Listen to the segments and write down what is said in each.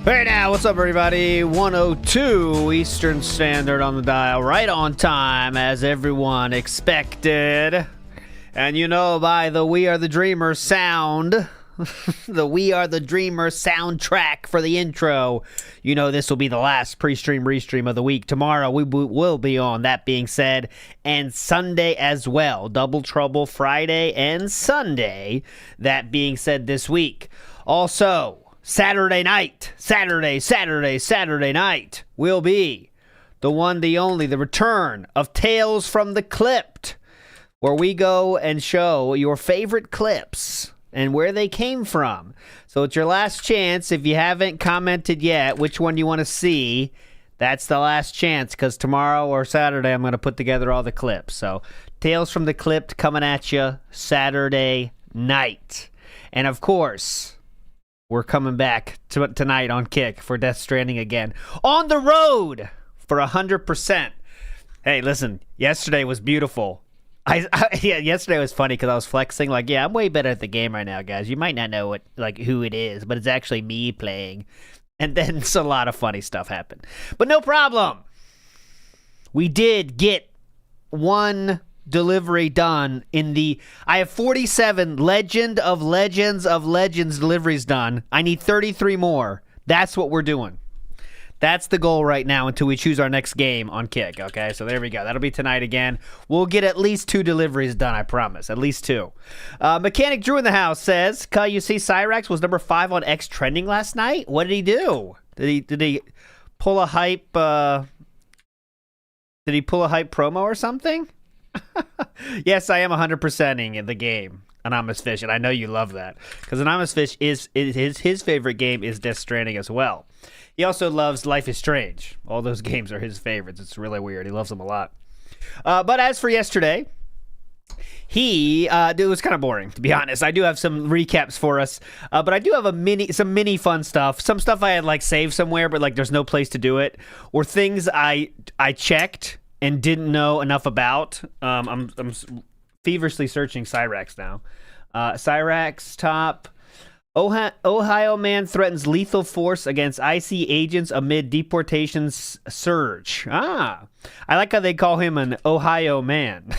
Hey now, what's up everybody? 102 Eastern Standard on the dial, right on time as everyone expected. And you know, by the We Are the Dreamers sound, the We Are the Dreamers soundtrack for the intro, you know this will be the last pre-stream, REEStream of the week. Tomorrow we will be on, that being said, and Sunday as well. Double Trouble Friday and Sunday, that being said this week. Also, Saturday night will be the one, the only, the return of Tales from the Clipped, where we go and show your favorite clips and where they came from. So it's your last chance. If you haven't commented yet which one you want to see, that's the last chance, because tomorrow or Saturday I'm going to put together all the clips. So Tales from the Clipped coming at you Saturday night. And of course, we're coming back tonight on Kick for Death Stranding again. On the road for 100%. Hey, listen, yesterday was beautiful. Yesterday was funny because I was flexing. Like, yeah, I'm way better at the game right now, guys. You might not know who it is, but it's actually me playing. And then a lot of funny stuff happened. But no problem. We did get one delivery done I have 47 Legend of Legends deliveries done. I need 33 more. That's what we're doing. That's the goal right now until we choose our next game on Kick, okay? So there we go. That'll be tonight again. We'll get at least 2 deliveries done, I promise. At least 2. Mechanic Drew in the house says, Kyle, you see Cyrax was number 5 on X trending last night? What did he do? Did he pull a hype promo or something? Yes, I am 100%ing in the game, Anonymous Fish, and I know you love that, because Anonymous Fish his favorite game is Death Stranding as well. He also loves Life is Strange. All those games are his favorites. It's really weird. He loves them a lot. But as for yesterday, it was kind of boring, to be honest. I do have some recaps for us, but I do have some mini fun stuff. Some stuff I had saved somewhere, but there's no place to do it, or things I checked and didn't know enough about. I'm feverishly searching Cyrax now. Cyrax top. Ohio man threatens lethal force against IC agents amid deportation surge. I like how they call him an Ohio man.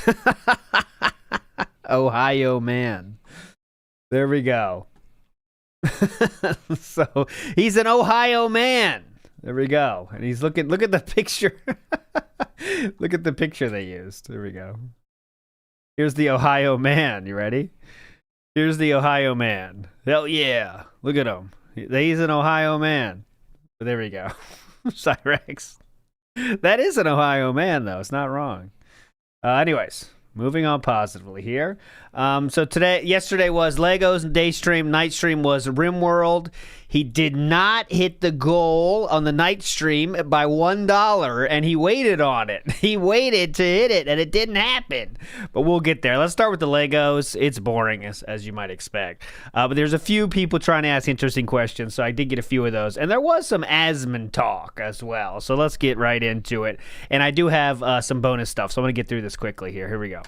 Ohio man. There we go. So he's an Ohio man. There we go. And he's look at the picture. Look at the picture they used. There we go. Here's the Ohio man. You ready? Here's the Ohio man. Hell yeah. Look at him. He's an Ohio man. There we go. Cyrax. That is an Ohio man, though. It's not wrong. Anyways, moving on positively here. So yesterday was Legos day stream. Night stream was RimWorld. He did not hit the goal on the night stream by $1, and he waited on it. He waited to hit it, and it didn't happen. But we'll get there. Let's start with the Legos. It's boring, as you might expect. But there's a few people trying to ask interesting questions, so I did get a few of those. And there was some Asmon talk as well. So let's get right into it. And I do have some bonus stuff, so I'm going to get through this quickly here. Here we go.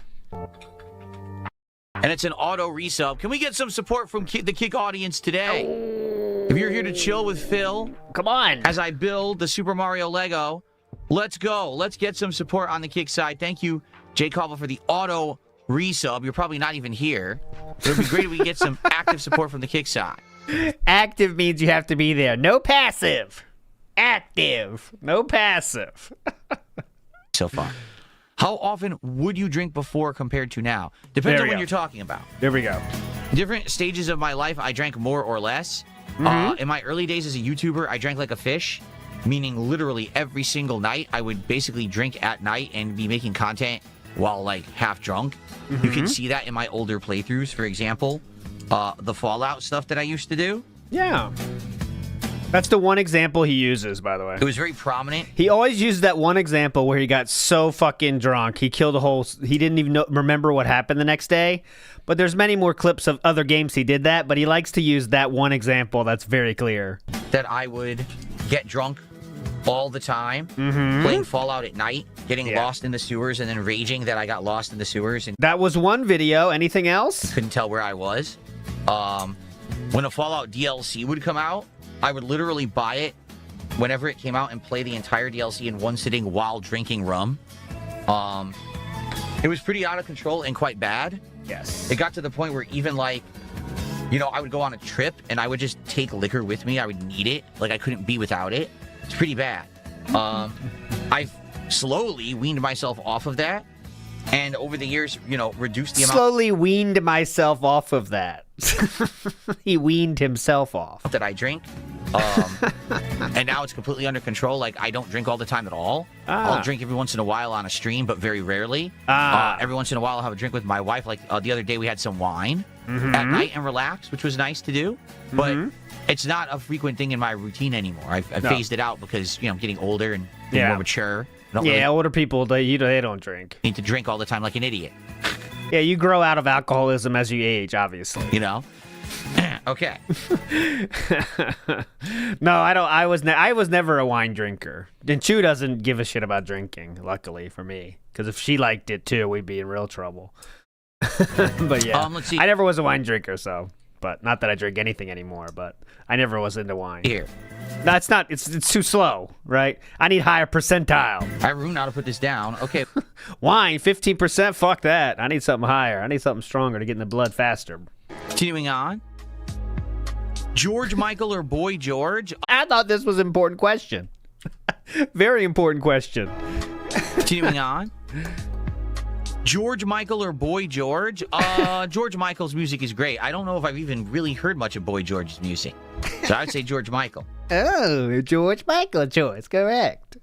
And it's an auto resub. Can we get some support from the Kick audience today? If you're here to chill with Phil, come on. As I build the Super Mario Lego, let's go. Let's get some support on the Kick side. Thank you, Jay Cobble, for the auto resub. You're probably not even here. It would be great if we get some active support from the Kick side. Active means you have to be there. No passive. Active. No passive. So fun. How often would you drink before compared to now? Depends on what you're talking about. There we go. Different stages of my life, I drank more or less. In my early days as a YouTuber, I drank like a fish, meaning literally every single night. I would basically drink at night and be making content while half drunk. You can see that in my older playthroughs, for example, the Fallout stuff that I used to do. Yeah. That's the one example he uses, by the way. It was very prominent. He always used that one example where he got so fucking drunk, he killed he didn't even remember what happened the next day. But there's many more clips of other games he did that, but he likes to use that one example that's very clear. That I would get drunk all the time, playing Fallout at night, getting lost in the sewers, and then raging that I got lost in the sewers. And that was one video. Anything else? Couldn't tell where I was. When a Fallout DLC would come out, I would literally buy it whenever it came out and play the entire DLC in one sitting while drinking rum. It was pretty out of control and quite bad. Yes. It got to the point where even like, you know, I would go on a trip and I would just take liquor with me. I would need it. Like I couldn't be without it. It's pretty bad. I've slowly weaned myself off of that. And over the years, you know, reduced the amount. Slowly weaned myself off of that. He weaned himself off. That I drink. And now it's completely under control. Like, I don't drink all the time at all. I'll drink every once in a while on a stream, but very rarely. Every once in a while, I'll have a drink with my wife. Like, the other day, we had some wine at night and relax, which was nice to do. But it's not a frequent thing in my routine anymore. I've phased it out because, you know, I'm getting older and being more mature. Older people, they don't drink. Need to drink all the time like an idiot. Yeah, you grow out of alcoholism as you age, obviously. You know? Okay. No, I don't. I was never a wine drinker. And Chu doesn't give a shit about drinking, luckily for me. Because if she liked it too, we'd be in real trouble. But yeah, let's see. I never was a wine drinker, so. But not that I drink anything anymore, but I never was into wine. Here. That's not, it's too slow, right? I need higher percentile. I ruined how to put this down. Okay. Wine, 15%, fuck that. I need something higher. I need something stronger to get in the blood faster. Continuing on. George Michael or Boy George? I thought this was an important question. Very important question. Continuing on. George Michael or Boy George? George Michael's music is great. I don't know if I've even really heard much of Boy George's music. So I'd say George Michael. Oh, George Michael choice, correct.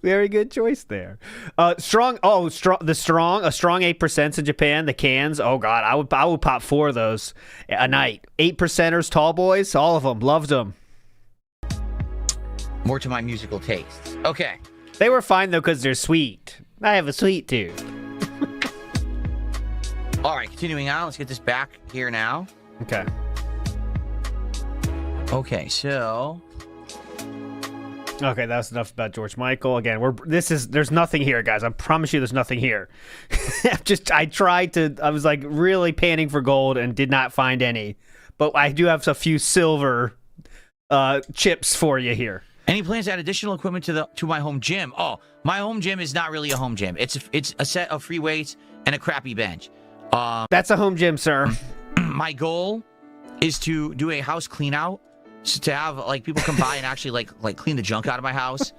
Very good choice there. A strong 8% in Japan, the cans. Oh God, I would pop 4 of those a night. 8%ers, tall boys, all of them, loved them. More to my musical tastes. Okay. They were fine though because they're sweet. I have a sweet tooth. All right, continuing on. Let's get this back here now. Okay. Okay, so. Okay, that's enough about George Michael. Again, there's nothing here, guys. I promise you there's nothing here. I was like really panning for gold and did not find any. But I do have a few silver chips for you here. Any plans to add additional equipment to my home gym? Oh, my home gym is not really a home gym. It's a set of free weights and a crappy bench. That's a home gym, sir. My goal is to do a house clean out. So to have like people come by and actually like clean the junk out of my house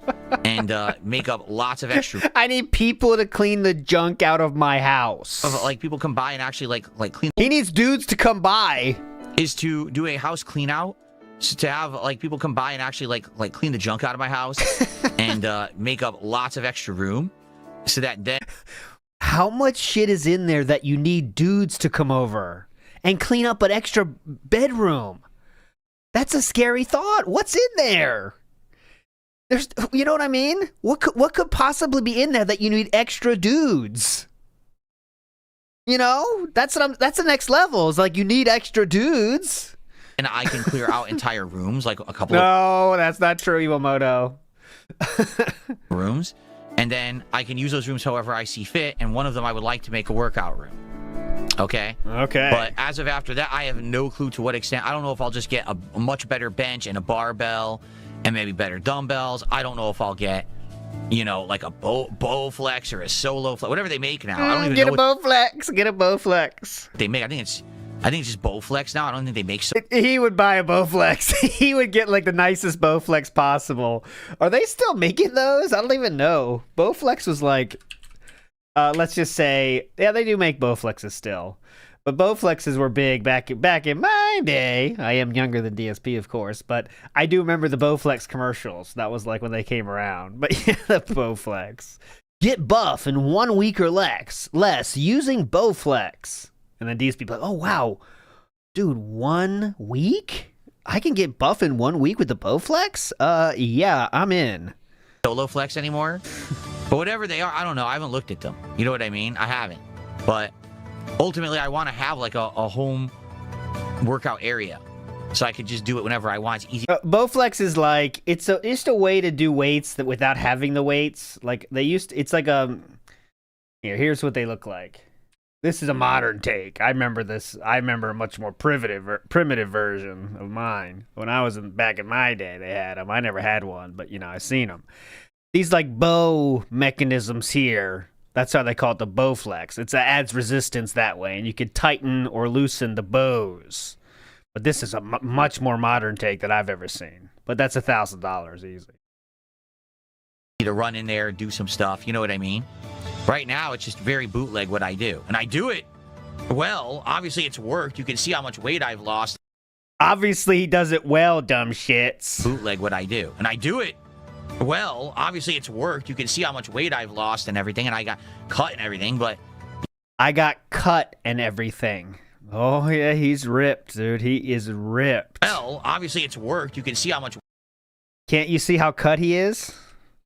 and make up lots of extra. I need people to clean the junk out of my house. Like people come by and actually like clean. He needs dudes to come by. Is to do a house clean out. So to have like people come by and actually like clean the junk out of my house and make up lots of extra room so that then. How much shit is in there that you need dudes to come over and clean up an extra bedroom? That's a scary thought. What's in there? You know what I mean? What could possibly be in there that you need extra dudes? You know, that's the next level. It's like you need extra dudes. And I can clear out entire rooms, like a couple No, that's not true, Iwamoto. Rooms. And then I can use those rooms however I see fit. And one of them I would like to make a workout room. Okay? Okay. But as of after that, I have no clue to what extent. I don't know if I'll just get a much better bench and a barbell and maybe better dumbbells. I don't know if I'll get, you know, like a bow flex or a solo flex, whatever they make now. I don't even get know a bow flex. Get a bow flex. They make. I think it's just Bowflex now. I don't think they make so. He would buy a Bowflex. He would get like the nicest Bowflex possible. Are they still making those? I don't even know. Bowflex was like, let's just say, yeah, they do make Bowflexes still. But Bowflexes were big back in my day. I am younger than DSP, of course, but I do remember the Bowflex commercials. That was like when they came around. But yeah, the Bowflex. Get buff in 1 week or less using Bowflex. And then DSP be like, oh, wow, dude, 1 week? I can get buff in 1 week with the Bowflex? Yeah, I'm in. Solo flex anymore? But whatever they are, I don't know. I haven't looked at them. You know what I mean? I haven't. But ultimately, I want to have like a home workout area. So I could just do it whenever I want. It's easy. Bowflex is like, it's just a way to do weights that without having the weights. Like, it's like here's what they look like. This is a modern take. I remember this. I remember a much more primitive version of mine. When I was back in my day, they had them. I never had one, but you know, I seen them. These like bow mechanisms here. That's how they call it, the bow flex. It adds resistance that way, and you could tighten or loosen the bows. But this is a much more modern take that I've ever seen. But that's $1,000 easy. To run in there, do some stuff. You know what I mean? Right now, it's just very bootleg what I do. And I do it well. Obviously, it's worked. You can see how much weight I've lost. Obviously, he does it well, dumb shits. Bootleg what I do. And I do it well. Obviously, it's worked. You can see how much weight I've lost and everything. And I got cut and everything, but... I got cut and everything. Oh, yeah, he's ripped, dude. He is ripped. Well, obviously, it's worked. You can see how much... Can't you see how cut he is?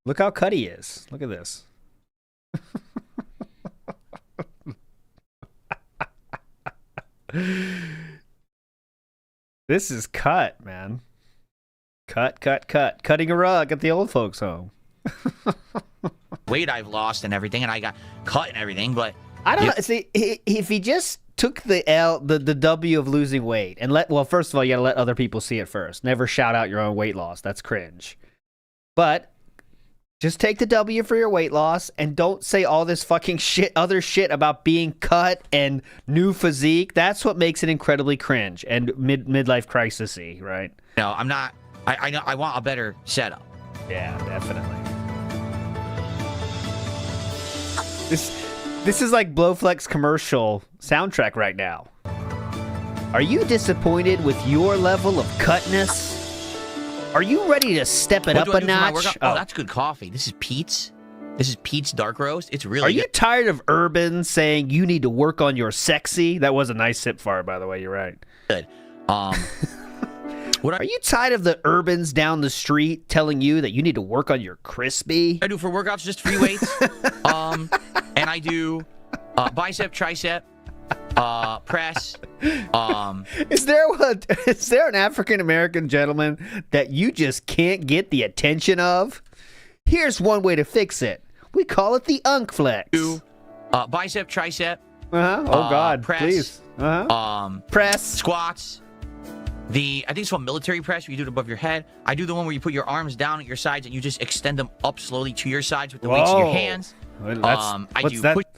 Look how cut he is. Look at this. This is cut, man. Cut. Cutting a rug at the old folks' home. weight I've lost and everything, and I got cut and everything, but... I don't know. See, if he just took the W of losing weight and well, first of all, you gotta let other people see it first. Never shout out your own weight loss. That's cringe. But... just take the W for your weight loss and don't say all this fucking other shit about being cut and new physique. That's what makes it incredibly cringe and midlife crisis-y, right? No, I'm not. I know. I want a better setup. Yeah, definitely. This is like Blowflex commercial soundtrack right now. Are you disappointed with your level of cutness? Are you ready to step it up a notch? Oh, that's good coffee. This is Pete's. This is Pete's Dark Roast. It's really Are good. you tired of Urban saying you need to work on your sexy? That was a nice sip fart, by the way. You're right. Good. Are you tired of the Urbans down the street telling you that you need to work on your crispy? I do for workouts just free weights. And I do bicep, tricep, press. Is there an African American gentleman that you just can't get the attention of? Here's one way to fix it. We call it the Unk Flex. Do bicep, tricep. Oh God, press, please. Press, squats. I think it's called military press, where you do it above your head. I do the one where you put your arms down at your sides and you just extend them up slowly to your sides with the weights in your hands.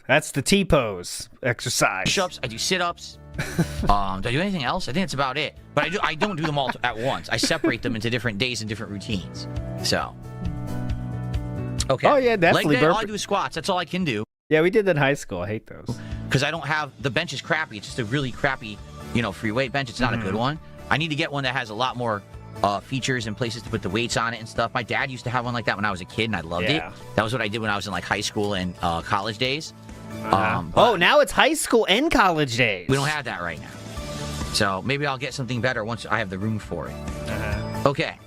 That's the T-pose exercise. Push-ups. I do sit-ups. Do I do anything else? I think that's about it. But I don't do them all at once. I separate them into different days and different routines. So. Okay. Oh, yeah, definitely. Leg day, all I do is squats. That's all I can do. Yeah, we did that in high school. I hate those. Because I don't have... The bench is crappy. It's just a really crappy, free weight bench. It's not a good one. I need to get one that has a lot more features and places to put the weights on it and stuff. My dad used to have one like that when I was a kid, and I loved it. That was what I did when I was in like high school and college days. Now it's high school and college days. We don't have that right now. So maybe I'll get something better once I have the room for it. Okay.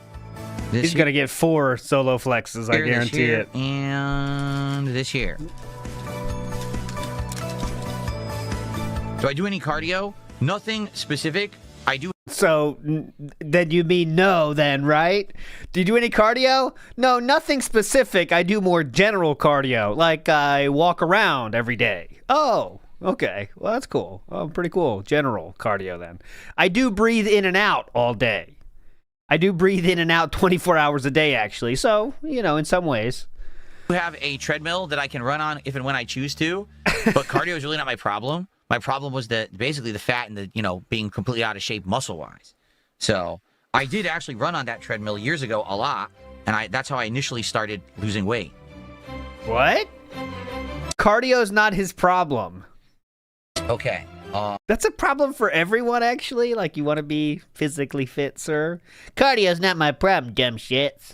He's going to get 4 solo flexes, I guarantee it. And this year. Do I do any cardio? Nothing specific. I do. So then you mean no then, right? Do you do any cardio? No, nothing specific. I do more general cardio. Like I walk around every day. Oh, okay. Well, that's cool. Oh, pretty cool. General cardio then. I do breathe in and out all day. I do breathe in and out 24 hours a day, actually. So, in some ways. I have a treadmill that I can run on if and when I choose to. But cardio is really not my problem. My problem was basically the fat and the, being completely out of shape muscle-wise. So I did actually run on that treadmill years ago a lot, and that's how I initially started losing weight. What? Cardio's not his problem. Okay. That's a problem for everyone, actually. Like, you want to be physically fit, sir? Cardio's not my problem, dumb shits.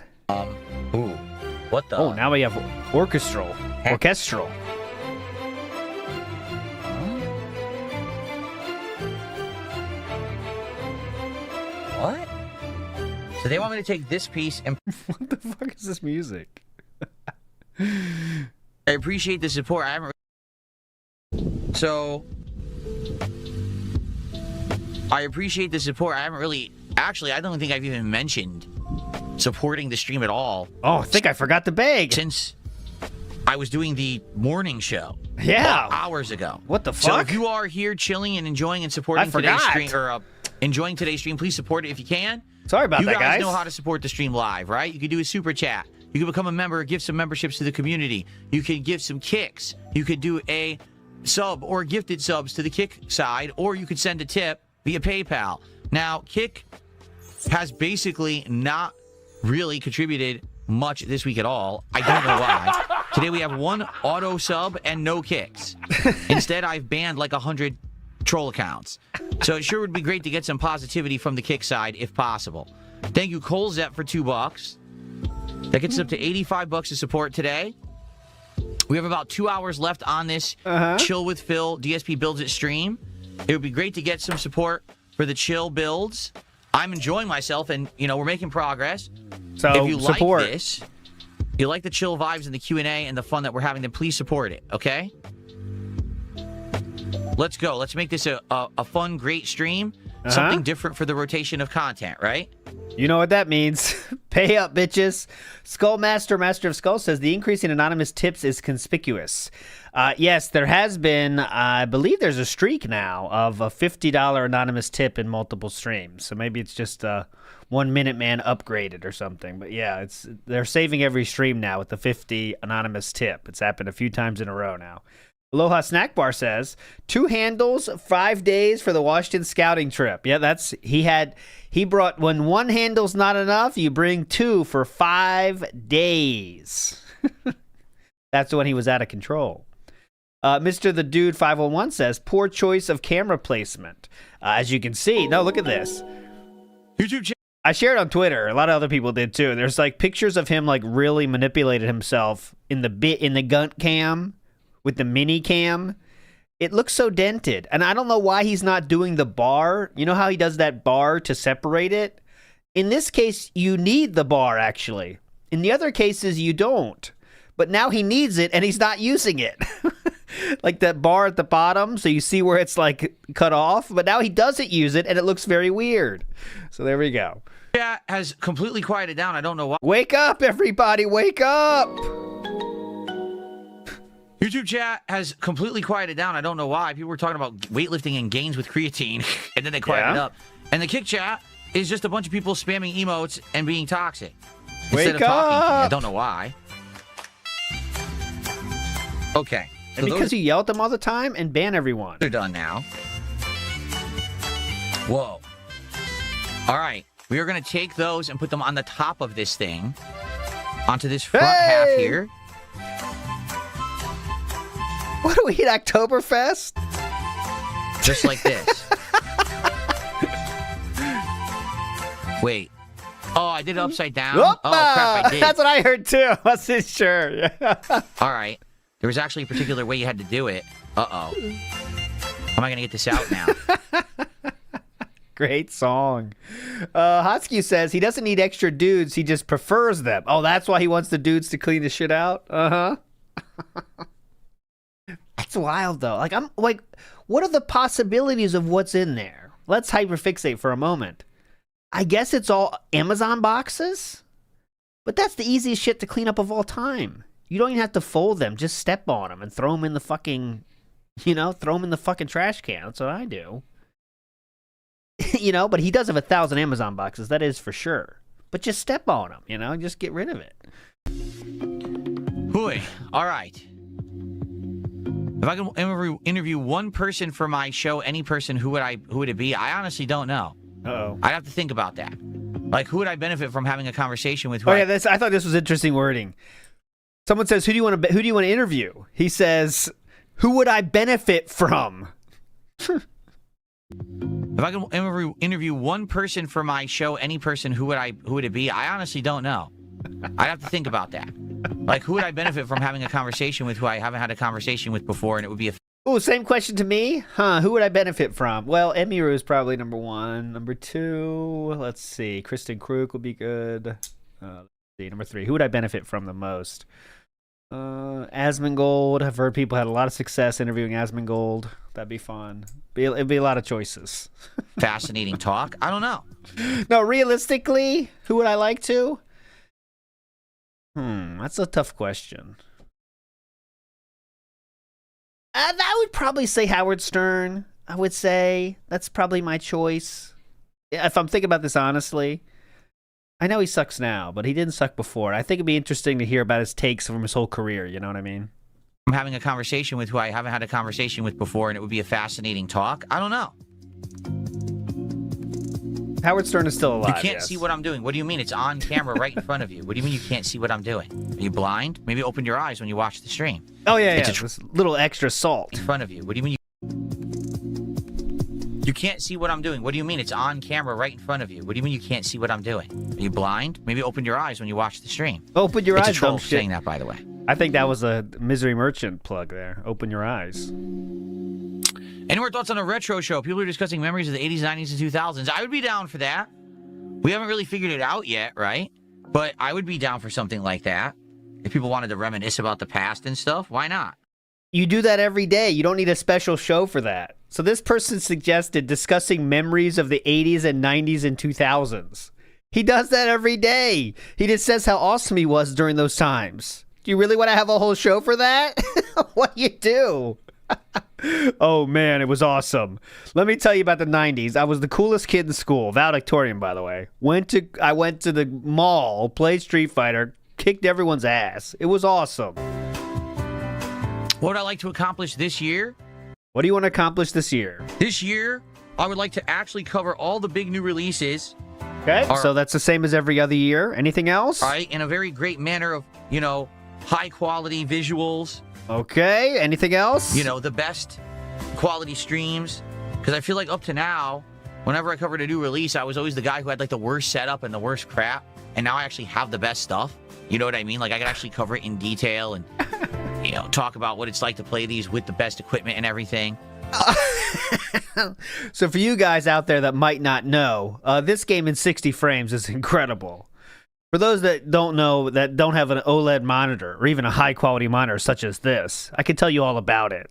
Ooh. What the? Oh, now we have orchestral. What? So they want me to take this piece and... What the fuck is this music? I appreciate the support. So... I appreciate the support. I haven't really... Actually, I don't think I've even mentioned supporting the stream at all. Oh, I think I forgot to beg. Since I was doing the morning show. Yeah. Hours ago. What the So fuck? if you are here chilling and enjoying and supporting today's stream, or enjoying today's stream, please support it if you can. Sorry about that, You guys guys. know how to support the stream live, right? You can do a super chat. You can become a member, give some memberships to the community. You can give some kicks. You could do a sub or gifted subs to the Kick side, or you could send a tip via PayPal. Now, Kick has basically not really contributed much this week at all. I don't know why. Today we have one auto sub and no kicks. Instead, I've banned like 100 troll accounts. So it sure would be great to get some positivity from the Kick side if possible. Thank you, Colzette, for $2. That gets us up to $85 to support today. We have about 2 hours left on this Chill with Phil DSP Builds It stream. It would be great to get some support for the chill builds. I'm enjoying myself, and we're making progress. So if you support. like this, you like the chill vibes and the Q&A and the fun that we're having, then please support it, okay? Let's go. Let's make this a fun, great stream. Something different for the rotation of content, right? You know what that means. Pay up, bitches. Skullmaster, Master of Skull, says the increase in anonymous tips is conspicuous. Yes, there has been, I believe there's a streak now of a $50 anonymous tip in multiple streams. So maybe it's just 1 Minute Man upgraded or something. But yeah, they're saving every stream now with the 50 anonymous tip. It's happened a few times in a row now. Aloha Snack Bar says 2 handles, 5 days for the Washington scouting trip. Yeah, he brought, when 1 handle's not enough, you bring 2 for 5 days. That's when he was out of control. Mr. The Dude 501 says poor choice of camera placement. As you can see, no, look at this. YouTube channel. I shared on Twitter. A lot of other people did too. There's like pictures of him like really manipulated himself in the gun cam. With the mini cam, it looks so dented. And I don't know why he's not doing the bar. You know how he does that bar to separate it? In this case, you need the bar, actually. In the other cases, you don't. But now he needs it, and he's not using it. Like that bar at the bottom, so you see where it's like cut off. But now he doesn't use it, and it looks very weird. So there we go. Chat has completely quieted down. I don't know why. Wake up, everybody. Wake up. YouTube chat has completely quieted down. I don't know why. People were talking about weightlifting and gains with creatine, and then they quieted up. And the Kick chat is just a bunch of people spamming emotes and being toxic. Instead of talking to me. I don't know why. Okay. And So because you yell at them all the time and ban everyone. they're done now. Whoa. All right. We are going to take those and put them on the top of this thing. Onto this front half here. What do we eat, Oktoberfest? Just like this. Wait. Oh, I did it upside down? Opa! Oh, crap, I did. That's what I heard, too. I wasn't sure. Yeah. All right. There was actually a particular way you had to do it. Uh-oh. How am I going to get this out now? Great song. Hotsky says he doesn't need extra dudes. He just prefers them. Oh, that's why he wants the dudes to clean the shit out? Uh-huh. That's wild, though. Like, I'm like, what are the possibilities of what's in there? Let's hyperfixate for a moment. I guess it's all Amazon boxes, but that's the easiest shit to clean up of all time. You don't even have to fold them. Just step on them and throw them in the fucking, throw them in the fucking trash can. That's what I do. But he does have 1,000 Amazon boxes. That is for sure. But just step on them, just get rid of it. Hooey. All right. If I can interview one person for my show, any person, who would it be? I honestly don't know. Uh-oh. I'd have to think about that. Like, who would I benefit from having a conversation with? I thought this was interesting wording. Someone says, "Who do you want to interview?" He says, "Who would I benefit from?" If I can interview one person for my show, any person, who would it be? I honestly don't know. I'd have to think about that. Like, who would I benefit from having a conversation with who I haven't had a conversation with before, and it would be a... Oh, same question to me? Huh, who would I benefit from? Well, Emiru is probably number 1. Number 2, let's see. Kristen Krug would be good. Let's see. Number 3, who would I benefit from the most? Asmongold. I've heard people had a lot of success interviewing Asmongold. That'd be fun. It'd be a lot of choices. Fascinating talk. I don't know. No, realistically, who would I like to? That's a tough question. I would probably say Howard Stern. I would say that's probably my choice. If I'm thinking about this honestly, I know he sucks now, but he didn't suck before. I think it'd be interesting to hear about his takes from his whole career. You know what I mean? I'm having a conversation with who I haven't had a conversation with before, and it would be a fascinating talk. I don't know. Howard Stern is still alive. You can't see what I'm doing. What do you mean? It's on camera right in front of you. What do you mean you can't see what I'm doing? Are you blind? Maybe open your eyes when you watch the stream. Oh, yeah, yeah. This little extra salt. In front of you. What do you mean you can't see what I'm doing? What do you mean? It's on camera right in front of you. What do you mean you can't see what I'm doing? Are you blind? Maybe open your eyes when you watch the stream. Open your eyes, it's a troll dumb shit. saying that, by the way. I think that was a Misery Merchant plug there. Open your eyes. Any more thoughts on a retro show? People are discussing memories of the 80s, 90s, and 2000s. I would be down for that. We haven't really figured it out yet, right? But I would be down for something like that. If people wanted to reminisce about the past and stuff, why not? You do that every day. You don't need a special show for that. So this person suggested discussing memories of the 80s and 90s and 2000s. He does that every day. He just says how awesome he was during those times. Do you really want to have a whole show for that? What do you do? Oh, man, it was awesome. Let me tell you about the 90s. I was the coolest kid in school. Valedictorian, by the way. I went to the mall, played Street Fighter, kicked everyone's ass. It was awesome. What would I like to accomplish this year? What do you want to accomplish this year? This year, I would like to actually cover all the big new releases. Okay, so that's the same as every other year. Anything else? All right, in a very great manner of, high quality visuals. Okay, anything else? The best quality streams. Because I feel like up to now, whenever I covered a new release, I was always the guy who had like the worst setup and the worst crap. And now I actually have the best stuff. You know what I mean? Like I can actually cover it in detail and, talk about what it's like to play these with the best equipment and everything. So for you guys out there that might not know, this game in 60 frames is incredible. For those that don't know, that don't have an OLED monitor or even a high-quality monitor such as this, I can tell you all about it.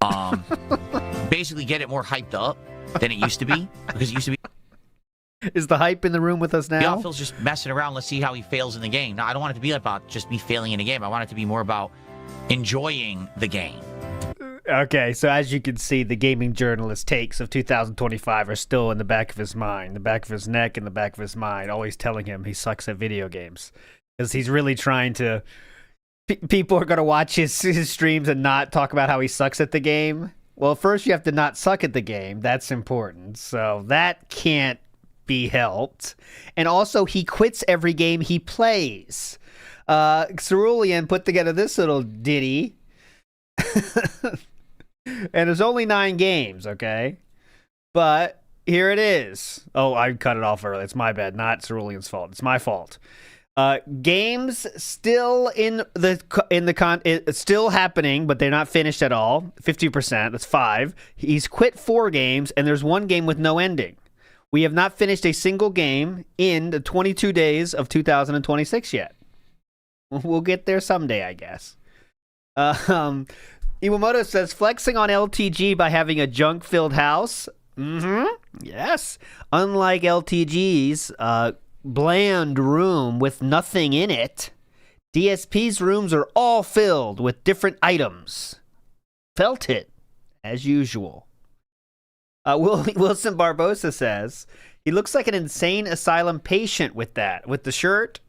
Basically get it more hyped up than it used to be. Because it used to be... Is the hype in the room with us now? Phil's just messing around. Let's see how he fails in the game. Now, I don't want it to be about just me failing in a game. I want it to be more about enjoying the game. Okay, so as you can see, the gaming journalist takes of 2025 are still in the back of his mind, the back of his neck, and the back of his mind, always telling him he sucks at video games. Because he's really trying to... people are going to watch his streams and not talk about how he sucks at the game. Well, first you have to not suck at the game. That's important. So that can't be helped. And also, he quits every game he plays. Cerulean put together this little ditty. And there's only 9 games, okay? But here it is. Oh, I cut it off early. It's my bad, not Cerulean's fault. It's my fault. Games still it's still happening, but they're not finished at all. 50%, that's 5. He's quit 4 games, and there's 1 game with no ending. We have not finished a single game in the 22 days of 2026 yet. We'll get there someday, I guess. Iwamoto says, flexing on LTG by having a junk-filled house. Yes. Unlike LTG's bland room with nothing in it, DSP's rooms are all filled with different items. Felt it, as usual. Wilson Barbosa says, he looks like an insane asylum patient with the shirt.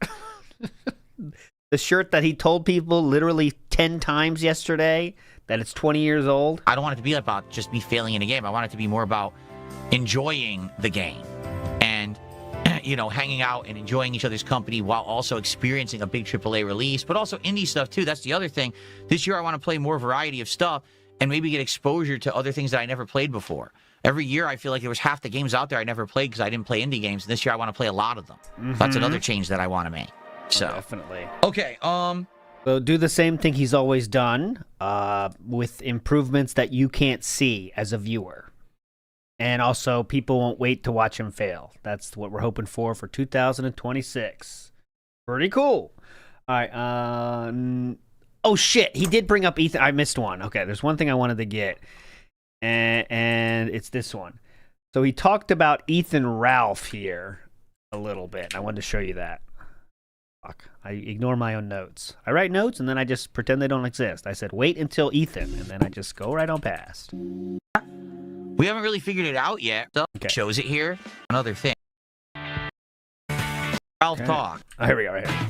The shirt that he told people literally 10 times yesterday that it's 20 years old. I don't want it to be about just me failing in a game. I want it to be more about enjoying the game and, hanging out and enjoying each other's company while also experiencing a big AAA release, but also indie stuff too. That's the other thing. This year I want to play more variety of stuff and maybe get exposure to other things that I never played before. Every year I feel like there was half the games out there I never played because I didn't play indie games. And this year I want to play a lot of them. That's another change that I want to make. So definitely. Okay. So do the same thing he's always done, with improvements that you can't see as a viewer, and also people won't wait to watch him fail. That's what we're hoping for 2026. Pretty cool. All right. Oh shit, he did bring up Ethan. I missed one. Okay, there's one thing I wanted to get, and it's this one. So he talked about Ethan Ralph here a little bit. I wanted to show you that. I ignore my own notes. I write notes and then I just pretend they don't exist. I said, wait until Ethan, and then I just go right on past. We haven't really figured it out yet. So Okay. Shows it here. Another thing. Ralph talk. Oh, here we go, right here.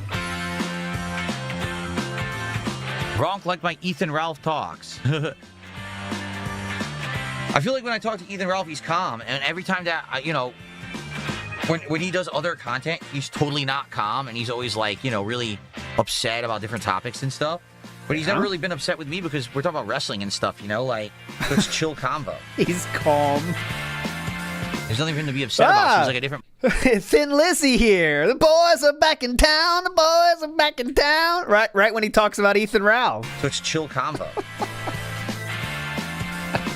Gronk like my Ethan Ralph talks. I feel like when I talk to Ethan Ralph, he's calm. And every time that, when he does other content, he's totally not calm. And he's always like, really upset about different topics and stuff. But he's never really been upset with me because we're talking about wrestling and stuff, like, it's chill combo. He's calm. There's nothing for him to be upset about. So he's like a different... Thin Lizzy here. The boys are back in town. The boys are back in town. Right when he talks about Ethan Ralph. So it's chill combo.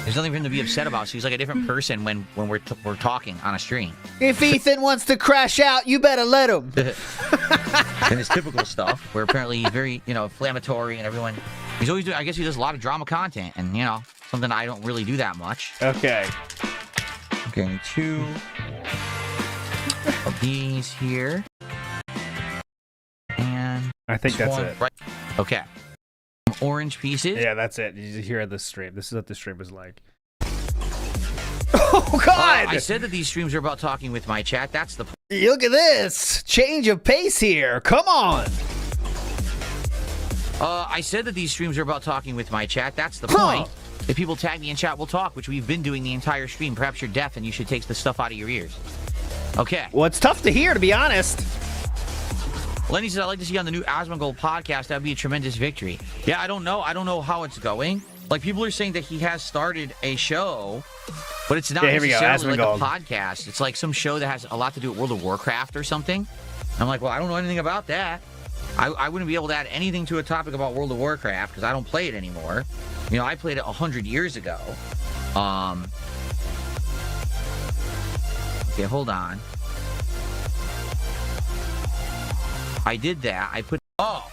There's nothing for him to be upset about. So he's like a different person when we're talking on a stream. If Ethan wants to crash out, you better let him. And his typical stuff, where apparently he's very, inflammatory and everyone... He's always doing... I guess he does a lot of drama content and, something I don't really do that much. Okay. Okay, 2 of these here. And... I think that's one it. Right. Okay. Orange pieces. Yeah, that's it. You hear the stream. This is what the stream was like. Oh, God! I said that these streams are about talking with my chat. That's the... Look at this. Change of pace here. Come on. I said that these streams are about talking with my chat. That's the point. If people tag me in chat, we'll talk, which we've been doing the entire stream. Perhaps you're deaf and you should take the stuff out of your ears. Okay. Well, it's tough to hear, to be honest. Lenny says, I'd like to see you on the new Asmongold podcast. That would be a tremendous victory. Yeah, I don't know. I don't know how it's going. Like, people are saying that he has started a show, but it's not necessarily like a podcast. It's like some show that has a lot to do with World of Warcraft or something. I'm like, well, I don't know anything about that. I wouldn't be able to add anything to a topic about World of Warcraft because I don't play it anymore. I played it 100 years ago. Okay, hold on. I did that. I put... Oh!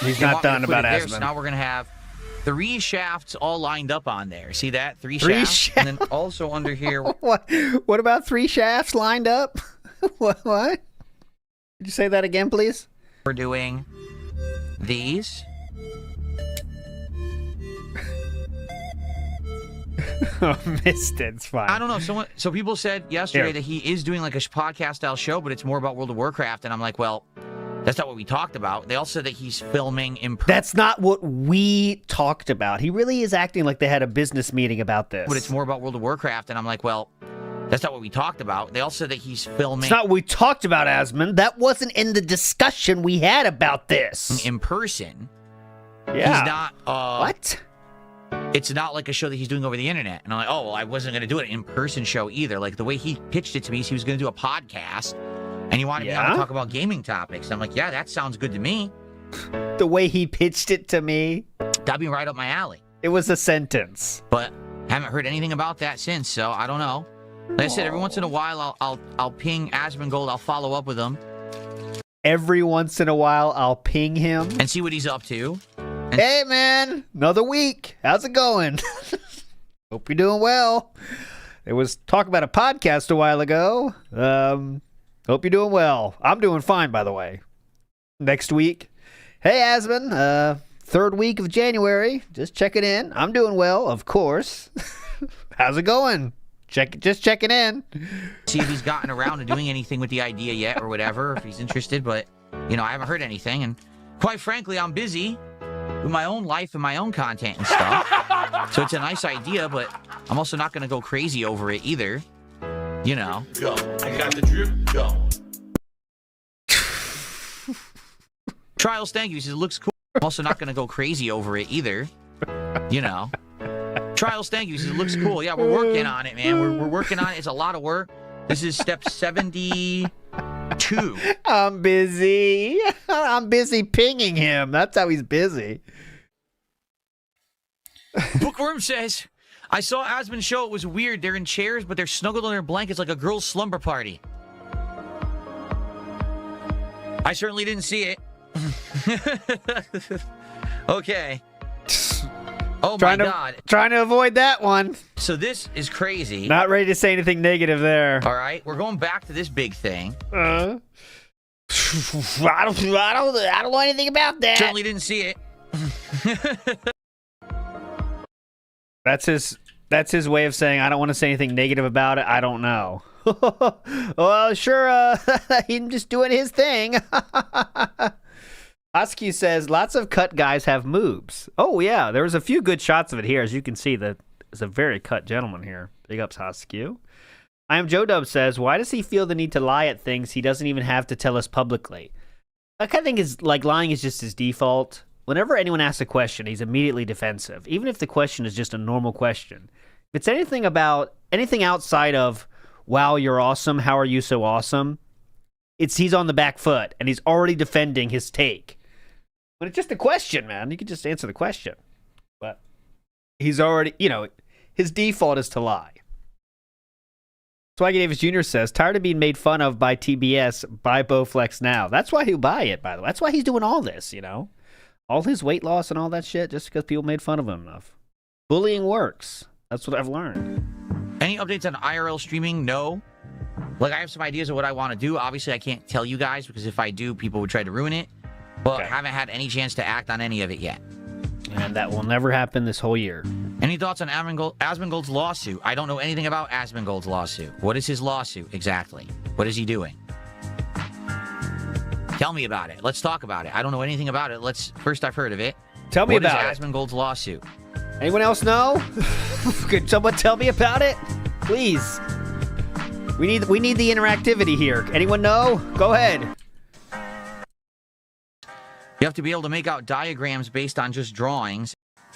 He's not done about Asmon. So now we're going to have 3 shafts all lined up on there. See that? 3 shafts. And then also under here... What about 3 shafts lined up? What? Could you say that again, please? We're doing these. Missed it. It's fine. I don't know. So people said yesterday that he is doing like a podcast-style show, but it's more about World of Warcraft. And I'm like, well... That's not what we talked about. They also said that he's filming in... That's not what we talked about. He really is acting like they had a business meeting about this. But it's more about World of Warcraft, and I'm like, well, that's not what we talked about. They also said that he's filming... It's not what we talked about, Asmon. That wasn't in the discussion we had about this. In person. Yeah. He's not... What? It's not like a show that he's doing over the internet. And I'm like, oh, well, I wasn't going to do an in-person show either. Like, the way he pitched it to me is he was going to do a podcast... And he wanted me on to talk about gaming topics. I'm like, yeah, that sounds good to me. The way he pitched it to me. That'd be right up my alley. It was a sentence. But haven't heard anything about that since, so I don't know. Like I said, every once in a while, I'll ping Asmongold. I'll follow up with him. Every once in a while, I'll ping him. And see what he's up to. Hey, man. Another week. How's it going? Hope you're doing well. There was talk about a podcast a while ago. Hope you're doing well. I'm doing fine, by the way. Next week. Hey, Asmon. 3rd week of January. Just checking in. I'm doing well, of course. How's it going? Just checking in. See if he's gotten around to doing anything with the idea yet or whatever, if he's interested. But, I haven't heard anything. And quite frankly, I'm busy with my own life and my own content and stuff. So it's a nice idea, but I'm also not going to go crazy over it either. Go. I got the drip. Go. Trials, thank you. He says, it looks cool. I'm also not going to go crazy over it either. Trials, thank you. He says, it looks cool. Yeah, we're working on it, man. We're working on it. It's a lot of work. This is step 72. I'm busy. I'm busy pinging him. That's how he's busy. Bookworm says, I saw Asmon's show. It was weird. They're in chairs, but they're snuggled in their blankets like a girl's slumber party. I certainly didn't see it. Okay. Oh my God. Trying to avoid that one. So this is crazy. Not ready to say anything negative there. All right. We're going back to this big thing. I don't know anything about that. Certainly didn't see it. That's his way of saying I don't want to say anything negative about it. I don't know. Well, sure. He's just doing his thing. Husky says lots of cut guys have moves. Oh yeah, there was a few good shots of it here, as you can see. There's a very cut gentleman here. Big ups, Husky. I am Joe Dub says, why does he feel the need to lie at things he doesn't even have to tell us publicly? I kind of think is like lying is just his default. Whenever anyone asks a question, he's immediately defensive, even if the question is just a normal question. If it's anything outside of, wow, you're awesome, how are you so awesome? He's on the back foot, and he's already defending his take. When it's just a question, man, you can just answer the question. But he's already, his default is to lie. Swaggy Davis Jr. says, tired of being made fun of by TBS, buy Bowflex now. That's why he'll buy it, by the way. That's why he's doing all this, All his weight loss and all that shit, just because people made fun of him enough. Bullying works. That's what I've learned. Any updates on IRL streaming? No. Like, I have some ideas of what I want to do. Obviously, I can't tell you guys, because if I do, people would try to ruin it. But Okay. haven't had any chance to act on any of it yet. And that will never happen this whole year. Any thoughts on Asmongold's lawsuit? I don't know anything about Asmongold's lawsuit. What is his lawsuit exactly? What is he doing? Tell me about it. Let's talk about it. I don't know anything about it. First I've heard of it. Tell me about What it. is Asmongold's lawsuit? Anyone else know? Could someone tell me about it? Please. We need the interactivity here. Anyone know? Go ahead. You have to be able to make out diagrams based on just drawings. What do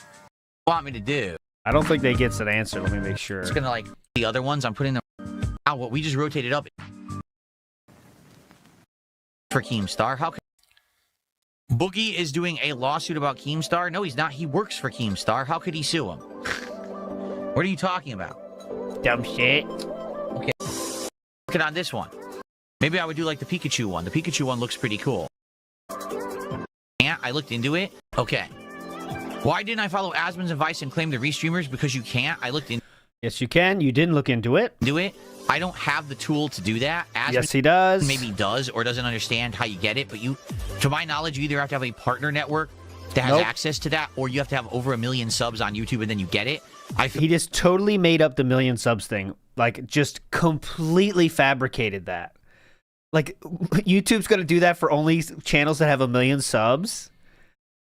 you want me to do? I don't think they gets an answer. Let me make sure. It's gonna like the other ones. I'm putting them. Wow, what we just rotated up for Keemstar. How can Boogie is doing a lawsuit about Keemstar? No, he's not. He works for Keemstar. How could he sue him? What are you talking about? Dumb shit. Okay. Looking on this one. Maybe I would do like the Pikachu one. The Pikachu one looks pretty cool. Yeah, I looked into it. Okay. Why didn't I follow Asmon's advice and claim the REEStreamers? Because you can't. I looked into Yes, you can. You didn't look into it. it. I don't have the tool to do that. Asmon Yes, he does. maybe does or doesn't understand how you get it, but to my knowledge, you either have to have a partner network that has access to that, or you have to have over 1 million subs on YouTube and then you get it. He just totally made up the million subs thing. Like, just completely fabricated that. Like, YouTube's going to do that for only channels that have 1 million subs?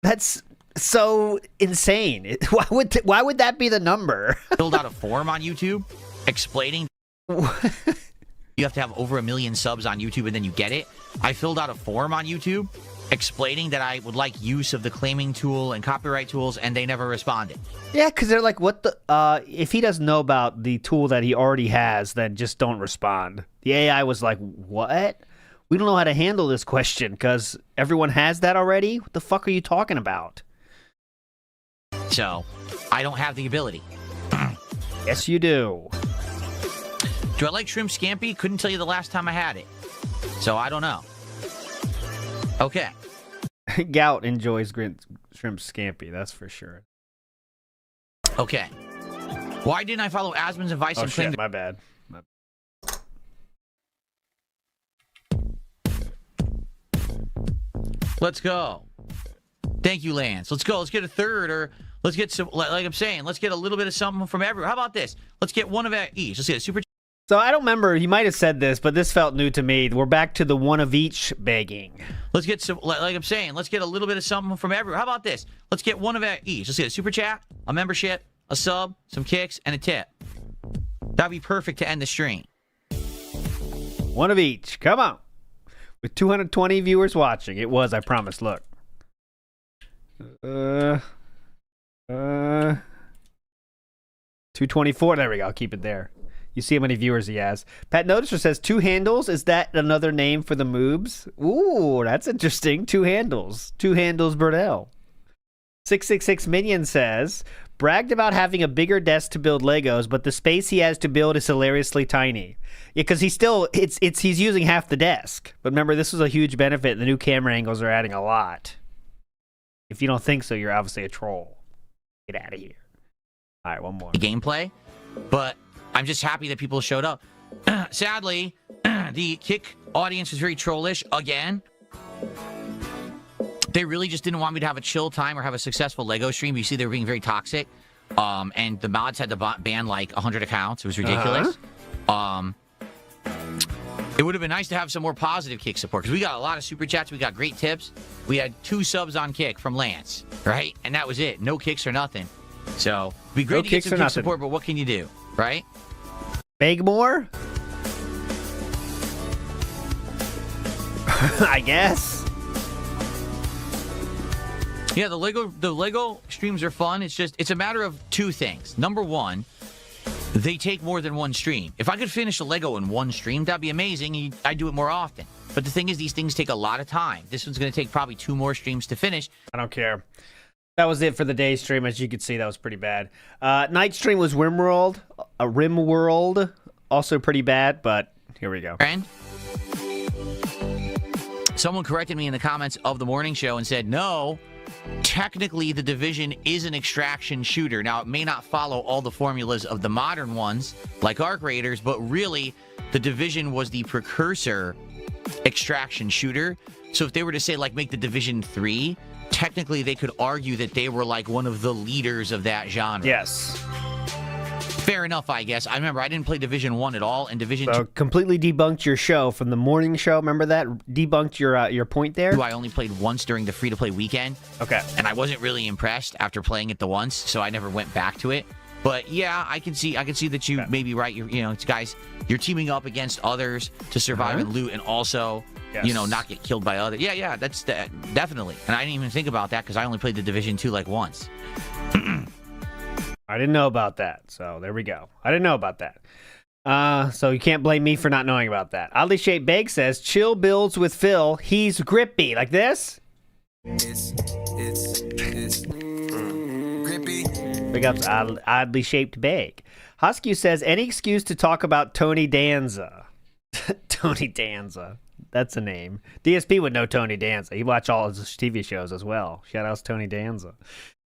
That's so insane. Why would that be the number? Filled out a form on YouTube explaining you have to have over 1 million subs on YouTube and then you get it. I filled out a form on YouTube explaining that I would like use of the claiming tool and copyright tools, and they never responded. Yeah, because they're like, what the... if he doesn't know about the tool that he already has, then just don't respond. The AI was like, what? We don't know how to handle this question, because everyone has that already? What the fuck are you talking about? So, I don't have the ability. Yes, you do. Do I like shrimp scampi? Couldn't tell you the last time I had it. So, I don't know. Okay. Gout enjoys shrimp scampi, that's for sure. Okay. Why didn't I follow Asmon's advice and claim shit, my bad. Let's go. Thank you, Lance. Let's go. Let's get a third, or let's get some, like I'm saying, let's get a little bit of something from everyone. How about this? Let's get one of each. Let's get a super. So I don't remember, he might have said this, but this felt new to me. We're back to the one of each begging. Let's get some, like I'm saying, let's get a little bit of something from everyone. How about this? Let's get one of each. Let's get a super chat, a membership, a sub, some kicks, and a tip. That'd be perfect to end the stream. One of each. Come on. With 220 viewers watching. It was, I promise. Look. 224. There we go. I'll keep it there. You see how many viewers he has. Pat Noticer says 2 handles. Is that another name for the moobs? Ooh, that's interesting. 2 handles. 2 handles Burdell. 666 Minion says, bragged about having a bigger desk to build Legos, but the space he has to build is hilariously tiny. Yeah, because he's using half the desk. But remember, this was a huge benefit. The new camera angles are adding a lot. If you don't think so, you're obviously a troll. Get out of here. All right, one more. Gameplay, but I'm just happy that people showed up. Sadly, the kick audience was very trollish again. They really just didn't want me to have a chill time or have a successful Lego stream. You see, they were being very toxic. And the mods had to ban like 100 accounts. It was ridiculous. It would have been nice to have some more positive Kick support because we got a lot of super chats. We got great tips. We had 2 subs on Kick from Lance, right? And that was it. No kicks or nothing. So it'd be great to get some Kick support, but what can you do, right? Beg more? I guess. Yeah, the Lego streams are fun. It's a matter of 2 things. Number 1, they take more than 1 stream. If I could finish a Lego in 1 stream, that'd be amazing. I'd do it more often. But the thing is, these things take a lot of time. This one's going to take probably 2 more streams to finish. I don't care. That was it for the day stream. As you could see, that was pretty bad. Night stream was Rimworld. Also pretty bad, but here we go. And someone corrected me in the comments of the morning show and said, no, technically the Division is an extraction shooter. Now, it may not follow all the formulas of the modern ones, like Arc Raiders, but really, the Division was the precursor extraction shooter. So if they were to say, like, make the Division 3, technically they could argue that they were, like, one of the leaders of that genre. Yes. Fair enough, I guess. I remember I didn't play Division 1 at all, and Division 2... completely debunked your show from the morning show. Remember that? Debunked your point there? Who I only played once during the free-to-play weekend. Okay. And I wasn't really impressed after playing it the once, so I never went back to it. But yeah, I can see that you may be right. It's guys, you're teaming up against others to survive and loot, and also, not get killed by others. Yeah, that's definitely. And I didn't even think about that because I only played the Division 2 like once. I didn't know about that, so there we go. I didn't know about that. So you can't blame me for not knowing about that. Oddly Shaped Bake says, chill builds with Phil. He's grippy. Like this? It's grippy. Big ups, Oddly Shaped Bake. Husky says, any excuse to talk about Tony Danza. Tony Danza. That's a name. DSP would know Tony Danza. He watched all his TV shows as well. Shout out to Tony Danza.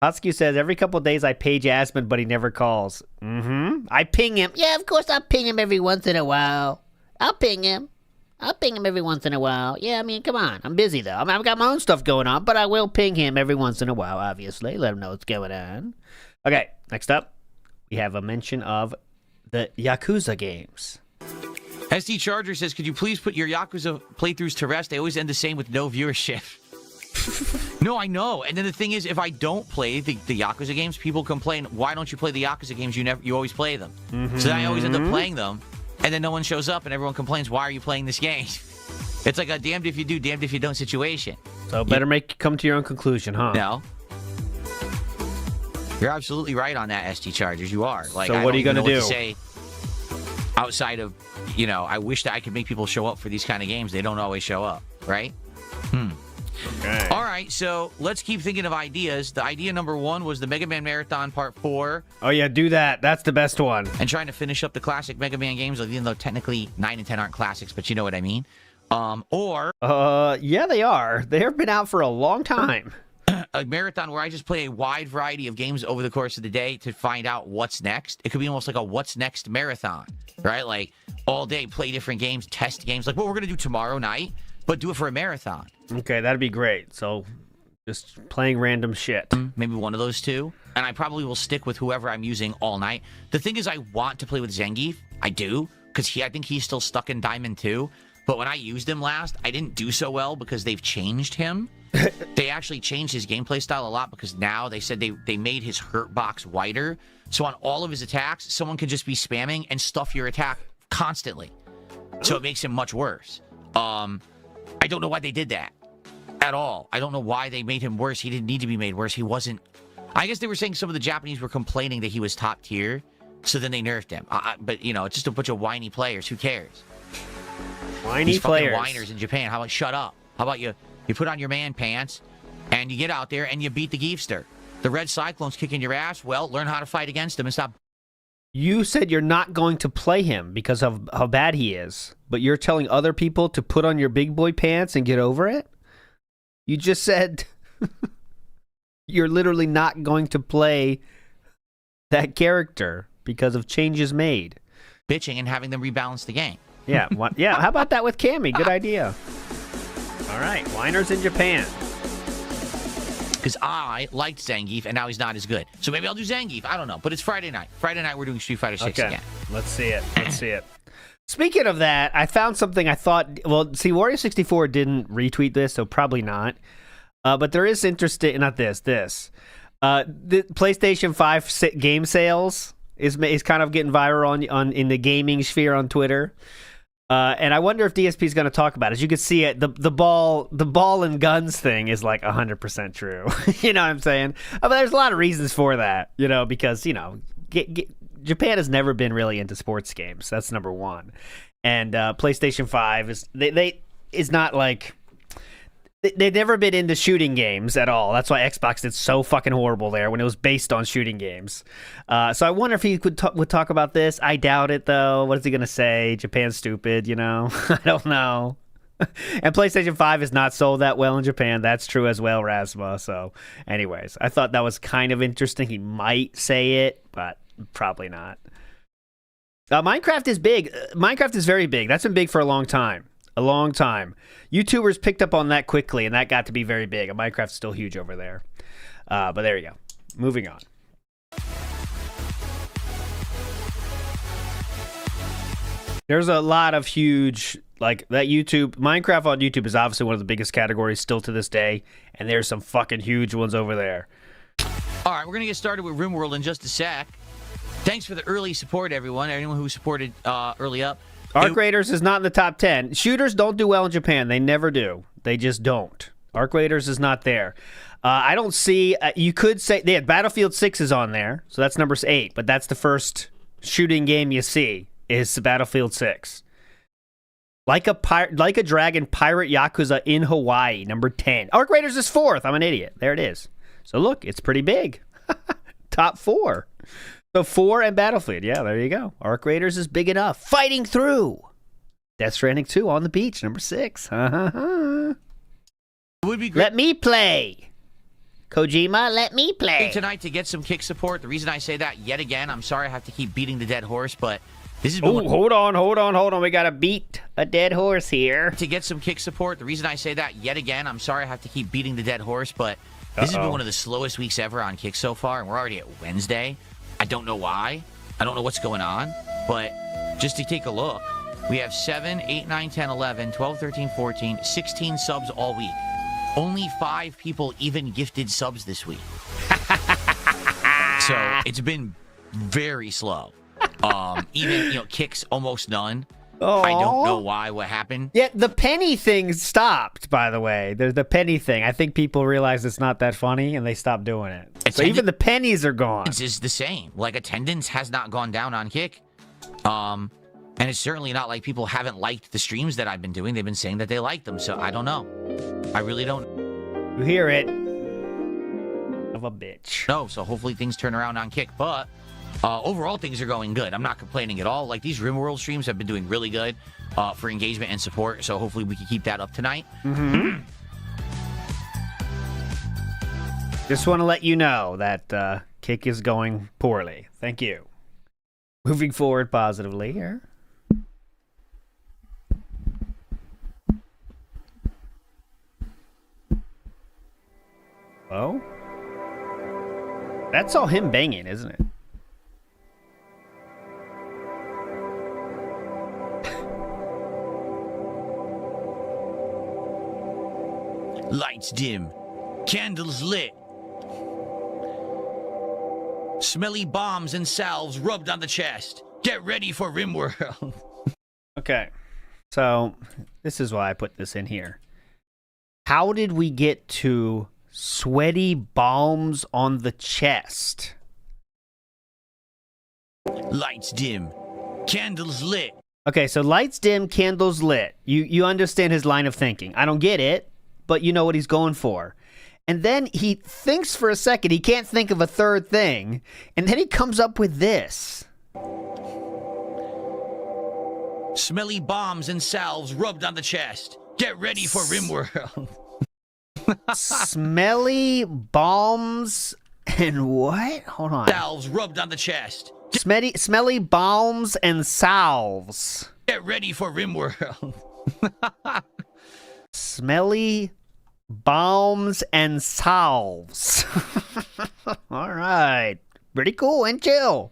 Husky says, every couple of days I page Asmund, but he never calls. I ping him. Yeah, of course I'll ping him every once in a while. I'll ping him every once in a while. Yeah, I mean, come on. I'm busy, though. I've got my own stuff going on, but I will ping him every once in a while, obviously. Let him know what's going on. Okay, next up, we have a mention of the Yakuza games. SD Charger says, could you please put your Yakuza playthroughs to rest? They always end the same with no viewership. No, I know. And then the thing is, if I don't play the Yakuza games, people complain, why don't you play the Yakuza games? You always play them. So then I always end up playing them, and then no one shows up, and everyone complains, why are you playing this game? It's like a damned if you do, damned if you don't situation. So better come to your own conclusion, huh? No. You're absolutely right on that, SD Chargers. You are. Like, so what are you going to do? What to say outside of, I wish that I could make people show up for these kind of games. They don't always show up, right? Okay. All right, so let's keep thinking of ideas. The idea number 1 was the Mega Man Marathon Part 4. Oh, yeah, do that. That's the best one. And trying to finish up the classic Mega Man games, even though technically 9 and 10 aren't classics, but you know what I mean. Yeah, they are. They have been out for a long time. A marathon where I just play a wide variety of games over the course of the day to find out what's next. It could be almost like a what's next marathon, right? Like all day, play different games, test games, like what we're going to do tomorrow night, but do it for a marathon. Okay, that'd be great. So just playing random shit. Maybe one of those 2. And I probably will stick with whoever I'm using all night. The thing is, I want to play with Zangief. I do, because I think he's still stuck in Diamond 2. But when I used him last, I didn't do so well because they've changed him. They actually changed his gameplay style a lot because now they said they made his hurt box wider. So on all of his attacks, someone can just be spamming and stuff your attack constantly. So it makes him much worse. I don't know why they did that at all. I don't know why they made him worse. He didn't need to be made worse. He wasn't. I guess they were saying some of the Japanese were complaining that he was top tier, so then they nerfed him. But, it's just a bunch of whiny players. Who cares? Whiny players. Fucking whiners in Japan. How about shut up? How about you put on your man pants and you get out there and you beat the Geefster? The Red Cyclone's kicking your ass. Well, learn how to fight against him and stop. You said you're not going to play him because of how bad he is, but you're telling other people to put on your big boy pants and get over it? You just said you're literally not going to play that character because of changes made. Bitching and having them rebalance the game. Yeah, yeah. How about that with Cammy? Good idea. All right, whiners in Japan. Because I liked Zangief, and now he's not as good. So maybe I'll do Zangief. I don't know. But it's Friday night. Friday night, we're doing Street Fighter 6 again. Let's see it. Let's see it. Speaking of that, I found something I thought... Well, see, Wario64 didn't retweet this, so probably not. But there is interesting... Not this. This. The PlayStation 5 game sales is kind of getting viral on in the gaming sphere on Twitter. And I wonder if DSP is going to talk about it. As you can see, the ball and guns thing is like 100% true. You know what I'm saying? But there's a lot of reasons for that, you know, because, you know, Japan has never been really into sports games. That's number one. And PlayStation 5 is not like... They've never been into shooting games at all. That's why Xbox did so fucking horrible there when it was based on shooting games. So I wonder if he would talk about this. I doubt it, though. What is he going to say? Japan's stupid, you know? I don't know. And PlayStation 5 is not sold that well in Japan. That's true as well, Rasma. So anyways, I thought that was kind of interesting. He might say it, but probably not. Minecraft is big. Minecraft is very big. That's been big for a long time. A long time. YouTubers picked up on that quickly, and that got to be very big. And Minecraft's still huge over there. But there you go. Moving on. There's a lot of huge, like, that YouTube... Minecraft on YouTube is obviously one of the biggest categories still to this day. And there's some fucking huge ones over there. All right, we're going to get started with RimWorld in just a sec. Thanks for the early support, everyone. Anyone who supported early up. Arc Raiders is not in the top 10. Shooters don't do well in Japan. They never do. They just don't. Arc Raiders is not there. I don't see... you could say... They had Battlefield 6 is on there, so that's number 8, but that's the first shooting game you see, is Battlefield 6. Like a Dragon Pirate Yakuza in Hawaii, number 10. Arc Raiders is 4th. I'm an idiot. There it is. So look, it's pretty big. Top 4. So 4 and Battlefield. Yeah, there you go. Arc Raiders is big enough. Fighting Through. Death Stranding 2 on the beach, number 6. It would be great. Let me play. Kojima, let me play. Tonight to get some kick support. The reason I say that yet again, I'm sorry I have to keep beating the dead horse, but this is... Oh, hold on. We got to beat a dead horse here. To get some kick support. The reason I say that yet again, I'm sorry I have to keep beating the dead horse, but this has been one of the slowest weeks ever on kick so far, and we're already at Wednesday. I don't know why. I don't know what's going on. But just to take a look, we have 7, 8, 9, 10, 11, 12, 13, 14, 16 subs all week. Only 5 people even gifted subs this week. So it's been very slow. Even, kicks almost none. I don't know why, what happened. Yeah, the penny thing stopped, by the way. There's the penny thing. I think people realize it's not that funny, and they stopped doing it. So even the pennies are gone. It's the same. Like, attendance has not gone down on Kick. And it's certainly not like people haven't liked the streams that I've been doing. They've been saying that they like them, so I don't know. I really don't. You hear it. Of a bitch. No, so hopefully things turn around on Kick, but... overall, things are going good. I'm not complaining at all. Like, these RimWorld streams have been doing really good for engagement and support, so hopefully we can keep that up tonight. Just want to let you know that Kick is going poorly. Thank you. Moving forward positively here. Oh? That's all him banging, isn't it? Lights dim, candles lit, smelly bombs and salves rubbed on the chest. Get ready for RimWorld. Okay, so this is why I put this in here. How did we get to sweaty balms on the chest? Lights dim, candles lit. Okay, so lights dim, candles lit. You understand his line of thinking. I don't get it, but you know what he's going for. And then he thinks for a second. He can't think of a third thing. And then he comes up with this. Smelly bombs and salves rubbed on the chest. Get ready for RimWorld. Smelly balms and what? Hold on. Salves rubbed on the chest. Smelly balms and salves. Get ready for RimWorld. Smelly balms and salves. All right. Pretty cool and chill.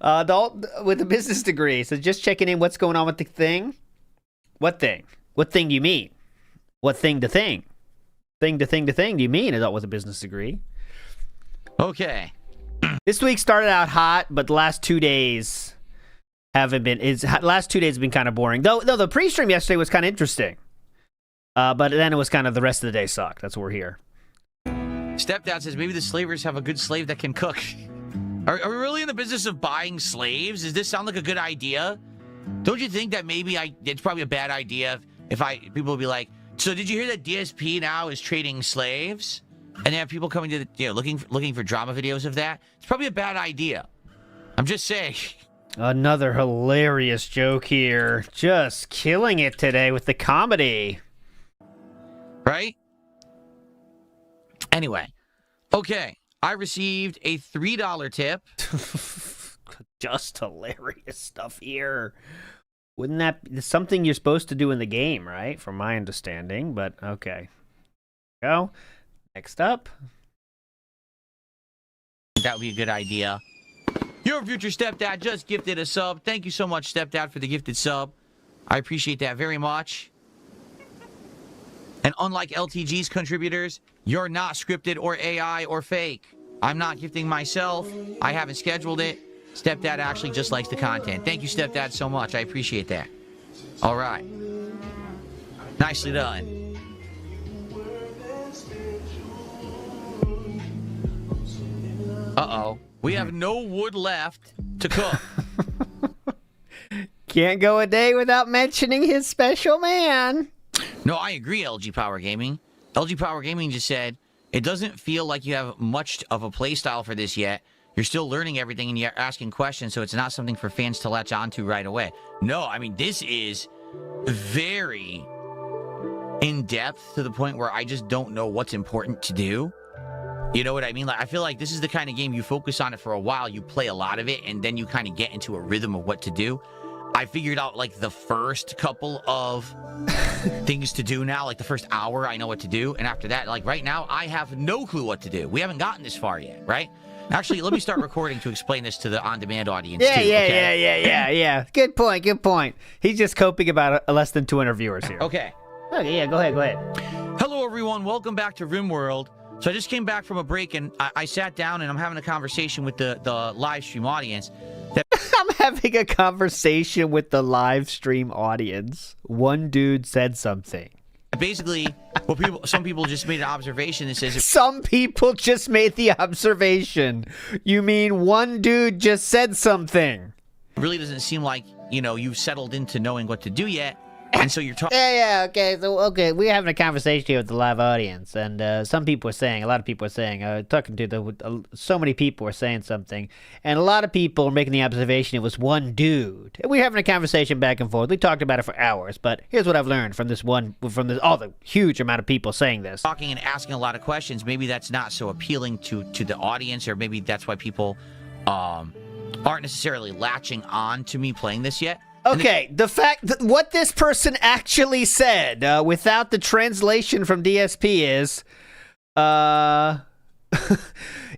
Adult with a business degree. So just checking in what's going on with the thing. What thing? What thing do you mean? What thing to thing? Thing to thing to thing do you mean adult with a business degree? Okay. This week started out hot, but the last 2 days haven't been. Last 2 days have been kind of boring. Though the pre-stream yesterday was kind of interesting. But then it was kind of the rest of the day sucked. That's why we're here. Stepdad says maybe the slavers have a good slave that can cook. Are we really in the business of buying slaves? Does this sound like a good idea? Don't you think that maybe it's probably a bad idea if people will be like, so did you hear that DSP now is trading slaves? And they have people coming to the, looking for drama videos of that. It's probably a bad idea. I'm just saying. Another hilarious joke here. Just killing it today with the comedy. Right? Anyway. Okay. I received a $3 tip. Just hilarious stuff here. Wouldn't that be something you're supposed to do in the game, right? From my understanding, but okay. Go. Next up. That would be a good idea. Your future stepdad just gifted a sub. Thank you so much, stepdad, for the gifted sub. I appreciate that very much. And unlike LTG's contributors, you're not scripted or AI or fake. I'm not gifting myself. I haven't scheduled it. Stepdad actually just likes the content. Thank you, stepdad, so much. I appreciate that. All right. Nicely done. Uh-oh. We have no wood left to cook. Can't go a day without mentioning his special man. No, I agree, LG Power Gaming. LG Power Gaming just said, it doesn't feel like you have much of a play style for this yet. You're still learning everything and you're asking questions, so it's not something for fans to latch onto right away. No, I mean, this is very in-depth to the point where I just don't know what's important to do. You know what I mean? Like, I feel like this is the kind of game you focus on it for a while, you play a lot of it, and then you kind of get into a rhythm of what to do. I figured out, like, the first couple of things to do now. Like, the first hour, I know what to do. And after that, like, right now, I have no clue what to do. We haven't gotten this far yet, right? Actually, let me start recording to explain this to the on-demand audience, too. Yeah. Good point. He's just coping about less than 200 viewers here. Okay, yeah, go ahead. Hello, everyone. Welcome back to RimWorld. So I just came back from a break, and I sat down, and I'm having a conversation with the live stream audience. I'm having a conversation with the live stream audience. One dude said something. Basically, some people just made an observation that says... Some people just made the observation. You mean one dude just said something? It really doesn't seem like, you've settled into knowing what to do yet. And so you're talking... Okay, we're having a conversation here with the live audience, and a lot of people are saying, talking to so many people are saying something, and a lot of people are making the observation it was one dude. And we're having a conversation back and forth. We talked about it for hours, but here's what I've learned from all the huge amount of people saying this. Talking and asking a lot of questions, maybe that's not so appealing to the audience, or maybe that's why people aren't necessarily latching on to me playing this yet. Okay, the fact that what this person actually said, without the translation from DSP is,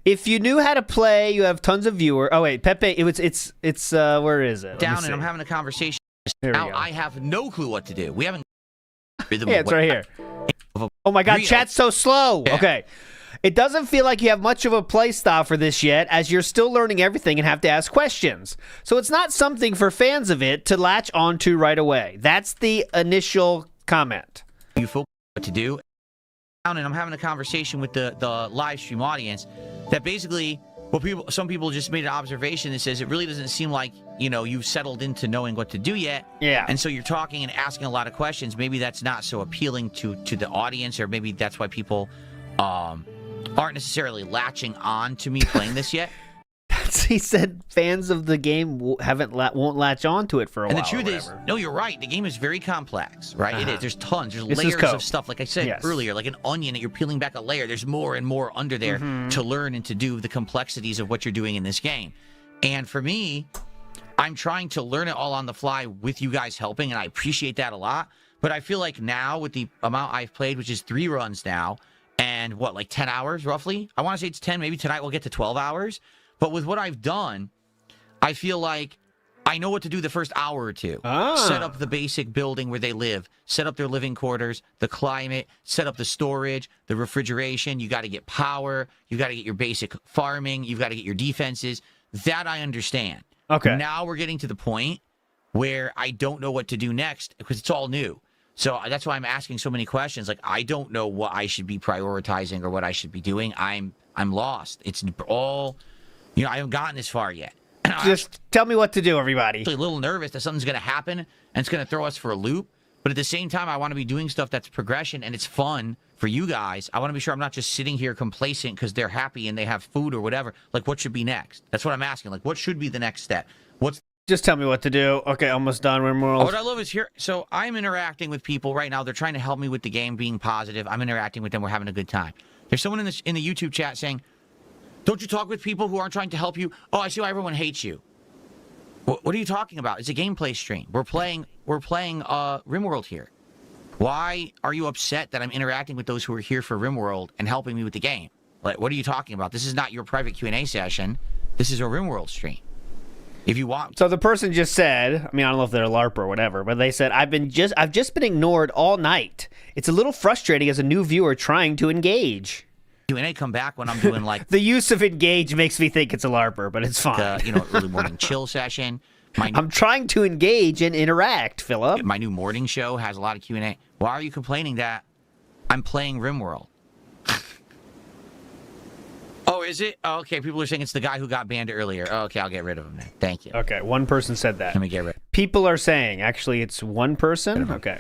if you knew how to play, you have tons of viewers. Oh wait, Pepe, it's where is it? Down, and I'm having a conversation. Now I have no clue what to do. We haven't. Yeah, it's right here. Oh my God, chat's so slow. Yeah. Okay. It doesn't feel like you have much of a play style for this yet, as you're still learning everything and have to ask questions. So it's not something for fans of it to latch onto right away. That's the initial comment. You focus on what to do. And I'm having a conversation with the live stream audience that basically, some people just made an observation that says it really doesn't seem like, you've settled into knowing what to do yet. Yeah. And so you're talking and asking a lot of questions. Maybe that's not so appealing to the audience, or maybe that's why people aren't necessarily latching on to me playing this yet. He said fans of the game won't latch on to it for a while. And the truth is, no, you're right. The game is very complex, right? It is. There's tons. There's layers of stuff. Like I said earlier, like an onion that you're peeling back a layer. There's more and more under there to learn and to do the complexities of what you're doing in this game. And for me, I'm trying to learn it all on the fly with you guys helping, and I appreciate that a lot. But I feel like now, with the amount I've played, which is 3 runs now, and what, like 10 hours roughly? I want to say it's 10. Maybe tonight we'll get to 12 hours. But with what I've done, I feel like I know what to do the first hour or two. Set up the basic building where they live, set up their living quarters, the climate, set up the storage, the refrigeration. You got to get power. You got to get your basic farming. You've got to get your defenses. That I understand. Okay. Now we're getting to the point where I don't know what to do next because it's all new. So that's why I'm asking so many questions. Like, I don't know what I should be prioritizing or what I should be doing. I'm lost. It's all, I haven't gotten this far yet. Just tell me what to do, everybody. I'm actually a little nervous that something's going to happen and it's going to throw us for a loop. But at the same time, I want to be doing stuff that's progression and it's fun for you guys. I want to be sure I'm not just sitting here complacent because they're happy and they have food or whatever. Like, what should be next? That's what I'm asking. Like, what should be the next step? Just tell me what to do. Okay, almost done. What I love is here. So I'm interacting with people right now. They're trying to help me with the game, being positive. I'm interacting with them. We're having a good time. There's someone in the YouTube chat saying, "Don't you talk with people who aren't trying to help you?" Oh, I see why everyone hates you. What are you talking about? It's a gameplay stream. We're playing RimWorld here. Why are you upset that I'm interacting with those who are here for RimWorld and helping me with the game? Like, what are you talking about? This is not your private Q&A session. This is a RimWorld stream. If you want. So the person just said, I mean, I don't know if they're a LARP or whatever, but they said, I've just been ignored all night. It's a little frustrating as a new viewer trying to engage. Q&A come back when I'm doing like the use of engage makes me think it's a LARPer, but it's fine. Early morning chill session. I'm trying to engage and interact, Philip. My new morning show has a lot of Q&A. Why are you complaining that I'm playing RimWorld? Oh, is it? Oh, okay, people are saying it's the guy who got banned earlier. Oh, okay, I'll get rid of him then. Thank you. Okay, one person said that. Let me get rid. People are saying, actually, it's one person? Okay.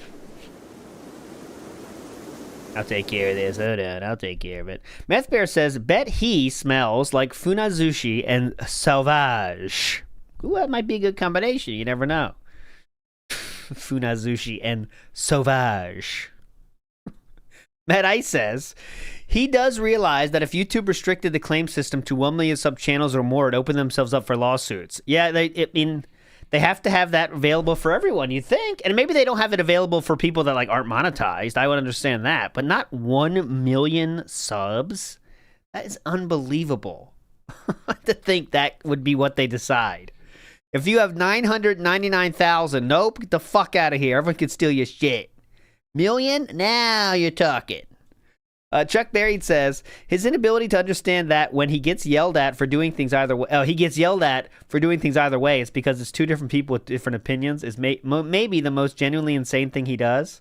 I'll take care of this. Hold on, I'll take care of it. Meth Bear says, bet he smells like Funazushi and Sauvage. Ooh, that might be a good combination. You never know. Funazushi and Sauvage. Matt Ice says, he does realize that if YouTube restricted the claim system to 1 million sub-channels or more, it'd open themselves up for lawsuits. Yeah, they have to have that available for everyone, you think? And maybe they don't have it available for people that aren't monetized. I would understand that. But not 1 million subs? That is unbelievable. To think that would be what they decide. If you have 999,000, nope, get the fuck out of here. Everyone can steal your shit. Million? Now you're talking. Chuck Berry says his inability to understand that when he gets yelled at for doing things either way, is because it's two different people with different opinions. Is maybe the most genuinely insane thing he does.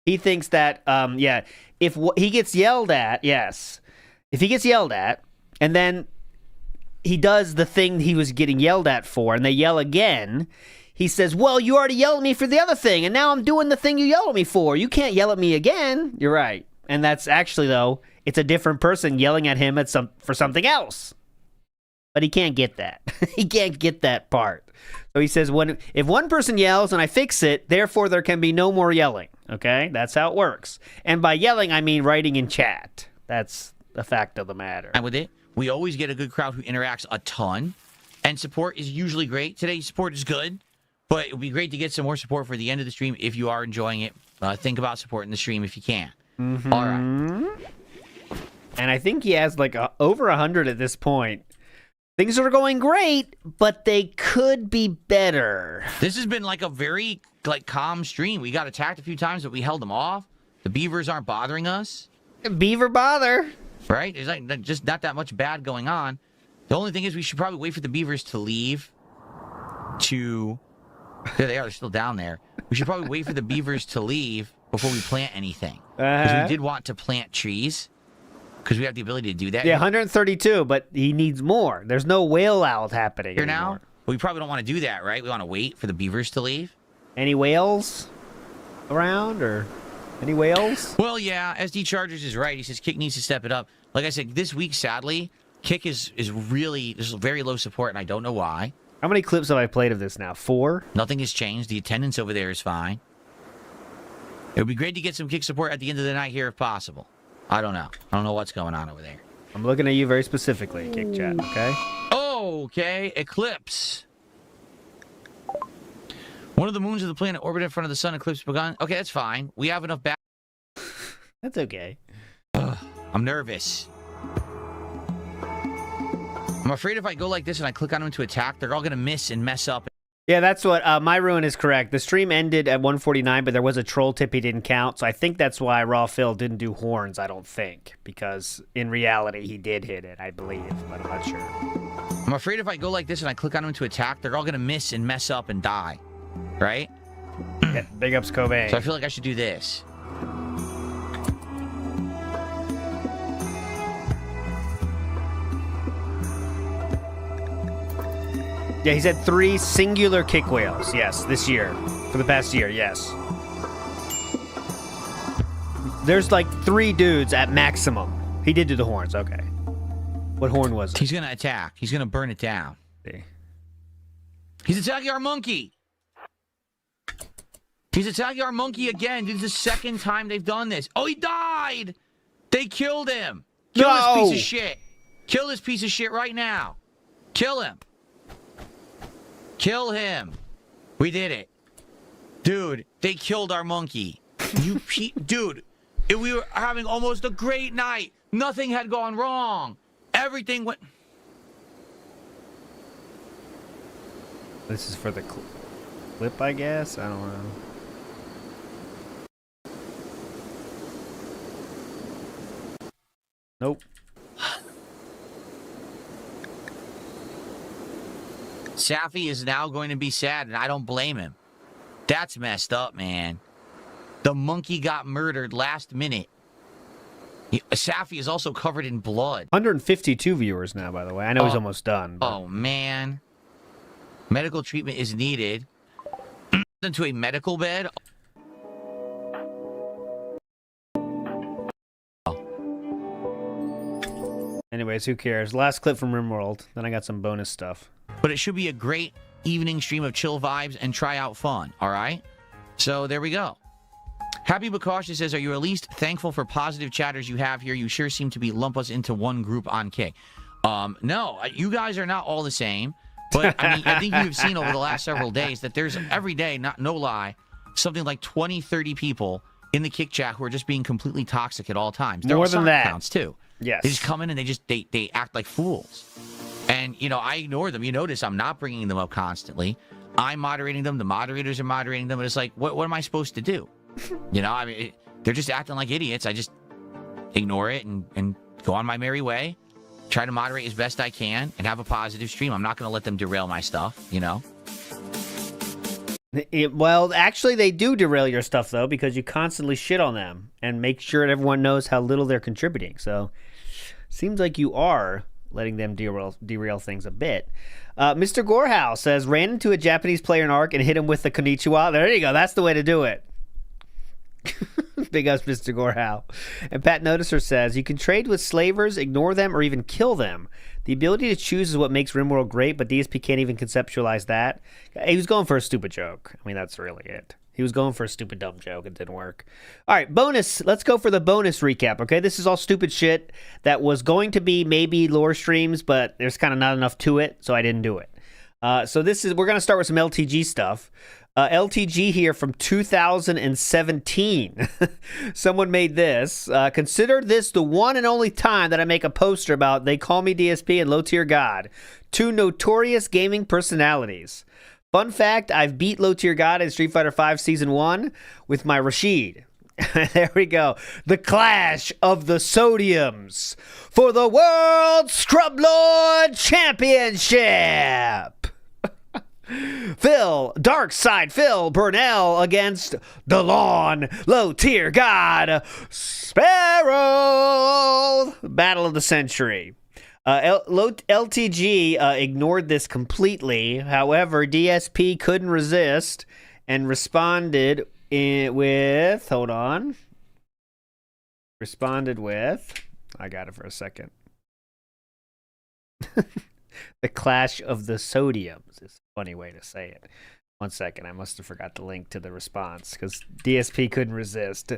He thinks that, if he gets yelled at, if he gets yelled at, and then he does the thing he was getting yelled at for, and they yell again. He says, well, you already yelled at me for the other thing, and now I'm doing the thing you yelled at me for. You can't yell at me again. You're right. And that's actually, though, it's a different person yelling at him for something else. But he can't get that. He can't get that part. So he says, if one person yells and I fix it, therefore there can be no more yelling. Okay? That's how it works. And by yelling, I mean writing in chat. That's the fact of the matter. And with it, we always get a good crowd who interacts a ton. And support is usually great. Today, support is good. But it would be great to get some more support for the end of the stream if you are enjoying it. Think about supporting the stream if you can. Mm-hmm. All right. And I think he has over 100 at this point. Things are going great, but they could be better. This has been a very calm stream. We got attacked a few times, but we held them off. The beavers aren't bothering us. Beaver bother. Right? There's just not that much bad going on. The only thing is we should probably wait for the beavers to leave There they are. They're still down there. We should probably wait for the beavers to leave before we plant anything. Because we did want to plant trees. Because we have the ability to do that. Yeah, 132, but he needs more. There's no whale out happening here anymore. now. But we probably don't want to do that, right? We want to wait for the beavers to leave. Any whales around, or any whales? Well, yeah. SD Chargers is right. He says Kick needs to step it up. Like I said, this week, sadly, Kick is really, there's very low support, and I don't know why. How many clips have I played of this now? 4? Nothing has changed. The attendance over there is fine. It would be great to get some Kick support at the end of the night here if possible. I don't know. I don't know what's going on over there. I'm looking at you very specifically, Kick Chat, okay? Oh, okay. Eclipse. One of the moons of the planet orbiting in front of the sun eclipse begun. Okay, that's fine. We have enough back. That's okay. I'm nervous. I'm afraid if I go like this and I click on them to attack, they're all going to miss and mess up. Yeah, that's what my ruin is correct. The stream ended at 1:49, but there was a troll tip he didn't count, so I think that's why Raw Phil didn't do horns. I don't think, because in reality he did hit it, I believe, but I'm not sure. I'm afraid if I go like this and I click on them to attack, they're all going to miss and mess up and die, right? Yeah, big ups, Kobe. So I feel like I should do this. Yeah, he's had 3 singular kick whales, yes, this year. For the past year, yes. There's like 3 dudes at maximum. He did do the horns, okay. What horn was it? He's going to attack. He's going to burn it down. See. He's attacking our monkey. He's attacking our monkey again. This is the second time they've done this. Oh, he died! They killed him. Kill this piece of shit. Kill this piece of shit right now. Kill him. Kill him. We did it. Dude, they killed our monkey. Dude, we were having almost a great night. Nothing had gone wrong. Everything went... This is for the clip, I guess? I don't know. Nope. Safi is now going to be sad, and I don't blame him. That's messed up, man. The monkey got murdered last minute. Safi is also covered in blood. 152 viewers now, by the way. I know he's almost done. But... Oh, man. Medical treatment is needed. Into a medical bed. Anyways, who cares? Last clip from RimWorld. Then I got some bonus stuff. But it should be a great evening stream of chill vibes and try out fun, all right? So there we go. Happy but cautious says, are you at least thankful for positive chatters you have here? You sure seem to be lump us into one group on Kick. No, you guys are not all the same. But, I mean, I think you've seen over the last several days that there's every day, no lie, something like 20, 30 people in the Kick chat who are just being completely toxic at all times. There More are than some that. accounts, too. Yes. They just come in and they act like fools. And, you know, I ignore them. You notice I'm not bringing them up constantly. I'm moderating them. The moderators are moderating them. And it's like, what am I supposed to do? You know, I mean, they're just acting like idiots. I just ignore it and go on my merry way. Try to moderate as best I can and have a positive stream. I'm not going to let them derail my stuff, you know? Well, actually, they do derail your stuff, though, because you constantly shit on them and make sure everyone knows how little they're contributing. So, seems like you are letting them derail things a bit. Mr. Gorehouse says, ran into a Japanese player in Ark and hit him with the konnichiwa. There you go. That's the way to do it. Big ups, Mr. Gorehouse. And Pat Noticer says, you can trade with slavers, ignore them, or even kill them. The ability to choose is what makes RimWorld great, but DSP can't even conceptualize that. He was going for a stupid joke. I mean, that's really it. He was going for a stupid, dumb joke. It didn't work. All right, bonus. Let's go for the bonus recap, okay? This is all stupid shit that was going to be maybe lore streams, but there's kind of not enough to it, so I didn't do it. So we're going to start with some LTG stuff. LTG here from 2017. Someone made this. Consider this the one and only time that I make a poster about They Call Me DSP and Low Tier God, two notorious gaming personalities. Fun fact, I've beat Low Tier God in Street Fighter V Season 1 with my Rashid. There we go. The clash of the sodiums for the World Scrub Lord Championship. Darkside Phil Burnell against the Lawn Low Tier God Sparrow. Battle of the Century. LTG ignored this completely. However, DSP couldn't resist and responded with... Hold on. Responded with... I got it for a second. The clash of the sodiums is a funny way to say it. 1 second. I must have forgot the link to the response because DSP couldn't resist.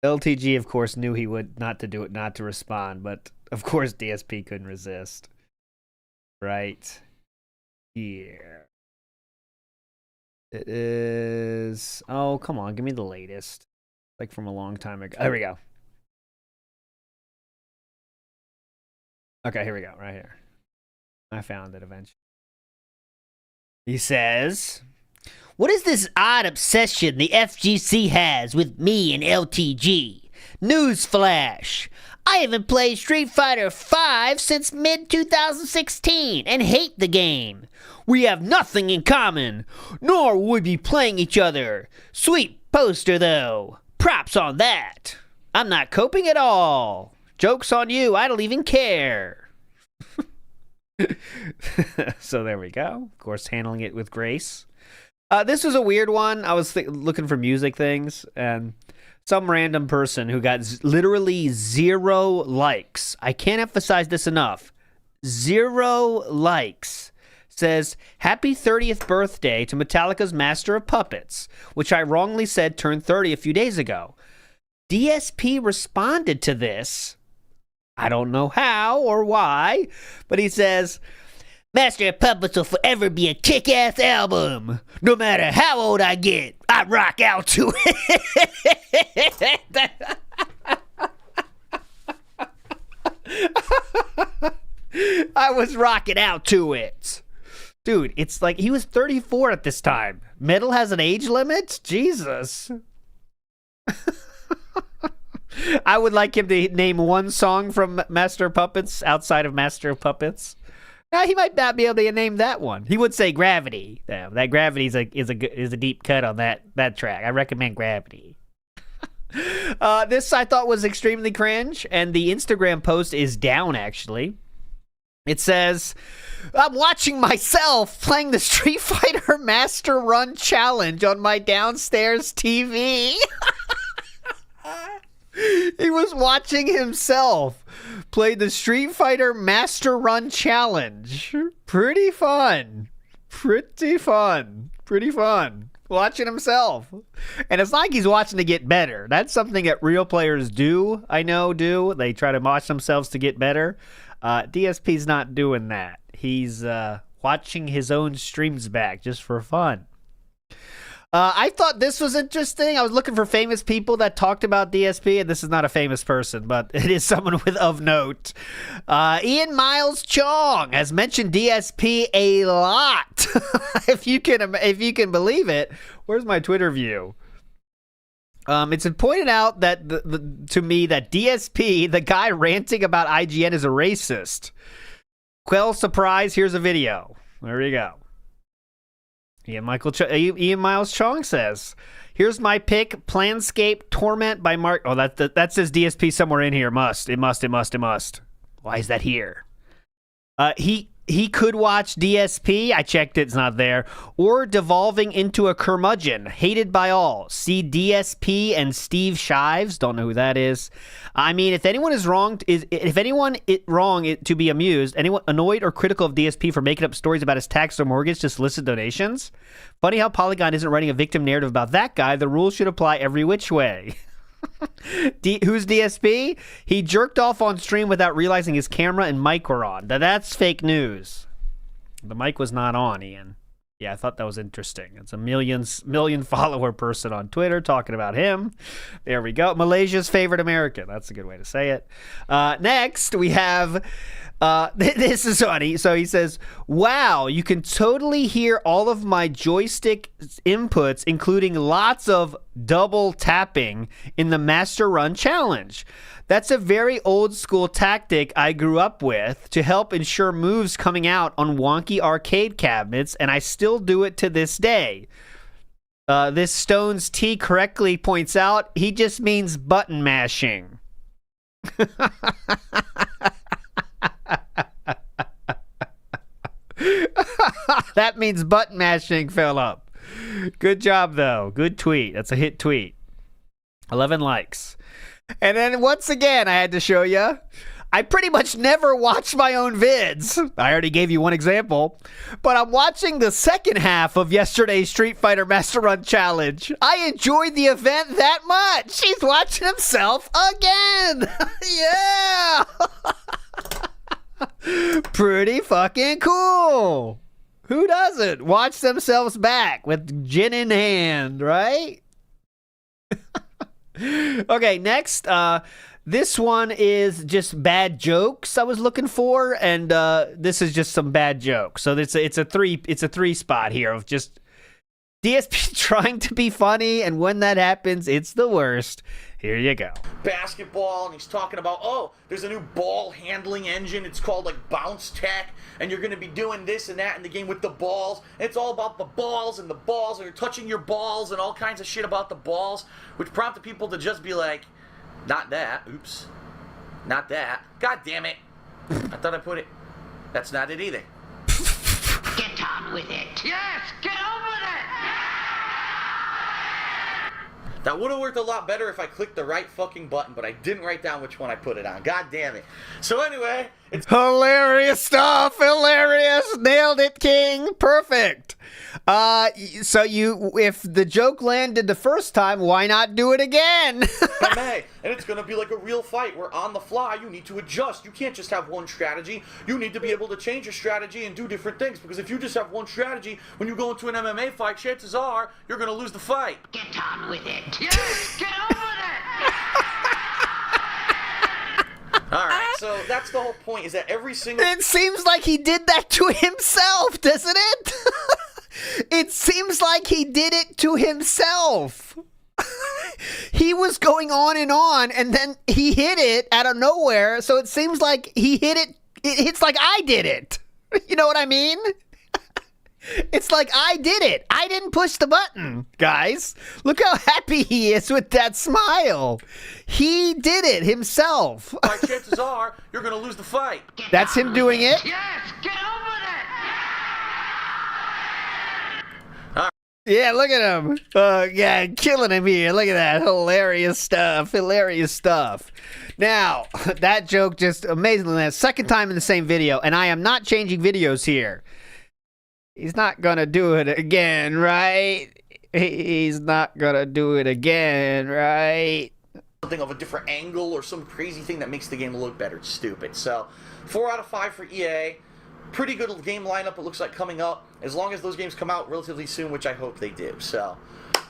LTG, of course, knew he would not to respond, but of course DSP couldn't resist. Right here. It is... Oh, come on. Give me the latest. Like from a long time ago. There we go. Okay, here we go. Right here. I found it eventually. He says, "What is this odd obsession the FGC has with me and LTG? Newsflash. I haven't played Street Fighter V since mid-2016 and hate the game. We have nothing in common, nor will we be playing each other. Sweet poster, though. Props on that. I'm not coping at all. Joke's on you, I don't even care." So there we go. Of course, handling it with grace. This was a weird one. I was looking for music things, and some random person who got literally 0 likes. I can't emphasize this enough. 0 likes. Says, "Happy 30th birthday to Metallica's Master of Puppets," which I wrongly said turned 30 a few days ago. DSP responded to this. I don't know how or why, but he says, "Master of Puppets will forever be a kick-ass album. No matter how old I get, I rock out to it." I was rocking out to it. Dude, it's like he was 34 at this time. Metal has an age limit? Jesus. I would like him to name one song from Master of Puppets outside of Master of Puppets. He might not be able to name that one. He would say Gravity. Yeah, that Gravity is a deep cut on that track. I recommend Gravity. This I thought was extremely cringe, and the Instagram post is down actually. It says, "I'm watching myself playing the Street Fighter Master Run Challenge on my downstairs TV." He was watching himself play the Street Fighter Master Run Challenge. Pretty fun. Pretty fun. Pretty fun. Watching himself. And it's like he's watching to get better. That's something that real players do, I know, do. They try to watch themselves to get better. DSP's not doing that. He's watching his own streams back just for fun. I thought this was interesting. I was looking for famous people that talked about DSP, and this is not a famous person, but it is someone of note. Ian Miles Chong has mentioned DSP a lot. if you can believe it. Where's my Twitter view? It's pointed out that to me that DSP, the guy ranting about IGN, is a racist. Quell surprise. Here's a video. There we go. Ian Miles Chong says, "Here's my pick: Planscape Torment by Mark." Oh, that says DSP somewhere in here. It must. Why is that here? He could watch DSP. I checked it. It's not there. Or Devolving into a Curmudgeon, hated by all. See DSP and Steve Shives. Don't know who that is. I mean, if anyone is wrong, to be amused, anyone annoyed or critical of DSP for making up stories about his tax or mortgage to solicit donations. Funny how Polygon isn't writing a victim narrative about that guy. The rules should apply every which way. Who's DSP? He jerked off on stream without realizing his camera and mic were on. That's fake news. The mic was not on, Ian. Yeah, I thought that was interesting. It's a million follower person on Twitter talking about him. There we go. Malaysia's favorite American. That's a good way to say it. Next, we have... this is funny. So he says, "Wow, you can totally hear all of my joystick inputs, including lots of double tapping in the Master Run Challenge. That's a very old school tactic I grew up with to help ensure moves coming out on wonky arcade cabinets, and I still do it to this day." This Stones T correctly points out he just means button mashing. That means button mashing, Philip. Good job, though. Good tweet. That's a hit tweet. 11 likes. And then once again, I had to show you, I pretty much never watch my own vids. I already gave you one example. But I'm watching the second half of yesterday's Street Fighter Master Run Challenge. I enjoyed the event that much. He's watching himself again. Yeah. Pretty fucking cool. Who doesn't watch themselves back with gin in hand, right? Okay, next. This one is just bad jokes I was looking for, and this is just some bad jokes. So it's a three spot here of just DSP trying to be funny, and when that happens, it's the worst. Here you go. Basketball, and he's talking about, oh, there's a new ball handling engine. It's called like Bounce Tech, and you're going to be doing this and that in the game with the balls. And it's all about the balls, and you're touching your balls and all kinds of shit about the balls, which prompted people to just be like, not that. Oops. Not that. God damn it. I thought I put it. That's not it either. Get on with it. Yes, get on with it. That would have worked a lot better if I clicked the right fucking button, but I didn't write down which one I put it on. God damn it. So anyway, it's hilarious stuff. Hilarious. Nailed it, King. Perfect. So if the joke landed the first time, why not do it again? MMA, and it's going to be like a real fight where on the fly you need to adjust. You can't just have one strategy. You need to be able to change your strategy and do different things, because if you just have one strategy, when you go into an MMA fight, chances are you're going to lose the fight. Get on with it. Yes, get on with it. All right, so that's the whole point, is that every single... It seems like he did that to himself, doesn't it? It seems like he did it to himself. He was going on, and then he hit it out of nowhere, so it seems like he hit it. It's like I did it. You know what I mean? It's like I did it. I didn't push the button, guys. Look how happy he is with that smile. He did it himself. Chances are you're going to lose the fight. That's him doing it? Yes, get on with it. Yeah, look at him. Yeah, killing him here. Look at that. Hilarious stuff. Hilarious stuff. Now, that joke just amazingly lands. Second time in the same video, and I am not changing videos here. He's not going to do it again, right? He's not going to do it again, right? Something of a different angle or some crazy thing that makes the game look better. It's stupid. So, 4 out of 5 for EA. Pretty good game lineup, it looks like, coming up, as long as those games come out relatively soon, which I hope they do. So,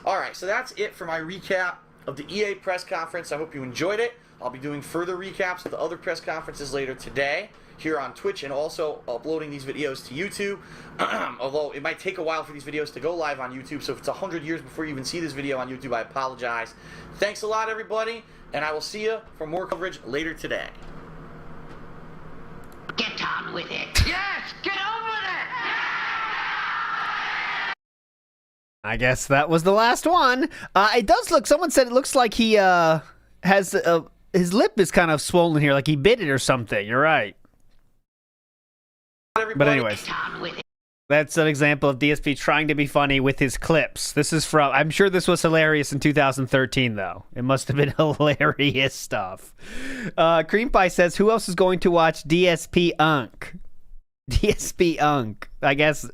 alright, so that's it for my recap of the EA press conference. I hope you enjoyed it. I'll be doing further recaps of the other press conferences later today here on Twitch, and also uploading these videos to YouTube. Although it might take a while for these videos to go live on YouTube, so if it's 100 years before you even see this video on YouTube, I apologize. Thanks a lot, everybody, and I will see you for more coverage later today. Get on with it. Yes, get on with it. I guess that was the last one. It does look, someone said it looks like he has, his lip is kind of swollen here, like he bit it or something. You're right. But anyways, that's an example of DSP trying to be funny with his clips. This is from, I'm sure this was hilarious in 2013, though. It must have been hilarious stuff. Cream Pie says, who else is going to watch DSP Unk? DSP Unk. I guess,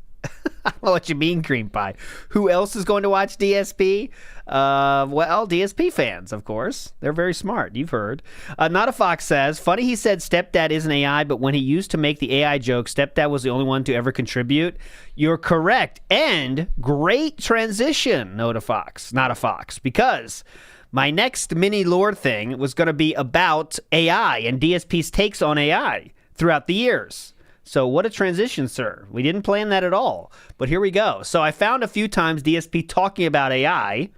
I don't know what you mean, Cream Pie. Who else is going to watch DSP? Well, DSP fans, of course. They're very smart. You've heard. Not a Fox says, funny he said Stepdad isn't AI, but when he used to make the AI joke, Stepdad was the only one to ever contribute. You're correct. And great transition, Not a Fox, because my next mini lore thing was going to be about AI and DSP's takes on AI throughout the years. So what a transition, sir. We didn't plan that at all, but here we go. So I found a few times DSP talking about AI.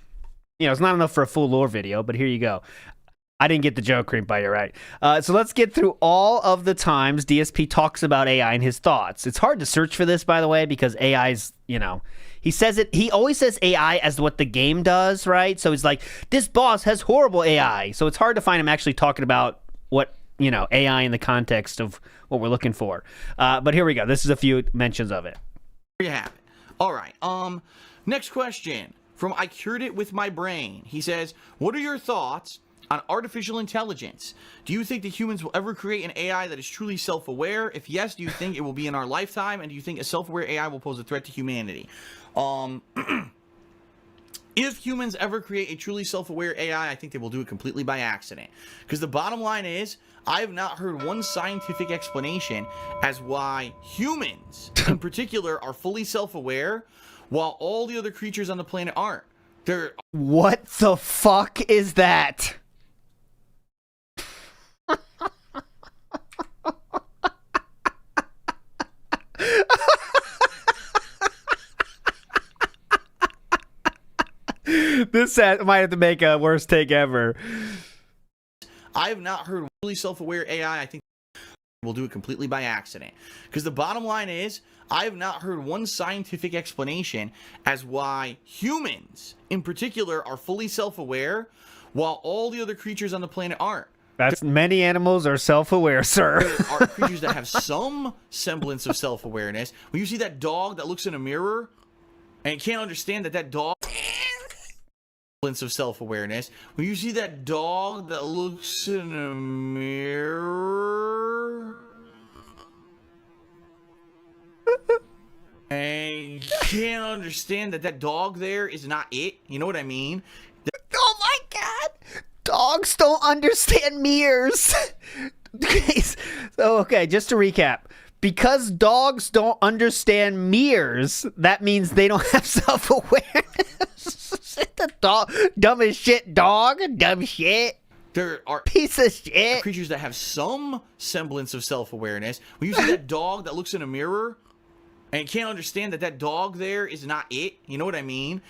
You know, it's not enough for a full lore video, but here you go. I didn't get the joke, Cream Pie, you're right. So let's get through all of the times DSP talks about AI and his thoughts. It's hard to search for this, by the way, because AI's, you know, he always says AI as what the game does, right? So he's like, this boss has horrible AI. So it's hard to find him actually talking about what, you know, AI in the context of what we're looking for. But here we go. This is a few mentions of it. There you have it. All right. Next question from I Cured It With My Brain. He says, what are your thoughts on artificial intelligence? Do you think that humans will ever create an AI that is truly self-aware? If yes, do you think it will be in our lifetime? And do you think a self-aware AI will pose a threat to humanity? If humans ever create a truly self-aware AI, I think they will do it completely by accident. Because the bottom line is, I have not heard one scientific explanation as why humans, in particular, are fully self-aware, while all the other creatures on the planet aren't. What the fuck is that? This might have to make a worst take ever. I have not heard really self-aware AI. I think we'll do it completely by accident. Because the bottom line is, I have not heard one scientific explanation as why humans, in particular, are fully self-aware, while all the other creatures on the planet aren't. That's many animals are self-aware, sir. There are creatures that have some semblance of self-awareness. When you see that dog that looks in a mirror and can't understand that dog of self-awareness, when you see that dog that looks in a mirror and can't understand that dog there is not it, you know what I mean? Oh my god! Dogs don't understand mirrors. So, okay, just to recap. Because dogs don't understand mirrors, that means they don't have self-awareness. The dog, dumb as shit, dog, dumb shit. There are piece of shit creatures that have some semblance of self-awareness. When you see that dog that looks in a mirror and can't understand that dog there is not it, you know what I mean?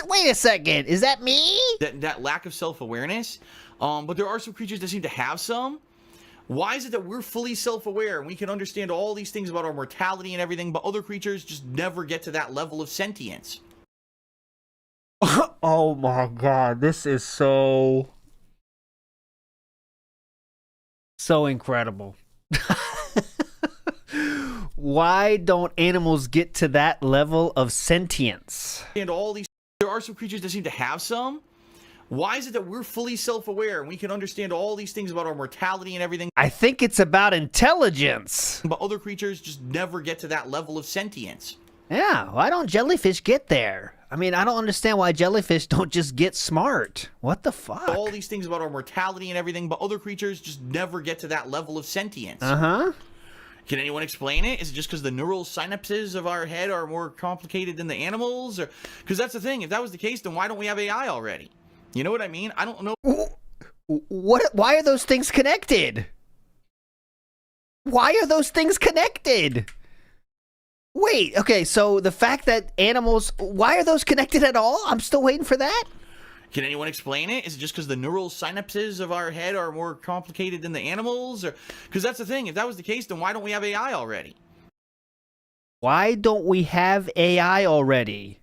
Wait a second, is that me? That lack of self-awareness. But there are some creatures that seem to have some. Why is it that we're fully self-aware and we can understand all these things about our mortality and everything, but other creatures just never get to that level of sentience? Oh my god, this is so incredible. Why don't animals get to that level of sentience? And there are some creatures that seem to have some. Why is it that we're fully self-aware and we can understand all these things about our mortality and everything? I think it's about intelligence. But other creatures just never get to that level of sentience. Yeah, why don't jellyfish get there? I mean, I don't understand why jellyfish don't just get smart. What the fuck? All these things about our mortality and everything, but other creatures just never get to that level of sentience. Uh-huh. Can anyone explain it? Is it just because the neural synapses of our head are more complicated than the animals? Or because that's the thing. If that was the case, then why don't we have AI already? You know what I mean? I don't know. Why are those things connected? Why are those things connected? Wait, okay, so the fact that animals, why are those connected at all? I'm still waiting for that. Can anyone explain it? Is it just because the neural synapses of our head are more complicated than the animals? Or because that's the thing. If that was the case, then why don't we have AI already? Why don't we have AI already?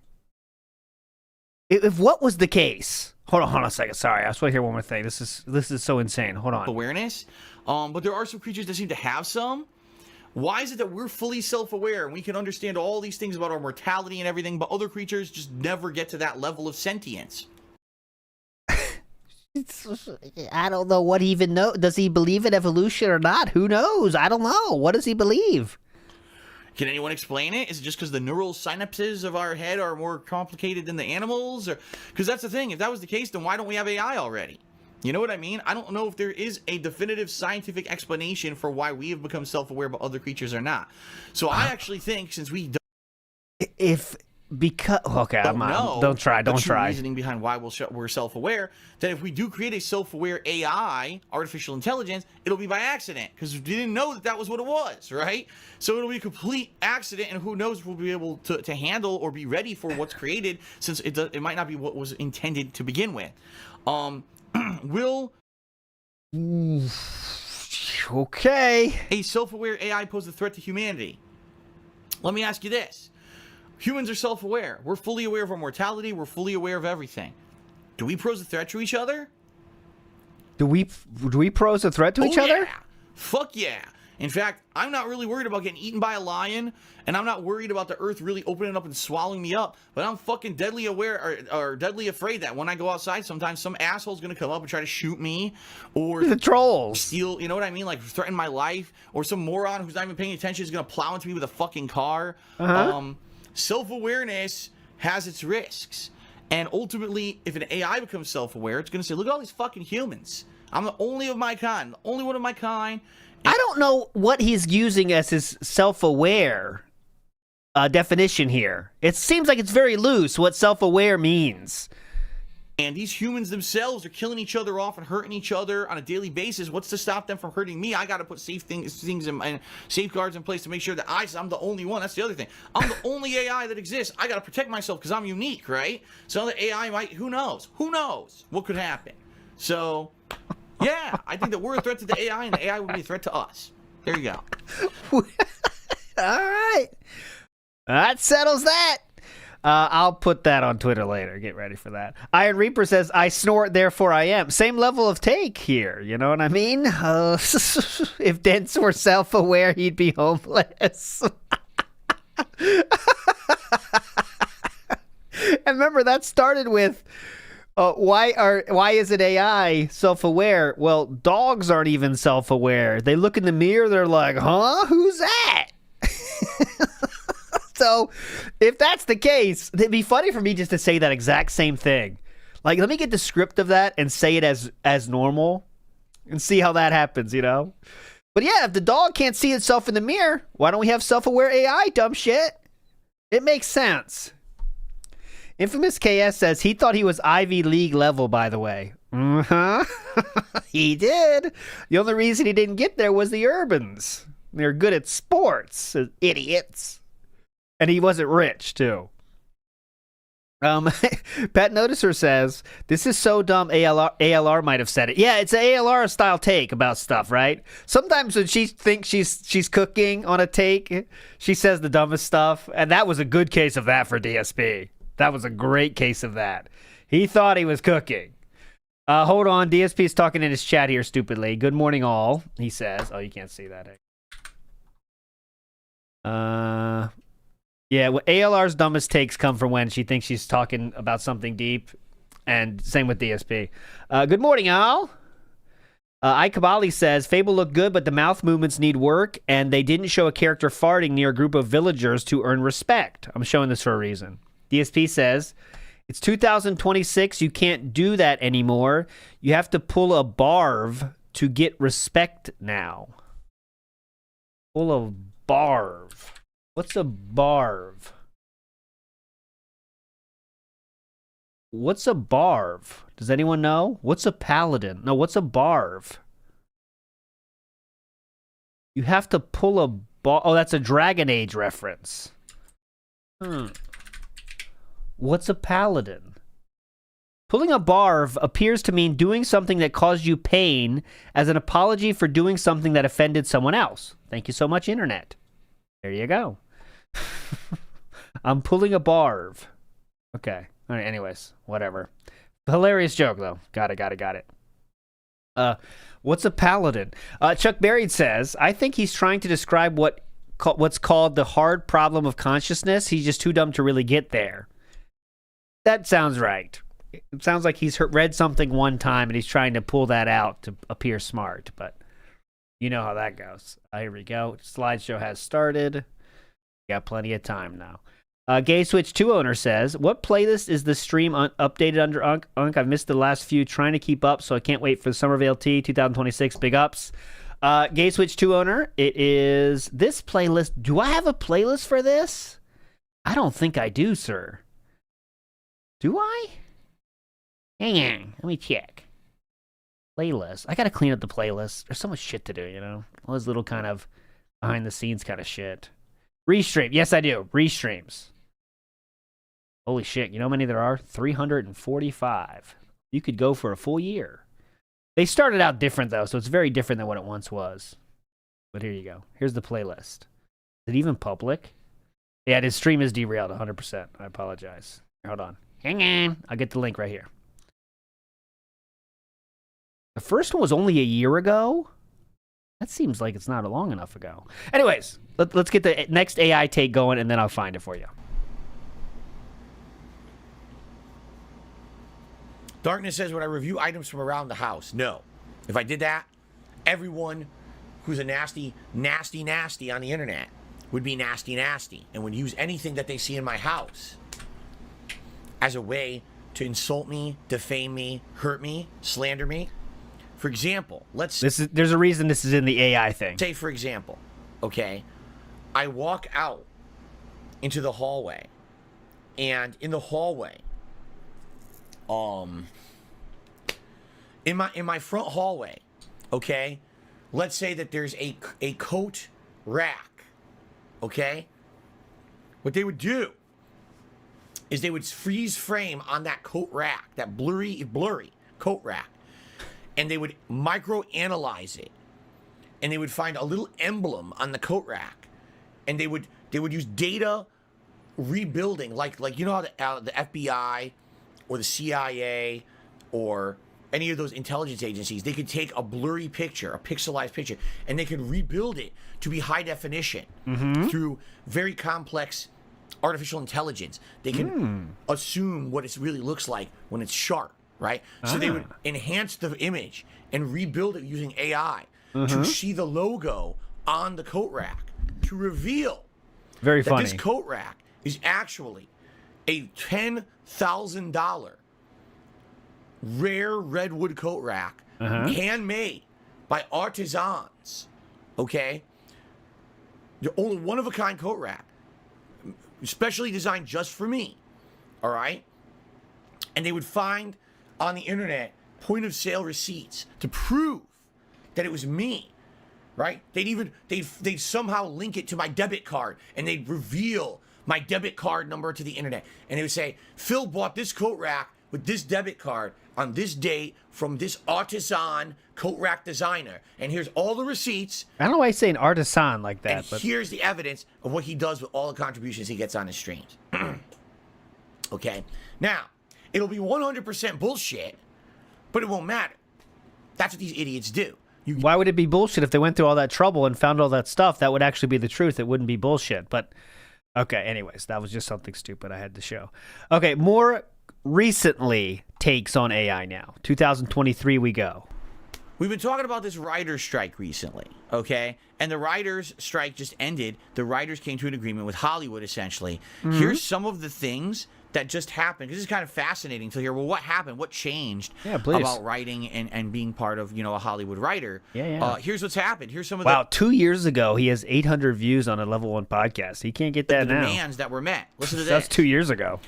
If what was the case? Hold on a second. Sorry, I just want to hear one more thing. This is so insane. Hold on. Awareness. But there are some creatures that seem to have some. Why is it that we're fully self-aware and we can understand all these things about our mortality and everything, but other creatures just never get to that level of sentience? I don't know what he even knows. Does he believe in evolution or not? Who knows? I don't know. What does he believe? Can anyone explain it? Is it just because the neural synapses of our head are more complicated than the animals? Or because that's the thing. If that was the case, then why don't we have AI already? You know what I mean? I don't know if there is a definitive scientific explanation for why we have become self-aware but other creatures are not. So I actually think since we don't try. Reasoning behind why we're self-aware, that if we do create a self-aware AI, artificial intelligence, it'll be by accident because we didn't know that was what it was, right? So it'll be a complete accident, and who knows if we'll be able to handle or be ready for what's created, since it might not be what was intended to begin with. Will okay a self-aware AI pose a threat to humanity? Let me ask you this. Humans are self-aware. We're fully aware of our mortality. We're fully aware of everything. Do we pose a threat to each other? Do we pose a threat to each other? Yeah. Fuck yeah. In fact, I'm not really worried about getting eaten by a lion, and I'm not worried about the earth really opening up and swallowing me up, but I'm fucking deadly aware or deadly afraid that when I go outside, sometimes some asshole's gonna come up and try to shoot me, or the trolls steal, you know what I mean, like threaten my life, or some moron who's not even paying attention is gonna plow into me with a fucking car. Self-awareness has its risks, And ultimately, if an AI becomes self-aware, it's going to say, look at all these fucking humans. I'm the only of my kind, the only one of my kind. I don't know what he's using as his self-aware definition here. It seems like it's very loose what self-aware means. And these humans themselves are killing each other off and hurting each other on a daily basis. What's to stop them from hurting me? I got to put things and safeguards in place to make sure that I'm the only one. That's the other thing. I'm the only AI that exists. I got to protect myself because I'm unique, right? So the AI might, who knows? Who knows what could happen? So, yeah, I think that we're a threat to the AI and the AI would be a threat to us. There you go. All right. That settles that. I'll put that on Twitter later. Get ready for that. Iron Reaper says, I snort, therefore I am. Same level of take here. You know what I mean? If Dents were self-aware, he'd be homeless. And remember, that started with, why is it AI self-aware? Well, dogs aren't even self-aware. They look in the mirror, they're like, huh? Who's that? So, if that's the case, it'd be funny for me just to say that exact same thing. Like, let me get the script of that and say it as normal and see how that happens, you know? But yeah, if the dog can't see itself in the mirror, why don't we have self-aware AI, dumb shit? It makes sense. Infamous KS says he thought he was Ivy League level, by the way. He did. The only reason he didn't get there was the Urbans. They're good at sports, idiots. And he wasn't rich, too. Pat Noticer says, this is so dumb ALR might have said it. Yeah, it's an ALR style take about stuff, right? Sometimes when she thinks she's cooking on a take, she says the dumbest stuff. And that was a good case of that for DSP. That was a great case of that. He thought he was cooking. Hold on, DSP is talking in his chat here stupidly. Good morning, all, he says. Oh, you can't see that. Yeah, well, ALR's dumbest takes come from when she thinks she's talking about something deep, and same with DSP. Good morning, all. Ikabali says, Fable looked good, but the mouth movements need work, and they didn't show a character farting near a group of villagers to earn respect. I'm showing this for a reason. DSP says, it's 2026, you can't do that anymore. You have to pull a barv to get respect now. Pull a barv. What's a barv? What's a barv? Does anyone know? What's a paladin? No, what's a barv? You have to pull a bar. Oh, that's a Dragon Age reference. What's a paladin? Pulling a barv appears to mean doing something that caused you pain as an apology for doing something that offended someone else. Thank you so much, Internet. There you go. I'm pulling a barv. Okay. All right, anyways, whatever. Hilarious joke, though. Got it. What's a paladin? Chuck Berried says, I think he's trying to describe what's called the hard problem of consciousness. He's just too dumb to really get there. That sounds right. It sounds like he's read something one time and he's trying to pull that out to appear smart, but you know how that goes. Here we go. Slideshow has started. Got plenty of time now. Gay Switch 2 owner says, what playlist is the stream updated under Unk? I've missed the last few, trying to keep up, so I can't wait for the Summer of LT 2026. Big ups. Gay Switch 2 owner, it is this playlist. Do I have a playlist for this? I don't think I do, sir. Do I? Hang on. Let me check. Playlist. I gotta clean up the playlist. There's so much shit to do, you know? All this little kind of behind the scenes kind of shit. REEStream. Yes, I do. REEStreams. Holy shit. You know how many there are? 345. You could go for a full year. They started out different, though, so it's very different than what it once was. But here you go. Here's the playlist. Is it even public? Yeah, this stream is derailed 100%. I apologize. Hold on. Hang on. I'll get the link right here. The first one was only a year ago? That seems like it's not long enough ago. Anyways, let's get the next AI take going, and then I'll find it for you. Darkness says, would I review items from around the house? No. If I did that, everyone who's a nasty on the internet would be nasty and would use anything that they see in my house as a way to insult me, defame me, hurt me, slander me. For example, There's a reason this is in the AI thing. say, for example, okay, I walk out into the hallway, and in the hallway, in my front hallway, okay, let's say that there's a coat rack, okay. What they would do is they would freeze frame on that coat rack, that blurry coat rack, and they would micro analyze it, and they would find a little emblem on the coat rack, and they would use data rebuilding, like you know how the FBI or the CIA or any of those intelligence agencies, they could take a blurry picture, a pixelized picture, and they could rebuild it to be high definition through very complex artificial intelligence. They can assume what it really looks like when it's sharp, right? So they would enhance the image and rebuild it using AI to see the logo on the coat rack, to reveal Very that funny. this coat rack is actually a $10,000 rare redwood coat rack, handmade by artisans, okay? The only one-of-a-kind coat rack, specially designed just for me, all right? And they would find on the internet point-of-sale receipts to prove that it was me, right? They'd somehow link it to my debit card, and they'd reveal my debit card number to the internet, and they would say, Phil bought this coat rack with this debit card on this date from this artisan coat rack designer, and here's all the receipts. I don't know why he's saying artisan like that. And But here's the evidence of what he does with all the contributions he gets on his streams. Okay? Now, it'll be 100% bullshit, but it won't matter. That's what these idiots do. why would it be bullshit if they went through all that trouble and found all that stuff? That would actually be the truth. It wouldn't be bullshit. But okay, anyways, that was just something stupid I had to show. Okay, more recently takes on AI now. 2023 we go. We've been talking about this writer's strike recently, okay? And the writer's strike just ended. The writers came to an agreement with Hollywood, essentially. Here's some of the things that just happened. This is kind of fascinating to hear, well, what happened? What changed about writing and being part of, you know, a Hollywood writer? Here's what's happened. Here's some of Wow, 2 years ago, he has 800 views on a Level 1 podcast. He can't get that the now. demands that were met. Listen to this. That's 2 years ago.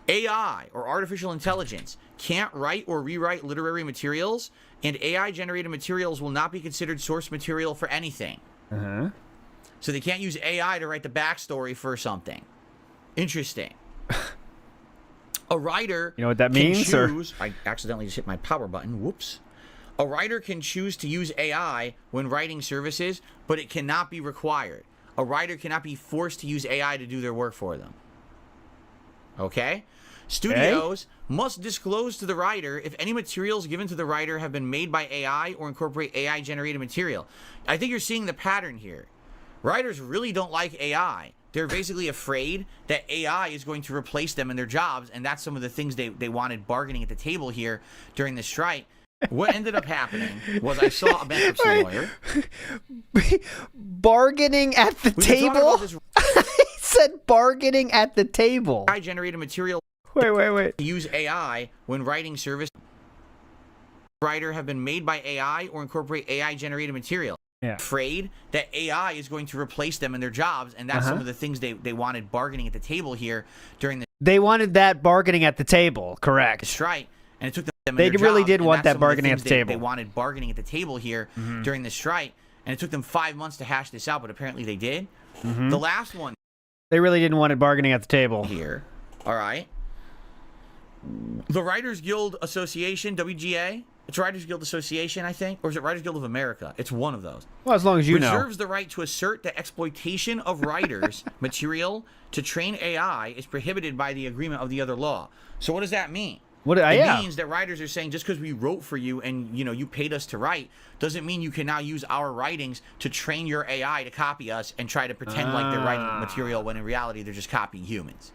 AI, or artificial intelligence, can't write or rewrite literary materials, and AI-generated materials will not be considered source material for anything. So they can't use AI to write the backstory for something. Interesting. A writer, you know what that means? Choose, I accidentally just hit my power button. Whoops. A writer can choose to use AI when writing services, but it cannot be required. A writer cannot be forced to use AI to do their work for them. Okay? Studios must disclose to the writer if any materials given to the writer have been made by AI or incorporate AI-generated material. I think you're seeing the pattern here. Writers really don't like AI. They're basically afraid that AI is going to replace them in their jobs, and that's some of the things they wanted bargaining at the table here during the strike. What ended up happening was I saw a bankruptcy lawyer. Bargaining at the table? He said bargaining at the table. AI-generated material. Wait. Use AI when writing service. Writer have been made by AI or incorporate AI-generated material. Afraid that AI is going to replace them in their jobs, and that's some of the things they wanted bargaining at the table here during the. They wanted that bargaining at the table, correct? Strike, and it took them. They really did want that bargaining at the table. They wanted bargaining at the table here during the strike, and it took them 5 months to hash this out, but apparently they did. The last one. They really didn't want it bargaining at the table here. All right. The Writers Guild Association, WGA. It's Writers Guild Association, I think. Or is it Writers Guild of America? It's one of those. Well, as long as you know. Reserves the right to assert that exploitation of writers' material to train AI is prohibited by the agreement of the other law. So what does that mean? It means that writers are saying just because we wrote for you and you paid us to write doesn't mean you can now use our writings to train your AI to copy us and try to pretend like they're writing material when in reality they're just copying humans.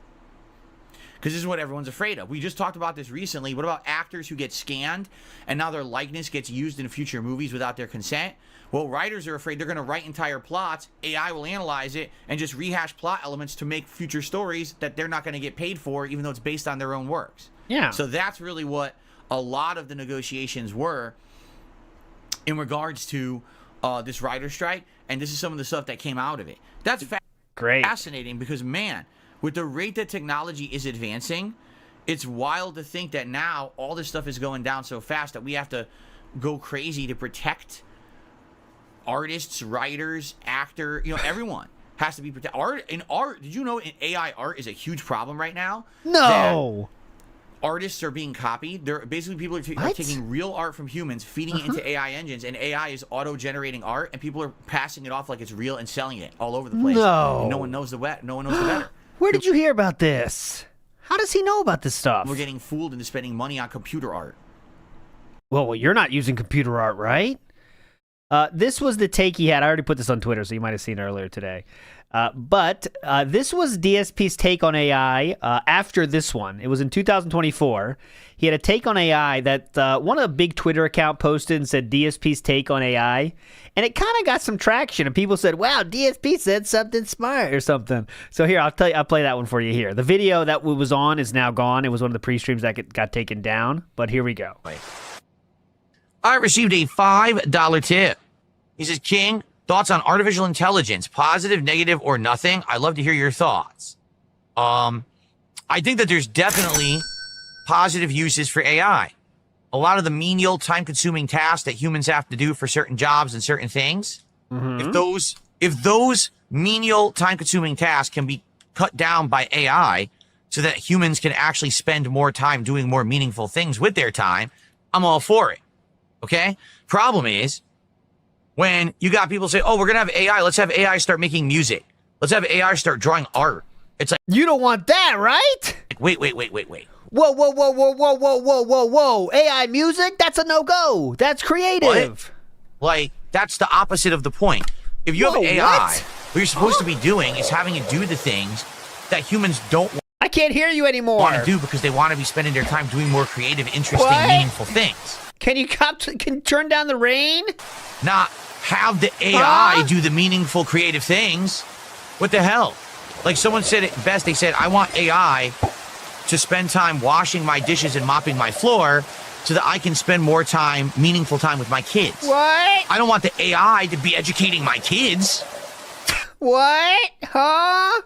Because this is what everyone's afraid of. We just talked about this recently. What about actors who get scanned and now their likeness gets used in future movies without their consent? Well, writers are afraid they're going to write entire plots, AI will analyze it, and just rehash plot elements to make future stories that they're not going to get paid for, even though it's based on their own works. Yeah. So that's really what a lot of the negotiations were in regards to this writer strike, and this is some of the stuff that came out of it. That's Great. fascinating because, man, with the rate that technology is advancing, it's wild to think that now all this stuff is going down so fast that we have to go crazy to protect artists, writers, actor, everyone has to be protected. Art, did you know in AI art is a huge problem right now? No. Artists are being copied. They're basically people are taking real art from humans, feeding it into AI engines, and AI is auto-generating art, and people are passing it off like it's real and selling it all over the place. No. And no one knows the better. Where did you hear about this? How does he know about this stuff? We're getting fooled into spending money on computer art. Well, you're not using computer art, right? This was the take he had. I already put this on Twitter, so you might have seen it earlier today. But this was DSP's take on AI after this one. It was in 2024. He had a take on AI that one of the big Twitter account posted and said DSP's take on AI. And it kind of got some traction. And people said, wow, DSP said something smart or something. So here, I'll play that one for you here. The video that was on is now gone. It was one of the pre-streams that got taken down. But here we go. I received a $5 tip. He says, King, thoughts on artificial intelligence, positive, negative, or nothing? I'd love to hear your thoughts. I think that there's definitely positive uses for AI. A lot of the menial, time-consuming tasks that humans have to do for certain jobs and certain things, if those menial, time-consuming tasks can be cut down by AI so that humans can actually spend more time doing more meaningful things with their time, I'm all for it. Okay? Problem is, when you got people say, oh, we're going to have AI, let's have AI start making music. Let's have AI start drawing art. It's like, You don't want that, right? wait. Whoa. AI music? That's a no-go. That's creative. What? Like, that's the opposite of the point. If you have AI, what you're supposed to be doing is having it do the things that humans don't I can't hear you anymore. want to do because they want to be spending their time doing more creative, interesting, meaningful things. Can you turn down the rain? Not have the AI do the meaningful, creative things. What the hell? Like someone said it best. They said, I want AI to spend time washing my dishes and mopping my floor so that I can spend more time, meaningful time with my kids. What? I don't want the AI to be educating my kids. What? Huh?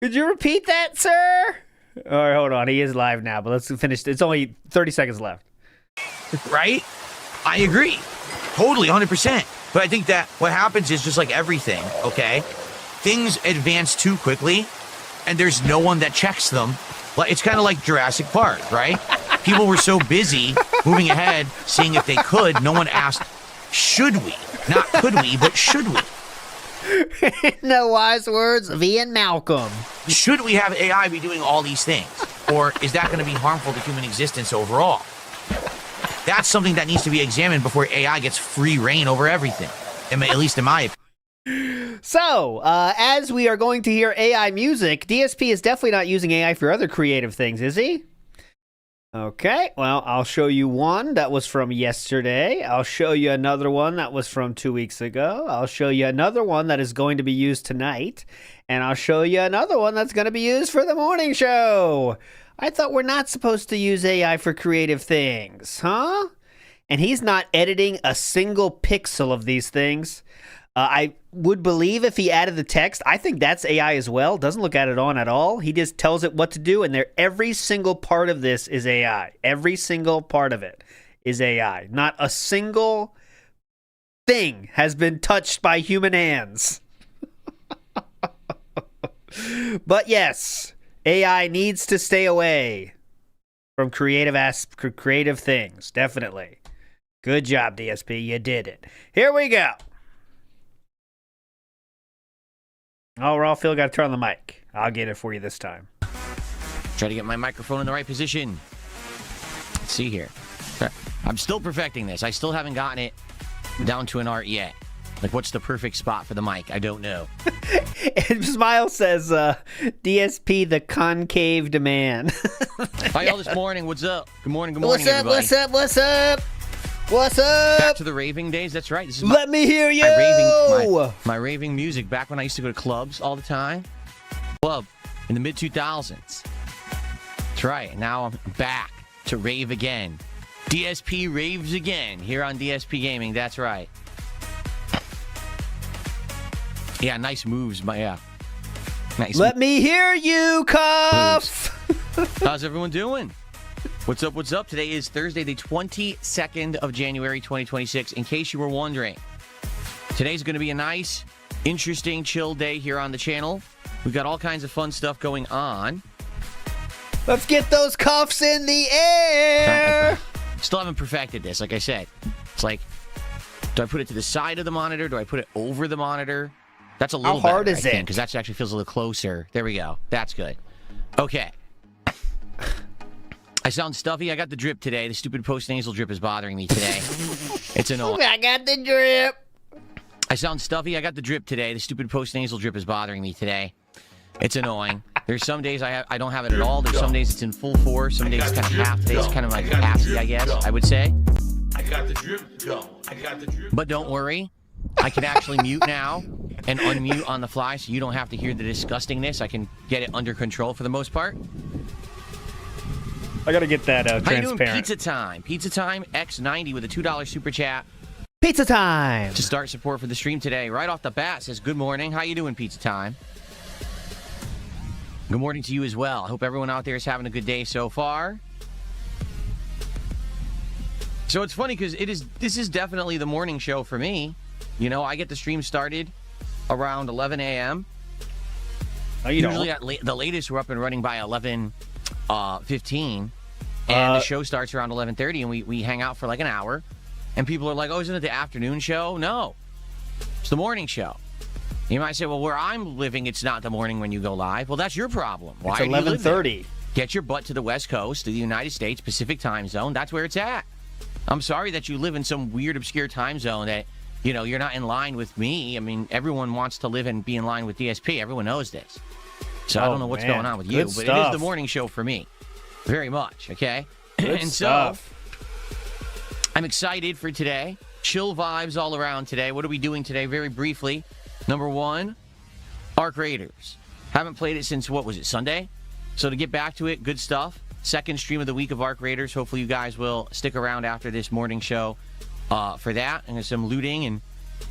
Could you repeat that, sir? All right, hold on. He is live now, but let's finish. It's only 30 seconds left. Right? I agree. Totally, 100%. But I think that what happens is just like everything, okay? Things advance too quickly, and there's no one that checks them. Like, it's kind of like Jurassic Park, right? People were so busy moving ahead, seeing if they could. No one asked, should we? Not could we, but should we? No wise words of Ian Malcolm. Should we have AI be doing all these things? Or is that going to be harmful to human existence overall? That's something that needs to be examined before AI gets free reign over everything, at least in my opinion. So, as we are going to hear AI music, DSP is definitely not using AI for other creative things, is he? Okay, well, I'll show you one that was from yesterday. I'll show you another one that was from 2 weeks ago. I'll show you another one that is going to be used tonight. And I'll show you another one that's going to be used for the morning show. I thought we're not supposed to use AI for creative things, huh? And he's not editing a single pixel of these things. I would believe if he added the text. I think that's AI as well. Doesn't look at it on at all. He just tells it what to do, and every single part of this is AI. Every single part of it is AI. Not a single thing has been touched by human hands. But yes, AI needs to stay away from creative things. Definitely. Good job, DSP. You did it. Here we go. Oh, Raw Phil got to turn on the mic. I'll get it for you this time. Try to get my microphone in the right position. Let's see here. I'm still perfecting this. I still haven't gotten it down to an art yet. Like, what's the perfect spot for the mic? I don't know. And Smile says, DSP, the concaved man. Hi, y'all, this morning. What's up? Good morning, everybody. What's up? Back to the raving days. That's right. This is Let me hear you. My raving music. Back when I used to go to clubs all the time. Club in the mid-2000s. It's That's right. Now I'm back to rave again. DSP raves again here on DSP Gaming. That's right. Yeah, nice moves. Yeah. Nice. Let me hear you, Cuff. How's everyone doing? What's up? What's up? Today is Thursday, the 22nd of January, 2026. In case you were wondering, today's going to be a nice, interesting, chill day here on the channel. We've got all kinds of fun stuff going on. Let's get those cuffs in the air. Still haven't perfected this, like I said. It's like, do I put it to the side of the monitor? Do I put it over the monitor? That's a little How hard better, is I it? think, because that actually feels a little closer. There we go. That's good. Okay. I sound stuffy. I got the drip today. The stupid post-nasal drip is bothering me today. It's annoying. I got the drip. I sound stuffy. I got the drip today. The stupid post-nasal drip is bothering me today. It's annoying. There's some days I don't have it at all. There's some days it's in full force. Some days it's kind of half. Today's kind of like half, I guess, I would say. I got the drip go. I got the drip. But don't worry. I can actually mute now and unmute on the fly, so you don't have to hear the disgustingness. I can get it under control for the most part. I gotta get that How you transparent. doing? Pizza Time. Pizza Time X90 with a $2 super chat Pizza time. to start support for the stream today. Right off the bat says, good morning. How you doing, Pizza Time? Good morning to you as well. I hope everyone out there is having a good day so far. So it's funny because this is definitely the morning show for me. You know, I get the stream started around 11 a.m. No, you Usually don't. at the latest, we're up and running by 11:15, and the show starts around 11:30, and we hang out for like an hour. And people are like, oh, isn't it the afternoon show? No, it's the morning show. You might say, well, where I'm living, it's not the morning when you go live. Well, that's your problem. Why It's do you live there? 11:30. Get your butt to the West Coast, to the United States, Pacific time zone. That's where it's at. I'm sorry that you live in some weird, obscure time zone that, you know, you're not in line with me. I mean, everyone wants to live and be in line with DSP. Everyone knows this. So I don't know what's going on with you, Good but it stuff. is the morning show for me. Very much, okay? Good and stuff. so I'm excited for today. Chill vibes all around today. What are we doing today? Very briefly. Number one, Arc Raiders. Haven't played it since, what was it, Sunday? So to get back to it, good stuff. Second stream of the week of Arc Raiders. Hopefully you guys will stick around after this morning show for that. And there's some looting and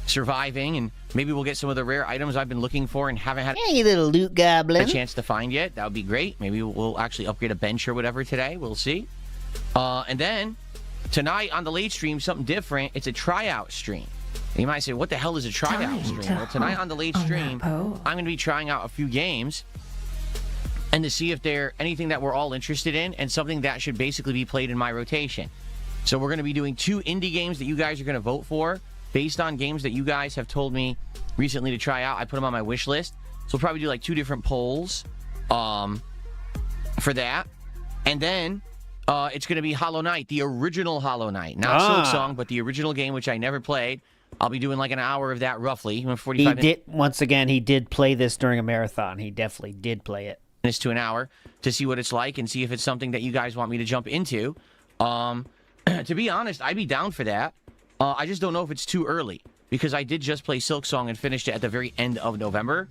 surviving, and maybe we'll get some of the rare items I've been looking for and haven't had Hey, you little loot goblin. a chance to find yet. That would be great. Maybe we'll actually upgrade a bench or whatever today. We'll see. And then tonight on the late stream, something different. It's a tryout stream. And you might say, what the hell is a tryout stream? Well, tonight on the late stream, I'm going to be trying out a few games and to see if they're anything that we're all interested in and something that should basically be played in my rotation. So we're going to be doing 2 indie games that you guys are going to vote for based on games that you guys have told me recently to try out. I put them on my wish list. So we'll probably do like 2 different polls for that. And then it's going to be Hollow Knight, the original Hollow Knight. Not Silksong, but the original game, which I never played. I'll be doing like an hour of that roughly. 45 He minutes. did, once again, he did play this during a marathon. He definitely did play it. Minutes to an hour to see what it's like and see if it's something that you guys want me to jump into. To be honest, I'd be down for that. I just don't know if it's too early because I did just play Silksong and finished it at the very end of November.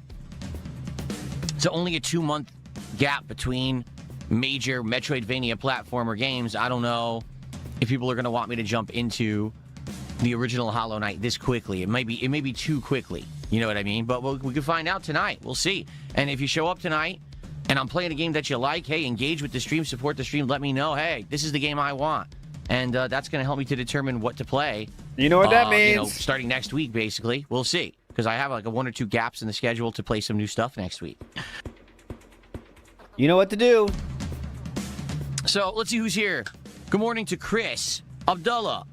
So only a 2-month gap between major Metroidvania platformer games. I don't know if people are going to want me to jump into the original Hollow Knight this quickly. It may be too quickly. You know what I mean? But we can find out tonight. We'll see. And if you show up tonight and I'm playing a game that you like, hey, engage with the stream, support the stream, let me know, hey, this is the game I want. And that's going to help me to determine what to play. You know what that means? You know, starting next week, basically. We'll see. Because I have like a 1 or 2 gaps in the schedule to play some new stuff next week. You know what to do. So let's see who's here. Good morning to Chris, Abdullah,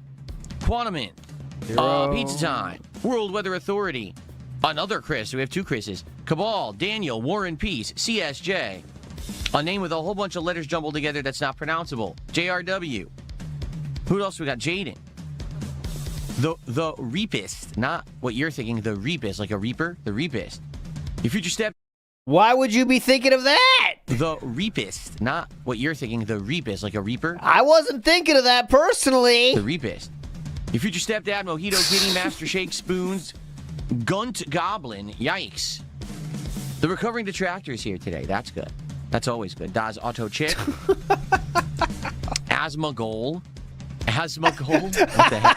Quantumin, Pizza Time, World Weather Authority, another Chris. We have 2 Chris's. Cabal, Daniel, War and Peace, CSJ. A name with a whole bunch of letters jumbled together that's not pronounceable. JRW. Who else we got? Jaden. The Reepist. Not what you're thinking, the Reepist. Like a Reaper? The Reepist. Your future step. Why would you be thinking of that? The Reepist. Not what you're thinking, the Reepist. Like a Reaper? I wasn't thinking of that personally. The Reepist. Your future stepdad, Mojito Kitty, Master Shake Spoons, Gunt Goblin. Yikes. The recovering detractor is here today. That's good. That's always good. Das Auto Chick. Asthma Goal. Asthma Goal? What the heck?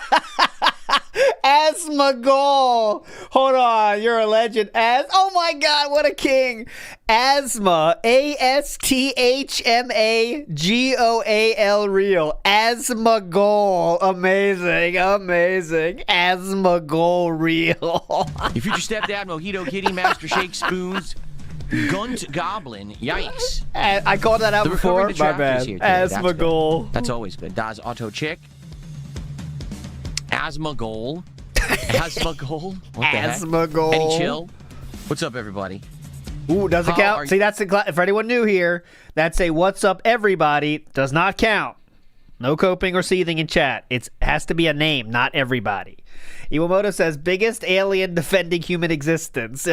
Asthma-goal. Hold on, you're a legend. Oh my God, what a king. Asthma, Asthmagoal, real. Asthma-goal. Amazing. Asthma-goal, real. Your future stepdad, Mojito Kitty, Master Shake Spoons, Gunt Goblin. Yikes. I called that out The before. Recovering My Detractors bad. here today. Asthma-goal. That's always good. Das Auto Chick. Asthma Goal. Asthma Goal. What the heck? Asthma-goal. Eddie Chill. What's up, everybody? Ooh, doesn't How count. are See, that's for anyone new here. That's a what's up, everybody. Does not count. No coping or seething in chat. It has to be a name, not everybody. Iwamoto says, biggest alien defending human existence.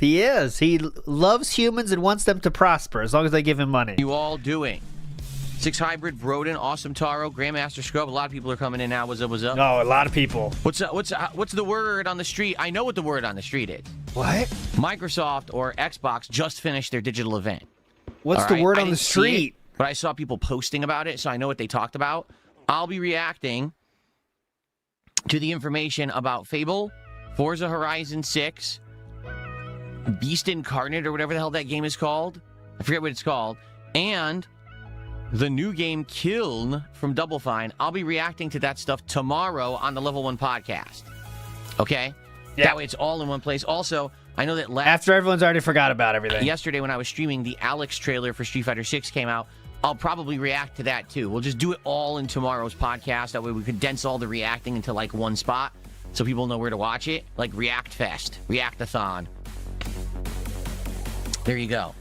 He is. He loves humans and wants them to prosper as long as they give him money. You all doing? Six Hybrid, Broden, Awesome Taro, Grandmaster Scrub. A lot of people are coming in now. What's up? What's up? Oh, a lot of people. What's the word on the street? I know what the word on the street is. What? Microsoft or Xbox just finished their digital event. What's All the right? word I on the didn't see street? it, but I saw people posting about it, so I know what they talked about. I'll be reacting to the information about Fable, Forza Horizon 6, Beast Incarnate, or whatever the hell that game is called. I forget what it's called. And the new game Kiln from Double Fine. I'll be reacting to that stuff tomorrow on the Level 1 podcast. Okay? Yeah. That way it's all in one place. Also, I know that After everyone's already forgot about everything. yesterday when I was streaming, the Alex trailer for Street Fighter 6 came out. I'll probably react to that too. We'll just do it all in tomorrow's podcast. That way we condense all the reacting into like one spot so people know where to watch it. Like React Fest, Reactathon. There you go.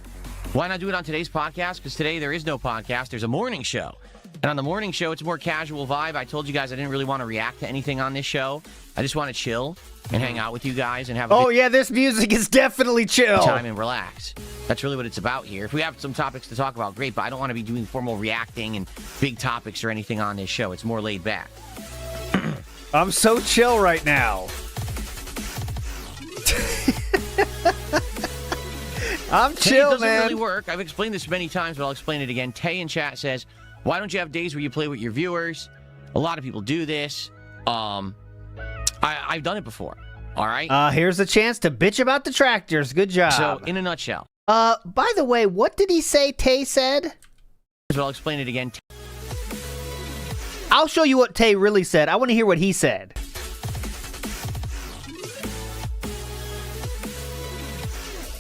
Why not do it on today's podcast? Because today there is no podcast. There's a morning show. And on the morning show, it's a more casual vibe. I told you guys I didn't really want to react to anything on this show. I just want to chill and hang out with you guys and have a Oh, good yeah, this music is definitely chill. time and relax. That's really what it's about here. If we have some topics to talk about, great, but I don't want to be doing formal reacting and big topics or anything on this show. It's more laid back. I'm so chill right now. I'm Tay chill, doesn't man. really work. I've explained this many times, but I'll explain it again. Tay in chat says, why don't you have days where you play with your viewers? A lot of people do this. I've done it before. All right? Here's a chance to bitch about the tractors. Good job. So, in a nutshell. By the way, what did he say Tay said? But I'll explain it again. I'll show you what Tay really said. I want to hear what he said.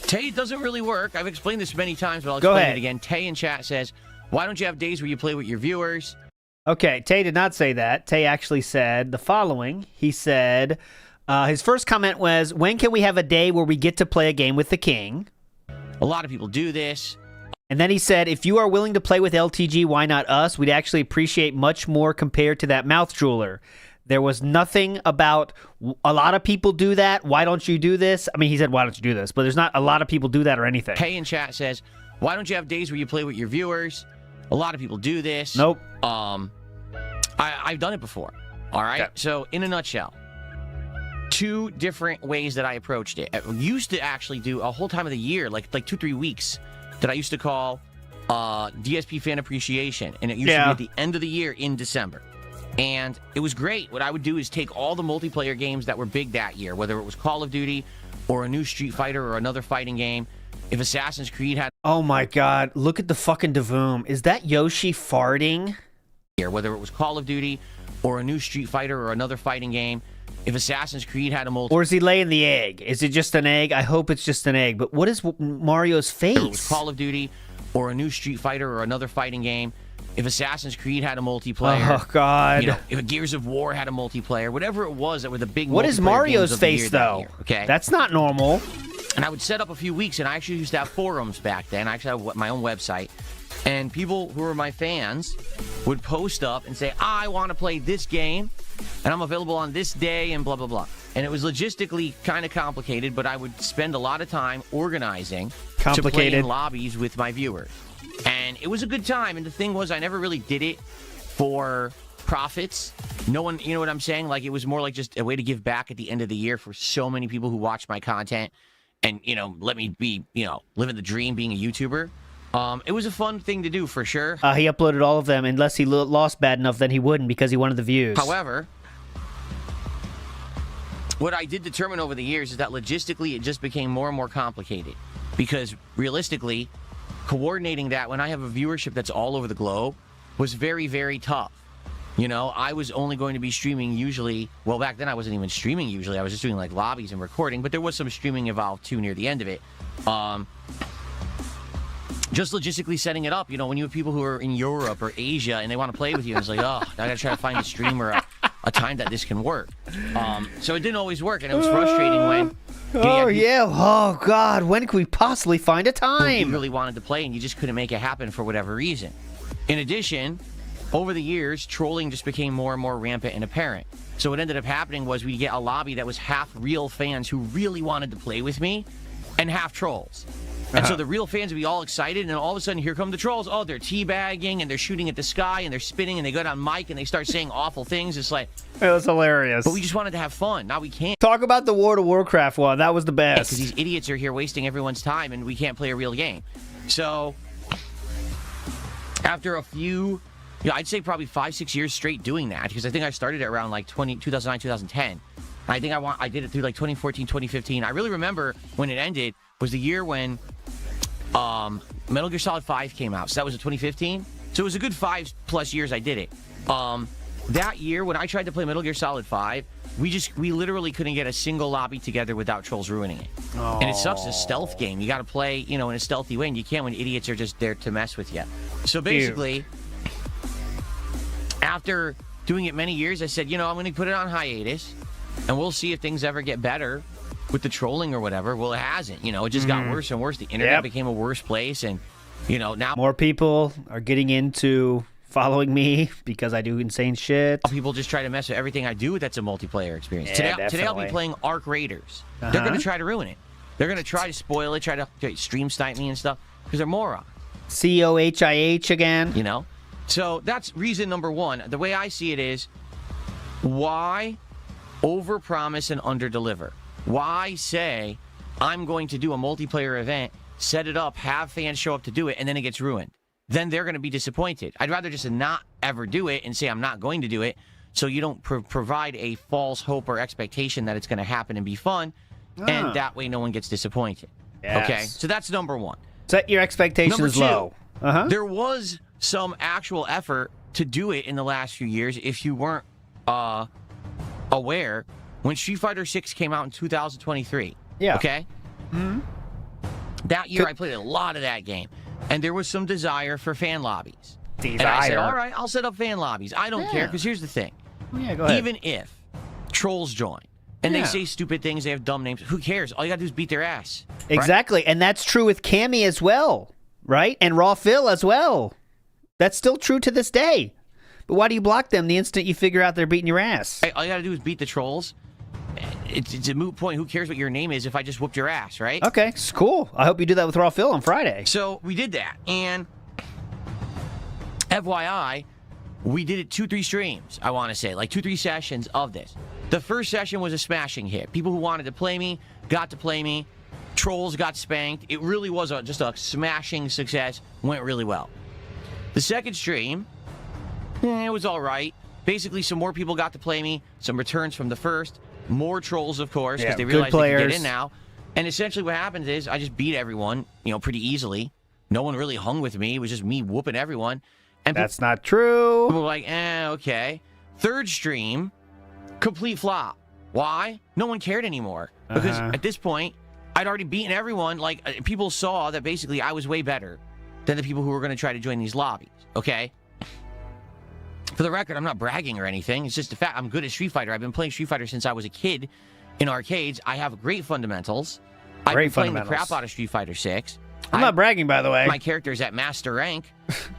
Tay doesn't really work. I've explained this many times, but I'll Go explain ahead. it again. Tay in chat says, why don't you have days where you play with your viewers? Okay, Tay did not say that. Tay actually said the following. He said, his first comment was, when can we have a day where we get to play a game with the king? A lot of people do this. And then he said, if you are willing to play with LTG, why not us? We'd actually appreciate much more compared to that mouth drooler. There was nothing about a lot of people do that. Why don't you do this? I mean, he said, why don't you do this? But there's not a lot of people do that or anything. Tay in chat says, why don't you have days where you play with your viewers? A lot of people do this. Nope. I've done it before. All right. Okay. So in a nutshell, two different ways that I approached it. I used to actually do a whole time of the year, like 2-3 weeks, that I used to call DSP Fan Appreciation, and it used to be at the end of the year in December. And it was great. What I would do is take all the multiplayer games that were big that year, whether it was Call of Duty or a new Street Fighter or another fighting game. If Assassin's Creed had Oh my God, look at the fucking Davoom. Is that Yoshi farting? whether it was Call of Duty or a new Street Fighter or another fighting game, if Assassin's Creed had a Or is he laying the egg? Is it just an egg? I hope it's just an egg. But what is Mario's face? whether it was Call of Duty or a new Street Fighter or another fighting game, if Assassin's Creed had a multiplayer, Oh God. you know, if Gears of War had a multiplayer, whatever it was that were the big What is multiplayer Mario's games of the face year that though? year, okay? That's not normal. And I would set up a few weeks, and I actually used to have forums back then. I actually had my own website. And people who were my fans would post up and say, I want to play this game, and I'm available on this day, and blah, blah, blah. And it was logistically kind of complicated, but I would spend a lot of time organizing to play Complicated. in lobbies with my viewers. And it was a good time. And the thing was, I never really did it for profits. No one, you know what I'm saying? Like, it was more like just a way to give back at the end of the year for so many people who watch my content and, you know, let me be, you know, living the dream being a YouTuber. It was a fun thing to do for sure. He uploaded all of them. Unless he lost bad enough, then he wouldn't because he wanted the views. However, what I did determine over the years is that logistically it just became more and more complicated. Because realistically, coordinating that when I have a viewership that's all over the globe was very, very tough. You know, I was only going to be streaming usually, well, back then I wasn't even streaming usually. I was just doing like lobbies and recording, but there was some streaming involved too near the end of it. Just logistically setting it up, you know, when you have people who are in Europe or Asia and they want to play with you, and it's like, oh, I got to try to find a streamer a time that this can work. So it didn't always work, and it was frustrating when... Oh, God, when could we possibly find a time? You really wanted to play, and you just couldn't make it happen for whatever reason. In addition, over the years, trolling just became more and more rampant and apparent. So what ended up happening was we'd get a lobby that was half real fans who really wanted to play with me, and half trolls. And so the real fans would be all excited, and then all of a sudden, here come the trolls. Oh, they're teabagging, and they're shooting at the sky, and they're spinning, and they go down mic, and they start saying awful things. It's like... It was hilarious. But we just wanted to have fun. Now we can't. Talk about the World of Warcraft one. That was the best. Because these idiots are here wasting everyone's time, and we can't play a real game. So, after a few... You know, I'd say probably 5-6 years straight doing that, because I think I started it around like 2009, 2010. I think I did it through like 2014, 2015. I really remember when it ended was the year when Metal Gear Solid 5 came out. So that was in 2015. So it was a good 5+ years I did it. That year when I tried to play Metal Gear Solid 5, we literally couldn't get a single lobby together without trolls ruining it. Oh. And it sucks. It's a stealth game. You got to play, you know, in a stealthy way, and you can't when idiots are just there to mess with you. So basically, after doing it many years, I said, you know, I'm going to put it on hiatus, and we'll see if things ever get better with the trolling or whatever. Well, it hasn't. You know, it just got worse and worse. The internet became a worse place, and, you know, now... More people are getting into following me because I do insane shit. People just try to mess with everything I do that's a multiplayer experience. Yeah, Today I'll be playing Arc Raiders. They're going to try to ruin it. They're going to try to spoil it, try to stream snipe me and stuff, because they're morons. COHIH again. You know? So that's reason number one. The way I see it is, why overpromise and underdeliver? Why say, I'm going to do a multiplayer event, set it up, have fans show up to do it, and then it gets ruined? Then they're going to be disappointed. I'd rather just not ever do it and say I'm not going to do it, so you don't provide a false hope or expectation that it's going to happen and be fun, and that way no one gets disappointed. Yes. Okay? So that's number one. Set your expectations Number two, low. There was some actual effort to do it in the last few years. If you weren't aware, when Street Fighter 6 came out in 2023. Yeah. Okay? That year, I played a lot of that game. And there was some desire for fan lobbies. And I said, all right, I'll set up fan lobbies. I don't care, because here's the thing. Yeah, go ahead. Even if trolls join, and they say stupid things, they have dumb names, who cares? All you gotta do is beat their ass. Exactly. Right? And that's true with Cammy as well, right? And Raw Phil as well. That's still true to this day. But why do you block them the instant you figure out they're beating your ass? All you gotta do is beat the trolls. It's a moot point. Who cares what your name is if I just whooped your ass, right? Okay, it's cool. I hope you do that with Raw Phil on Friday. So we did that, and FYI, we did it 2-3 streams, I want to say, like 2-3 sessions of this. The first session was a smashing hit. People who wanted to play me got to play me. Trolls got spanked. It really was just a smashing success. Went really well. The second stream, it was all right. Basically, some more people got to play me. Some returns from the first. More trolls, of course, because they realized they could get in now. And essentially what happens is I just beat everyone, you know, pretty easily. No one really hung with me. It was just me whooping everyone. And that's not true. People were like, okay. Third stream, complete flop. Why? No one cared anymore. Because at this point, I'd already beaten everyone. Like, people saw that basically I was way better than the people who were going to try to join these lobbies, okay? For the record, I'm not bragging or anything. It's just the fact I'm good at Street Fighter. I've been playing Street Fighter since I was a kid in arcades. I have great fundamentals. I've been playing the crap out of Street Fighter 6. I'm not bragging, by the way. My character is at master rank.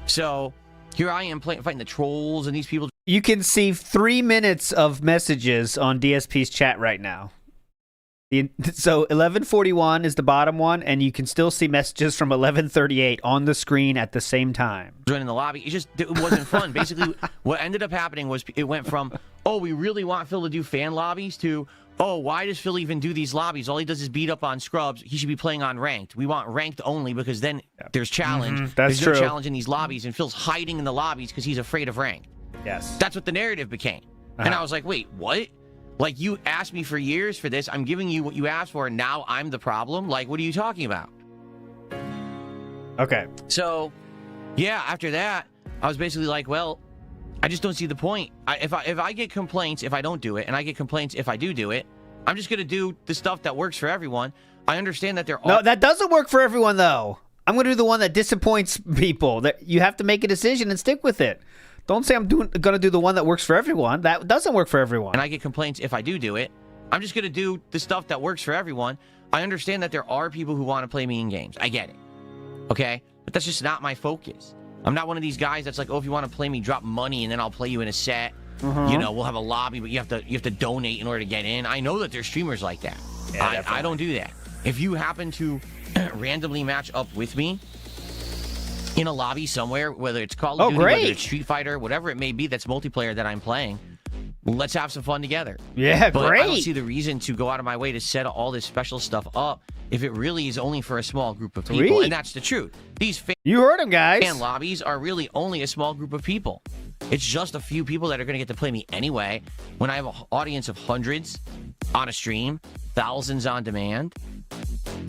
So here I am fighting the trolls and these people. You can see 3 minutes of messages on DSP's chat right now. So 11:41 is the bottom one, and you can still see messages from 11:38 on the screen at the same time. Joining the lobby, it wasn't fun. Basically, what ended up happening was it went from, oh, we really want Phil to do fan lobbies to, oh, why does Phil even do these lobbies? All he does is beat up on scrubs. He should be playing on ranked. We want ranked only because then there's challenge. That's there's true. no challenge in these lobbies, and Phil's hiding in the lobbies because he's afraid of ranked. Yes. That's what the narrative became. And I was like, wait, what? Like, you asked me for years for this. I'm giving you what you asked for, and now I'm the problem? Like, what are you talking about? Okay. So, yeah, after that, I was basically like, well, I just don't see the point. If I get complaints if I don't do it, and I get complaints if I do it, I'm just going to do the stuff that works for everyone. I understand that there are... No, that doesn't work for everyone, though. I'm going to do the one that disappoints people. That you have to make a decision and stick with it. Don't say I'm going to do the one that works for everyone. That doesn't work for everyone. And I get complaints if I do it. I'm just going to do the stuff that works for everyone. I understand that there are people who want to play me in games. I get it. Okay? But that's just not my focus. I'm not one of these guys that's like, oh, if you want to play me, drop money and then I'll play you in a set. You know, we'll have a lobby, but you have to donate in order to get in. I know that there's streamers like that. Yeah, I don't do that. If you happen to randomly match up with me in a lobby somewhere, whether it's Call of Duty, whether it's Street Fighter, whatever it may be that's multiplayer that I'm playing, let's have some fun together. Yeah, but great. I don't see the reason to go out of my way to set all this special stuff up if it really is only for a small group of people. Sweet. And that's the truth. These You heard him, guys. fan lobbies are really only a small group of people. It's just a few people that are going to get to play me anyway. When I have an audience of hundreds on a stream, thousands on demand.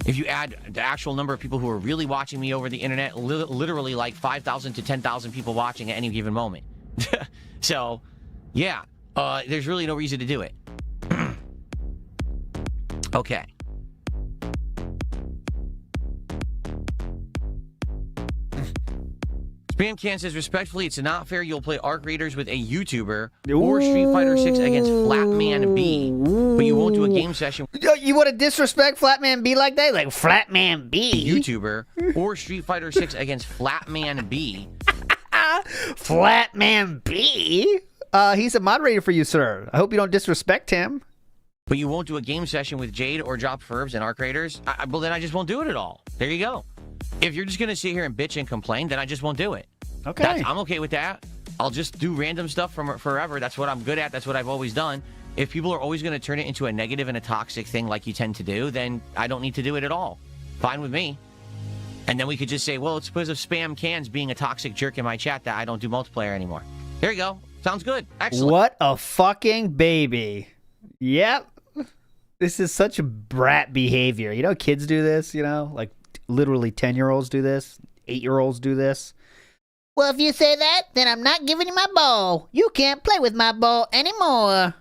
If you add the actual number of people who are really watching me over the internet, literally like 5,000 to 10,000 people watching at any given moment. So, yeah, there's really no reason to do it. Okay. Spamcan says, respectfully, it's not fair you'll play Arc Raiders with a YouTuber or Street Fighter 6 against Flatman B, but you won't do a game session with You want to disrespect Flatman B like that? Like Flatman B? a YouTuber or Street Fighter 6 against Flatman B. Flatman B? He's a moderator for you, sir. I hope you don't disrespect him. But you won't do a game session with Jade or Drop Furbs and Arc Raiders? Well, then I just won't do it at all. There you go. If you're just going to sit here and bitch and complain, then I just won't do it. Okay. I'm okay with that. I'll just do random stuff from forever. That's what I'm good at. That's what I've always done. If people are always going to turn it into a negative and a toxic thing like you tend to do, then I don't need to do it at all. Fine with me. And then we could just say, well, it's because of Spam Cans being a toxic jerk in my chat that I don't do multiplayer anymore. There you go. Sounds good. Excellent. What a fucking baby. Yep. This is such a brat behavior. You know, kids do this, you know? Like, literally 10-year-olds do this. 8-year-olds do this. Well, if you say that, then I'm not giving you my ball. You can't play with my ball anymore.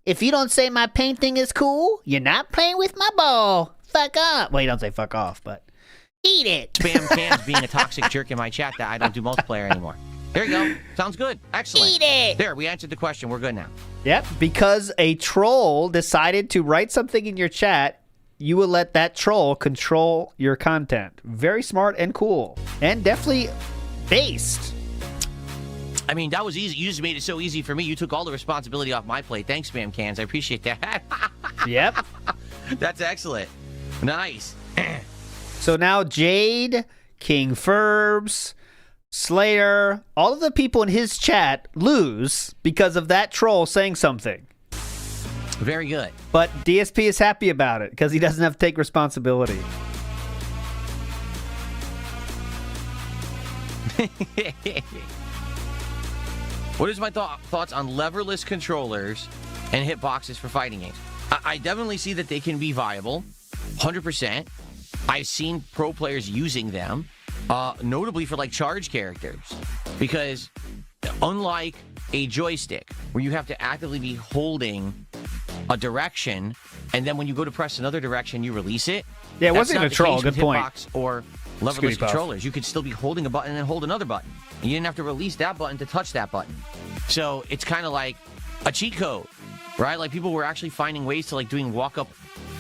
If you don't say my painting is cool, you're not playing with my ball. Fuck up. Well, you don't say fuck off, but... Eat it. Spam Cans being a toxic jerk in my chat that I don't do multiplayer anymore. There you go. Sounds good. Excellent. Eat it. There, we answered the question. We're good now. Yep, because a troll decided to write something in your chat, you will let that troll control your content. Very smart and cool. And definitely based. I mean, that was easy. You just made it so easy for me. You took all the responsibility off my plate. Thanks, Spam Cans. I appreciate that. Yep. That's excellent. Nice. So now Jade, King Furbs, Slayer, all of the people in his chat lose because of that troll saying something. Very good. But DSP is happy about it because he doesn't have to take responsibility. What is my thoughts on leverless controllers and hitboxes for fighting games? I definitely see that they can be viable, 100%. I've seen pro players using them, notably for like charge characters, because unlike a joystick where you have to actively be holding a direction, and then when you go to press another direction, you release it. Yeah, it That's wasn't not a the troll. case Good with point. hitbox or leverless Scooty Puff. controllers. You could still be holding a button and then hold another button. And you didn't have to release that button to touch that button. So it's kind of like a cheat code, right? Like people were actually finding ways to like doing walk up,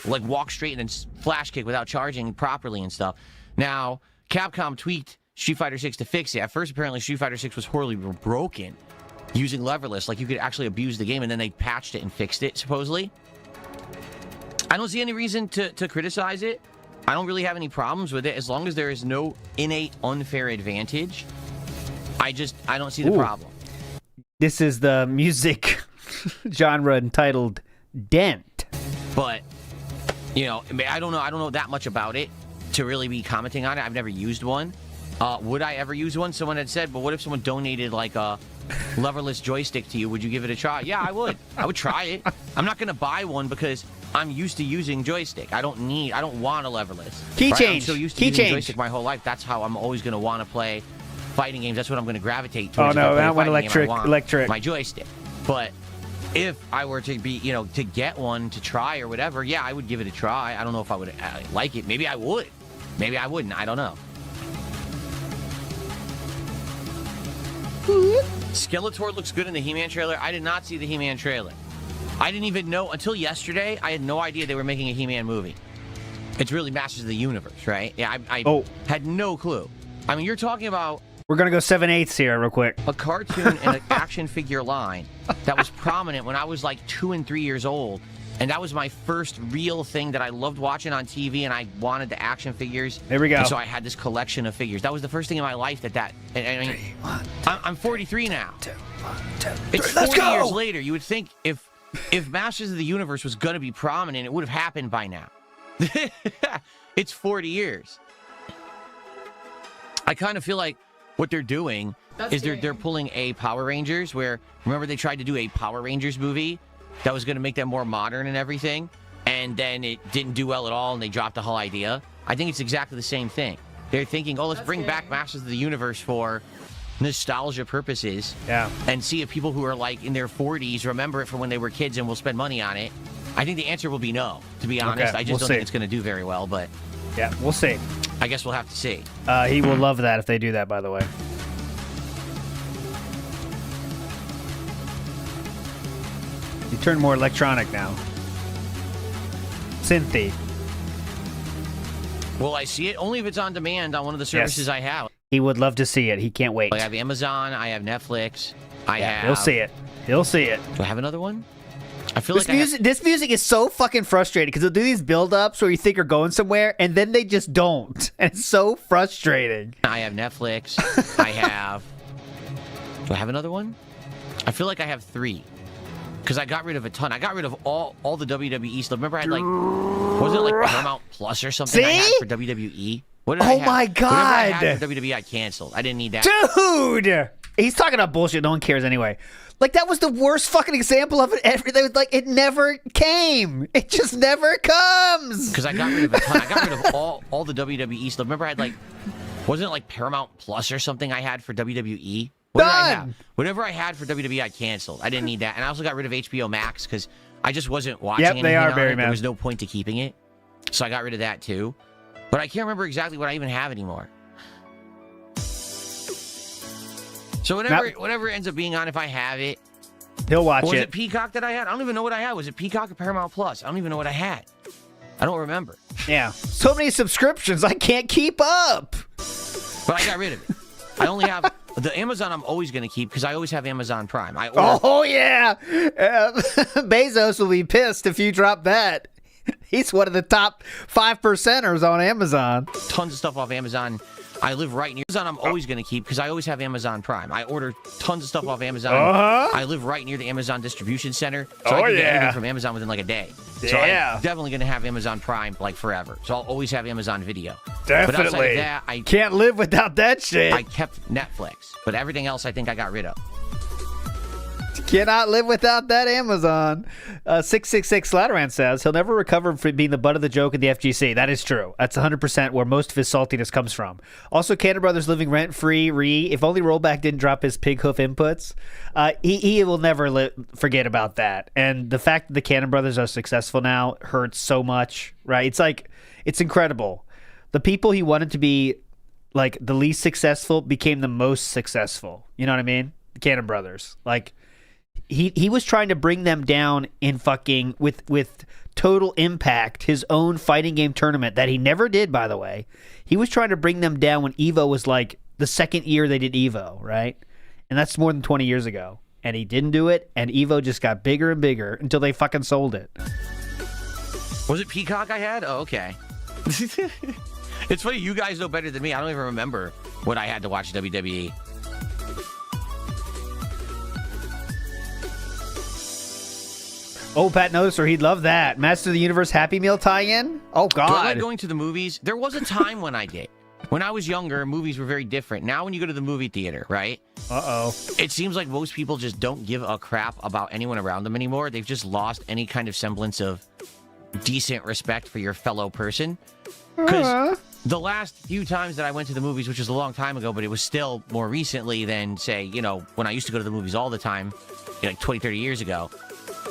like walk straight and then flash kick without charging properly and stuff. Now, Capcom tweaked Street Fighter 6 to fix it. At first, apparently, Street Fighter 6 was horribly broken using leverless. Like you could actually abuse the game, and then they patched it and fixed it, supposedly. I don't see any reason to criticize it. I don't really have any problems with it as long as there is no innate unfair advantage. I don't see the problem. This is the music genre entitled Dent. But, you know, I don't know that much about it to really be commenting on it. I've never used one. Would I ever use one? Someone had said, but what if someone donated like a leverless joystick to you? Would you give it a try? Yeah, I would. I would try it. I'm not going to buy one because I'm used to using joystick. I don't want a leverless. Key right? change. I'm so used to Key using change. joystick my whole life. That's how I'm always going to want to play fighting games. That's what I'm going to gravitate Oh towards. no, I want electric. electric. My joystick. But if I were to be, to get one to try or whatever, yeah, I would give it a try. I don't know if I would like it. Maybe I would. Maybe I wouldn't. I don't know. Skeletor looks good in the He-Man trailer. I did not see the He-Man trailer. I didn't even know until yesterday. I had no idea they were making a He-Man movie. It's really Masters of the Universe, right? Yeah, I had no clue. I mean, you're talking about We're going to go 7/8 here real quick. a cartoon and an action figure line that was prominent when I was like 2 and 3 years old. And that was my first real thing that I loved watching on TV, and I wanted the action figures. There we go. And so I had this collection of figures. That was the first thing in my life I'm 43 now. It's 40 years later. You would think if Masters of the Universe was going to be prominent, it would have happened by now. It's 40 years. I kind of feel like what they're doing is they're pulling a Power Rangers, where, remember they tried to do a Power Rangers movie that was going to make them more modern and everything, and then it didn't do well at all, and they dropped the whole idea. I think it's exactly the same thing. They're thinking, let's bring back Masters of the Universe for nostalgia purposes, and see if people who are like in their 40s remember it from when they were kids and will spend money on it. I think the answer will be no, to be honest. I just don't think it's going to do very well, but yeah, we'll see. I guess we'll have to see. He will love that if they do that, by the way. You turn more electronic now. Synthy. Will I see it? Only if it's on demand on one of the services I have. He would love to see it. He can't wait. I have Amazon. I have Netflix. I have... He'll see it. He'll see it. Do I have another one? I feel like this music is so fucking frustrating because they'll do these build-ups where you think are going somewhere, and then they just don't. And it's so frustrating. I have Netflix. I have... Do I have another one? I feel like I have 3. Because I got rid of a ton. I got rid of all the WWE stuff. Remember I had like... Was it like Paramount Plus or something I had for WWE? What did I have? My God. Whatever I had for WWE, I canceled. I didn't need that. Dude! He's talking about bullshit. No one cares anyway. Like, that was the worst fucking example of it ever. It never came. It just never comes. Because I got rid of a ton. I got rid of all the WWE stuff. Remember I had like... Wasn't it like Paramount Plus or something I had for WWE? What did I have? Whatever I had for WWE, I canceled. I didn't need that. And I also got rid of HBO Max because I just wasn't watching anything they are, on Barry, it. man. There was no point to keeping it. So I got rid of that too. But I can't remember exactly what I even have anymore. So whatever it ends up being on, if I have it. He'll watch Was it. it Peacock that I had? I don't even know what I had. Was it Peacock or Paramount Plus? I don't even know what I had. I don't remember. Yeah. So many subscriptions. I can't keep up. But I got rid of it. I only have... The Amazon I'm always going to keep because I always have Amazon Prime. Oh, yeah. Bezos will be pissed if you drop that. He's one of the top 5%ers on Amazon. Tons of stuff off Amazon. I live right near Amazon. I'm always going to keep because I always have Amazon Prime. I order tons of stuff off Amazon. I live right near the Amazon distribution center, so I can get anything from Amazon within like a day. So I'm definitely going to have Amazon Prime like forever. So I'll always have Amazon Video. Definitely. But outside of that, I can't live without that shit. I kept Netflix, but everything else I think I got rid of. Cannot live without that Amazon. 666 Slatteran says he'll never recover from being the butt of the joke in the FGC. That is true. That's 100% where most of his saltiness comes from. Also, Cannon Brothers living rent-free. If only Rollback didn't drop his pig hoof inputs, he will never forget about that. And the fact that the Cannon Brothers are successful now hurts so much, right? It's like, it's incredible. The people he wanted to be like the least successful became the most successful. You know what I mean? The Cannon Brothers. Like, He was trying to bring them down in fucking with Total Impact, his own fighting game tournament that he never did, by the way. He was trying to bring them down when Evo was like the second year they did Evo, right? And that's more than 20 years ago. And he didn't do it, and Evo just got bigger and bigger until they fucking sold it. Was it Peacock I had? Oh, okay. It's funny, you guys know better than me. I don't even remember what I had to watch WWE. Oh, Pat Noticer, he'd love that. Master of the Universe Happy Meal tie-in? Oh, God. Do I like going to the movies? There was a time when I did. When I was younger, movies were very different. Now when you go to the movie theater, right? Uh-oh. It seems like most people just don't give a crap about anyone around them anymore. They've just lost any kind of semblance of decent respect for your fellow person. Because the last few times that I went to the movies, which was a long time ago, but it was still more recently than, say, you know, when I used to go to the movies all the time, you know, like 20, 30 years ago,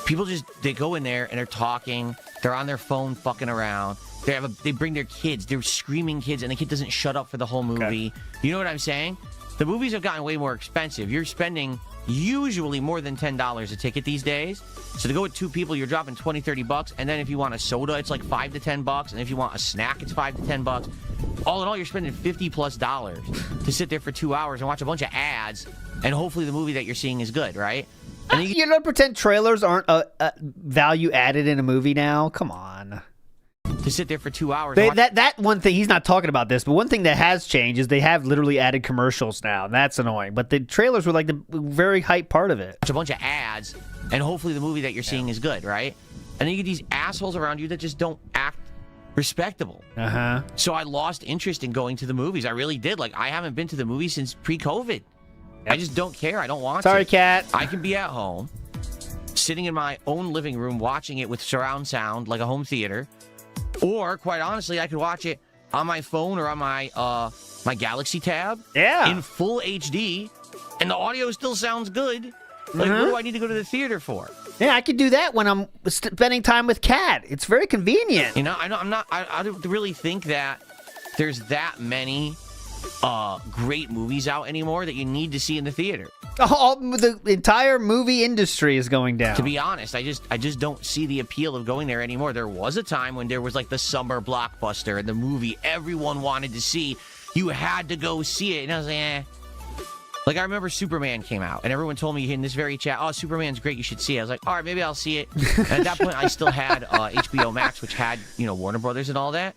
people just, they go in there and they're talking, they're on their phone fucking around, they bring their kids, they're screaming kids, and the kid doesn't shut up for the whole movie. Okay. You know what I'm saying? The movies have gotten way more expensive. You're spending usually more than $10 a ticket these days. So to go with two people, you're dropping 20, 30 bucks. And then if you want a soda, it's like $5 to $10. And if you want a snack, it's $5 to $10. All in all, you're spending $50+ to sit there for 2 hours and watch a bunch of ads. And hopefully the movie that you're seeing is good, right? And you don't pretend trailers aren't a value added in a movie now? Come on. To sit there for 2 hours. That one thing, he's not talking about this, but one thing that has changed is they have literally added commercials now, and that's annoying. But the trailers were like the very hype part of it. Watch a bunch of ads, and hopefully the movie that you're seeing is good, right? And then you get these assholes around you that just don't act respectable. Uh-huh. So I lost interest in going to the movies. I really did. Like, I haven't been to the movies since pre-COVID. Yep. I just don't care. I don't want to. Sorry, Cat. I can be at home, sitting in my own living room, watching it with surround sound, like a home theater. Or, quite honestly, I could watch it on my phone or on my my Galaxy Tab. Yeah. In full HD, and the audio still sounds good. Like, what do I need to go to the theater for? Yeah, I could do that when I'm spending time with Kat. It's very convenient. You know, I don't really think that there's that many great movies out anymore that you need to see in the theater. The entire movie industry is going down. To be honest, I just don't see the appeal of going there anymore. There was a time when there was like the summer blockbuster and the movie everyone wanted to see. You had to go see it, and I was like, eh. Like, I remember Superman came out, and everyone told me in this very chat, oh, Superman's great, you should see it. I was like, all right, maybe I'll see it. And at that point, I still had HBO Max, which had, you know, Warner Brothers and all that.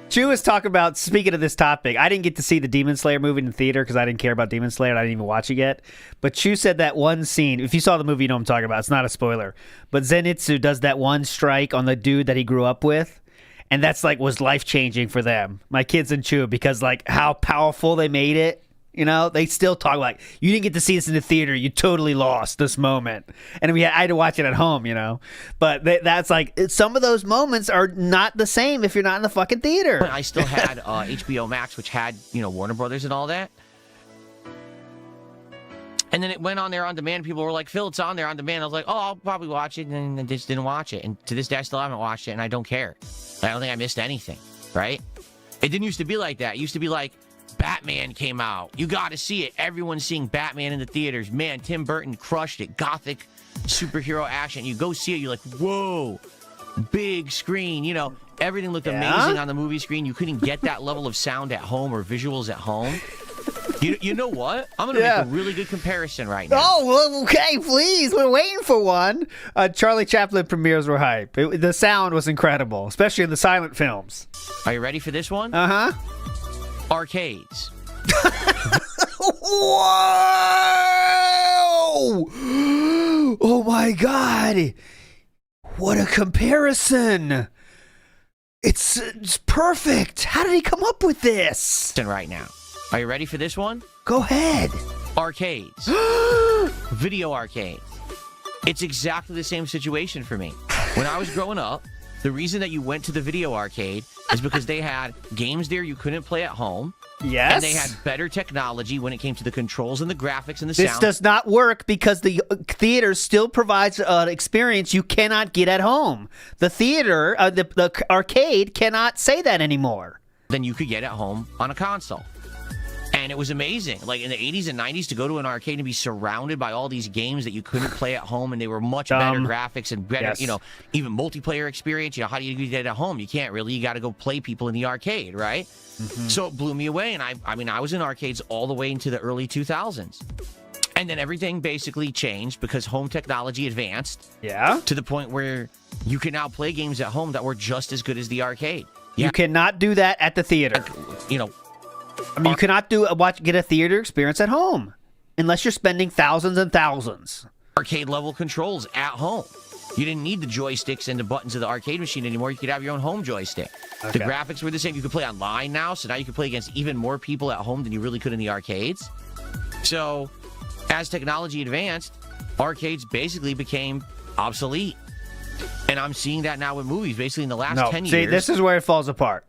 Chew was talking about, speaking of this topic, I didn't get to see the Demon Slayer movie in the theater because I didn't care about Demon Slayer and I didn't even watch it yet. But Chew said that one scene, if you saw the movie, you know what I'm talking about. It's not a spoiler. But Zenitsu does that one strike on the dude that he grew up with. And that's like was life-changing for them, my kids and Chew, because like how powerful they made it. You know, they still talk like, you didn't get to see this in the theater. You totally lost this moment. And I had to watch it at home, you know. But that's like, some of those moments are not the same if you're not in the fucking theater. I still had HBO Max, which had, you know, Warner Brothers and all that. And then it went on there on demand. People were like, Phil, it's on there on demand. I was like, oh, I'll probably watch it. And then I just didn't watch it. And to this day, I still haven't watched it. And I don't care. I don't think I missed anything, right? It didn't used to be like that. It used to be like, Batman came out. You got to see it. Everyone's seeing Batman in the theaters. Man, Tim Burton crushed it. Gothic superhero action. You go see it. You're like, whoa, big screen. You know, everything looked amazing on the movie screen. You couldn't get that level of sound at home or visuals at home. You know what? I'm going to make a really good comparison right now. Oh, well, okay, please. We're waiting for one. Charlie Chaplin premieres were hype. The sound was incredible, especially in the silent films. Are you ready for this one? Uh-huh. Arcades. Whoa! Oh my God! What a comparison! It's perfect. How did he come up with this? Right now. Are you ready for this one? Go ahead. Arcades. Video arcades. It's exactly the same situation for me. When I was growing up, the reason that you went to the video arcade is because they had games there you couldn't play at home. Yes. And they had better technology when it came to the controls and the graphics and the sound. This does not work because the theater still provides an experience you cannot get at home. The theater, the arcade cannot say that anymore. Than you could get at home on a console. And it was amazing. Like in the 80s and 90s, to go to an arcade and be surrounded by all these games that you couldn't play at home, and they were much better graphics and better, you know, even multiplayer experience. You know, how do you do that at home? You can't really. You got to go play people in the arcade, right? Mm-hmm. So it blew me away. And I mean, I was in arcades all the way into the early 2000s. And then everything basically changed because home technology advanced Yeah. to the point where you can now play games at home that were just as good as the arcade. Yeah. You cannot do that at the theater. You know, I mean, you cannot get a theater experience at home unless you're spending thousands and thousands. arcade level controls at home. You didn't need the joysticks and the buttons of the arcade machine anymore. You could have your own home joystick. Okay. The graphics were the same. You could play online now, so now you can play against even more people at home than you really could in the arcades. So, as technology advanced, arcades basically became obsolete. And I'm seeing that now with movies, basically in the last 10 years. See, this is where it falls apart.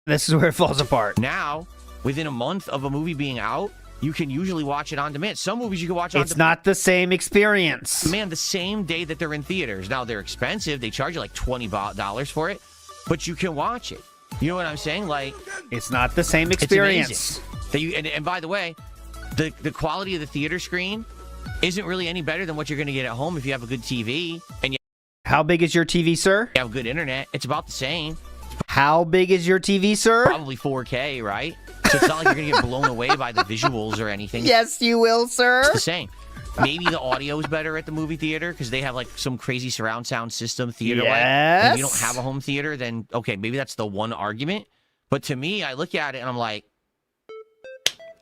This is where it falls apart. Now, within a month of a movie being out, you can usually watch it on demand. Some movies you can watch on It's demand. not the same experience. Man, the same day that they're in theaters. Now, they're expensive. They charge you like $20 for it, but you can watch it. You know what I'm saying? Like, It's not the same it's experience. amazing. That you, and by the way, the quality of the theater screen isn't really any better than what you're going to get at home if you have a good TV and you How big is your TV, sir? have good internet. It's about the same. How big is your TV, sir? Probably 4K, right? So it's not like you're going to get blown away by the visuals or anything. Yes, you will, sir. It's the same. Maybe the audio is better at the movie theater because they have like some crazy surround sound system theater-like. And if you don't Yes. have a home theater, then okay, maybe that's the one argument. But to me, I look at it and I'm like,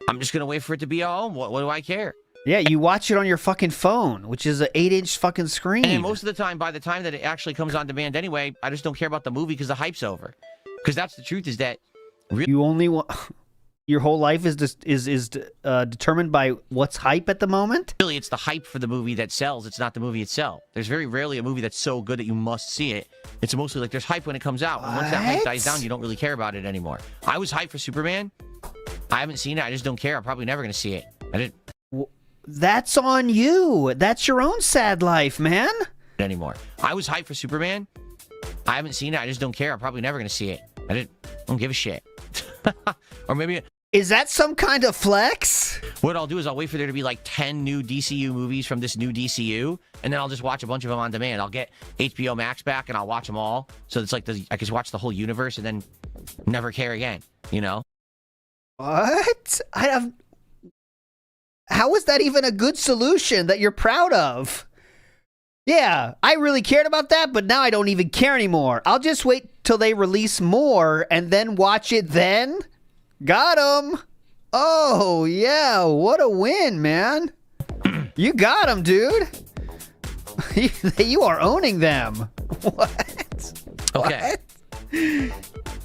I'm just gonna wait for it to be at home. What do I care? Yeah, you watch it on your fucking phone, which is an 8-inch fucking screen. And most of the time, by the time that it actually comes on demand anyway, I just don't care about the movie because the hype's over. Because that's the truth is that You only want your whole life is determined by what's hype at the moment. really it's the hype for the movie that sells. It's not the movie itself. There's very rarely a movie that's so good that you must see it. It's mostly like there's hype when it comes out. And once that hype What? dies down, you don't really care about it anymore. I was hyped for Superman. I haven't seen it. I just don't care. I'm probably never going to see it. I didn't That's on you. That's your own sad life, man. anymore. I was hyped for Superman. I haven't seen it. I just don't care. I'm probably never going to see it. I don't give a shit. Or maybe Is that some kind of flex? what I'll do is I'll wait for there to be like 10 new DCU movies from this new DCU, and then I'll just watch a bunch of them on demand. I'll get HBO Max back, and I'll watch them all. So it's like I can watch the whole universe and then never care again, you know? What? How is that even a good solution that you're proud of? Yeah, I really cared about that, but now I don't even care anymore. I'll just wait till they release more and then watch it then. Got 'em. Oh, yeah, what a win, man. You got 'em, dude. You are owning them. What? Okay.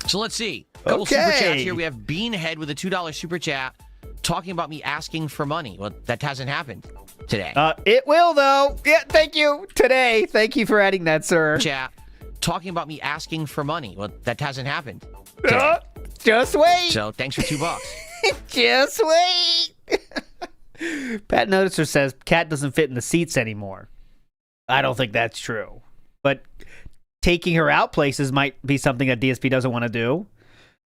So let's see. A couple super Okay. chats here. We have Beanhead with a $2 super chat talking about me asking for money. Well, that hasn't happened today. It will, though. Yeah, thank you. Today. Thank you for adding that, sir. Chat talking about me asking for money. Well, that hasn't happened today. Just wait. So thanks for $2. Just wait. Pat Noticer says Cat doesn't fit in the seats anymore. I don't think that's true. But taking her out places might be something that DSP doesn't want to do.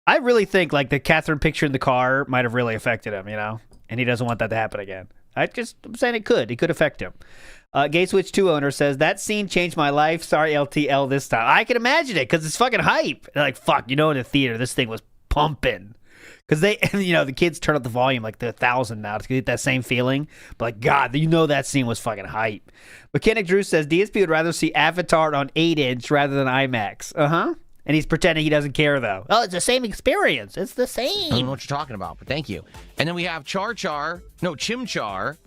I really think like the Catherine picture in the car might have really affected him, you know? And he doesn't want that to happen again. I'm saying it could. It could affect him. Gateswitch 2 owner says, that scene changed my life. Sorry, LTL this time. I can imagine it because it's fucking hype. They're like, fuck, you know, in the theater, this thing was pumping. Because they, you know, the kids turn up the volume like they're 1,000 now to get that same feeling. But like, God, you know that scene was fucking hype. Mechanic Drew says, DSP would rather see Avatar on 8-inch rather than IMAX. Uh-huh. And he's pretending he doesn't care, though. Oh, it's the same experience. It's the I don't same. know what you're talking about, but thank you. And then we have Chimchar Char with a Char.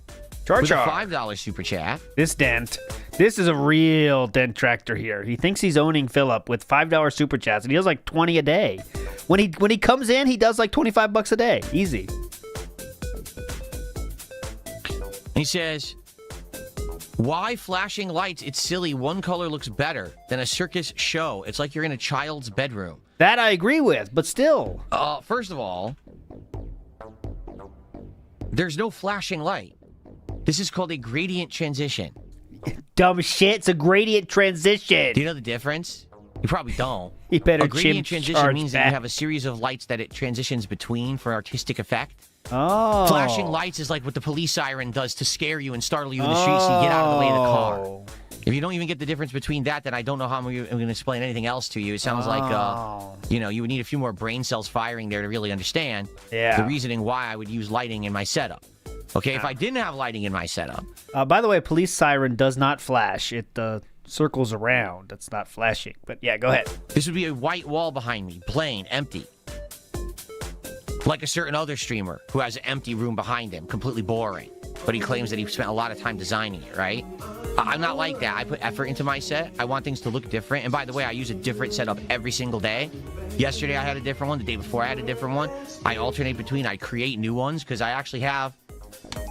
$5 super chat. This dent. This is a real dent tractor here. He thinks he's owning Philip with $5 super chats, and he does like 20 a day. When he comes in, he does like $25 a day. Easy. He says, why flashing lights? It's silly. One color looks better than a circus show. It's like you're in a child's bedroom. That I agree with, but still. First of all, there's no flashing light. This is called a gradient transition. Dumb shit. It's a gradient transition. Do you know the difference? You probably don't. You better A gradient chim transition charge means that back. you have a series of lights that it transitions between for artistic effect. Oh. Flashing lights is like what the police siren does to scare you and startle you in the street so you get out of the way of the car. Oh. If you don't even get the difference between that, then I don't know how I'm going to explain anything else to you. It sounds like, you know, you would need a few more brain cells firing there to really understand Yeah. the reasoning why I would use lighting in my setup. Okay, if I didn't have lighting in my setup. By the way, police siren does not flash. It circles around. It's not flashing. But yeah, go ahead. This would be a white wall behind me, plain, empty. Like a certain other streamer who has an empty room behind him, completely boring. But he claims that he spent a lot of time designing it, right? I'm not like that. I put effort into my set. I want things to look different. And by the way, I use a different setup every single day. Yesterday, I had a different one. The day before, I had a different one. I alternate between. I create new ones because I actually have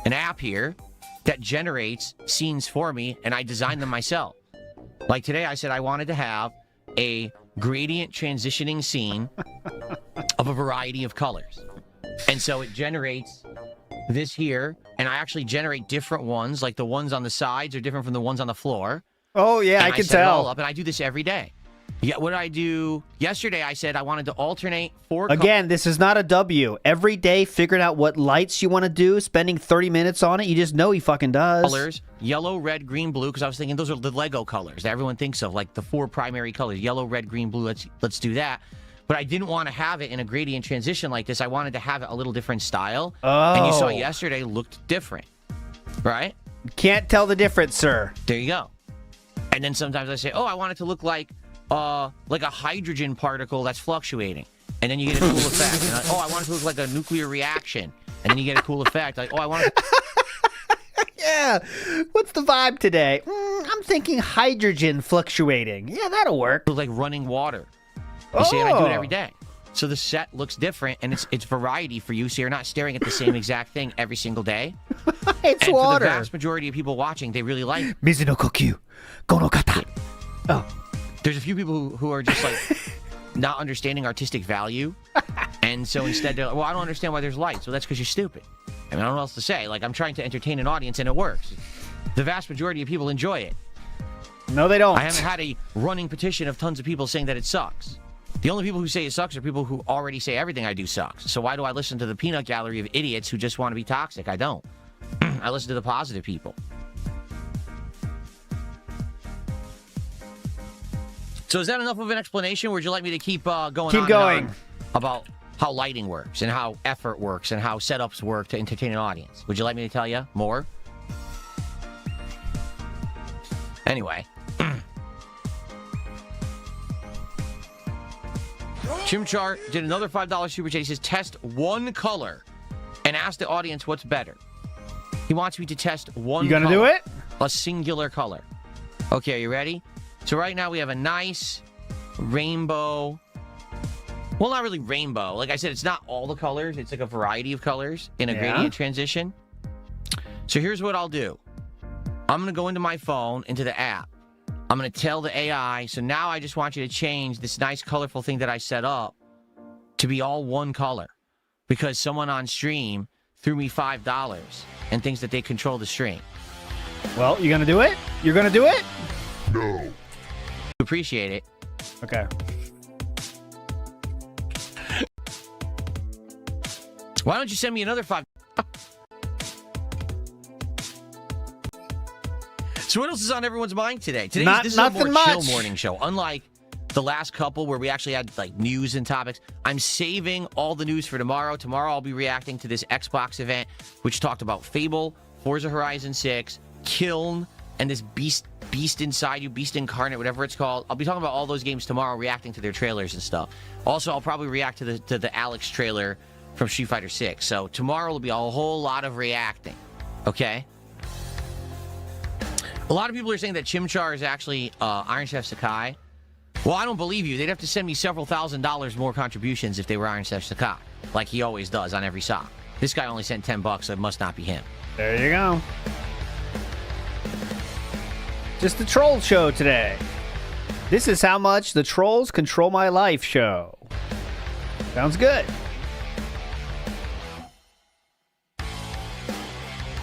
an app here that generates scenes for me, and I design them myself. Like today, I said I wanted to have a gradient transitioning scene of a variety of colors. And so it generates this here, and I actually generate different ones, like the ones on the sides are different from the ones on the floor. Oh, yeah, I can set it all tell. up, and I do this every day. Yeah, what did I do? Yesterday, I said I wanted to alternate 4 Again, this is not a W. Every day, figuring out what lights you want to do, spending 30 minutes on it, you just know he fucking does. colors, yellow, red, green, blue, because I was thinking those are the Lego colors that everyone thinks of, like the 4 primary colors, yellow, red, green, blue, let's do that. But I didn't want to have it in a gradient transition like this. I wanted to have it a little different style. Oh. And you saw yesterday looked different, right? Can't tell the difference, sir. There you go. And then sometimes I say, oh, I want it to look like a hydrogen particle that's fluctuating. And then you get a cool effect. And I want it to look like a nuclear reaction. And then you get a cool effect. Like, oh, I want it. Yeah. What's the vibe today? I'm thinking hydrogen fluctuating. Yeah, that'll work. Look like running water. You see, and I do it every day. So the set looks different, and it's variety for you, so you're not staring at the same exact thing every single day. It's and water. For the vast majority of people watching, they really like it. Mizu no kokyu. Go no kata. Oh. There's a few people who are just like not understanding artistic value. And so instead they're like, well, I don't understand why there's lights. Well, that's because you're stupid. I mean, I don't know what else to say. Like, I'm trying to entertain an audience, and it works. The vast majority of people enjoy it. No, they don't. I haven't had a running petition of tons of people saying that it sucks. The only people who say it sucks are people who already say everything I do sucks. So why do I listen to the peanut gallery of idiots who just want to be toxic? I don't. I listen to the positive people. So is that enough of an explanation, or would you like me to keep going on Keep and going. on about how lighting works and how effort works and how setups work to entertain an audience? Would you like me to tell you more? Anyway. Chimchar did another $5 super chat. He says, test one color and ask the audience what's better. He wants me to test one You gonna color, do it? a singular color. Okay, are you ready? So right now we have a nice rainbow. Well, not really rainbow. Like I said, it's not all the colors. It's like a variety of colors in a gradient transition. So here's what I'll do. I'm going to go into my phone, into the app. I'm going to tell the AI, so now I just want you to change this nice colorful thing that I set up to be all one color. Because someone on stream threw me $5 and thinks that they control the stream. Well, you gonna do it? You're gonna do it? Appreciate it. Okay. Why don't you send me another $5? So what else is on everyone's mind today? This is a more chill morning show. Unlike the last couple where we actually had like news and topics, I'm saving all the news for tomorrow. Tomorrow I'll be reacting to this Xbox event, which talked about Fable, Forza Horizon 6, Kiln, and this Beast Inside You, Beast Incarnate, whatever it's called. I'll be talking about all those games tomorrow, reacting to their trailers and stuff. Also, I'll probably react to the Alex trailer from Street Fighter 6. So tomorrow will be a whole lot of reacting. Okay? A lot of people are saying that Chimchar is actually Iron Chef Sakai. Well, I don't believe you. They'd have to send me several $1,000s more contributions if they were Iron Chef Sakai, like he always does on every sock. This guy only sent $10, so it must not be him. There you go. Just the troll show today. This is how much the trolls control my life show. Sounds good.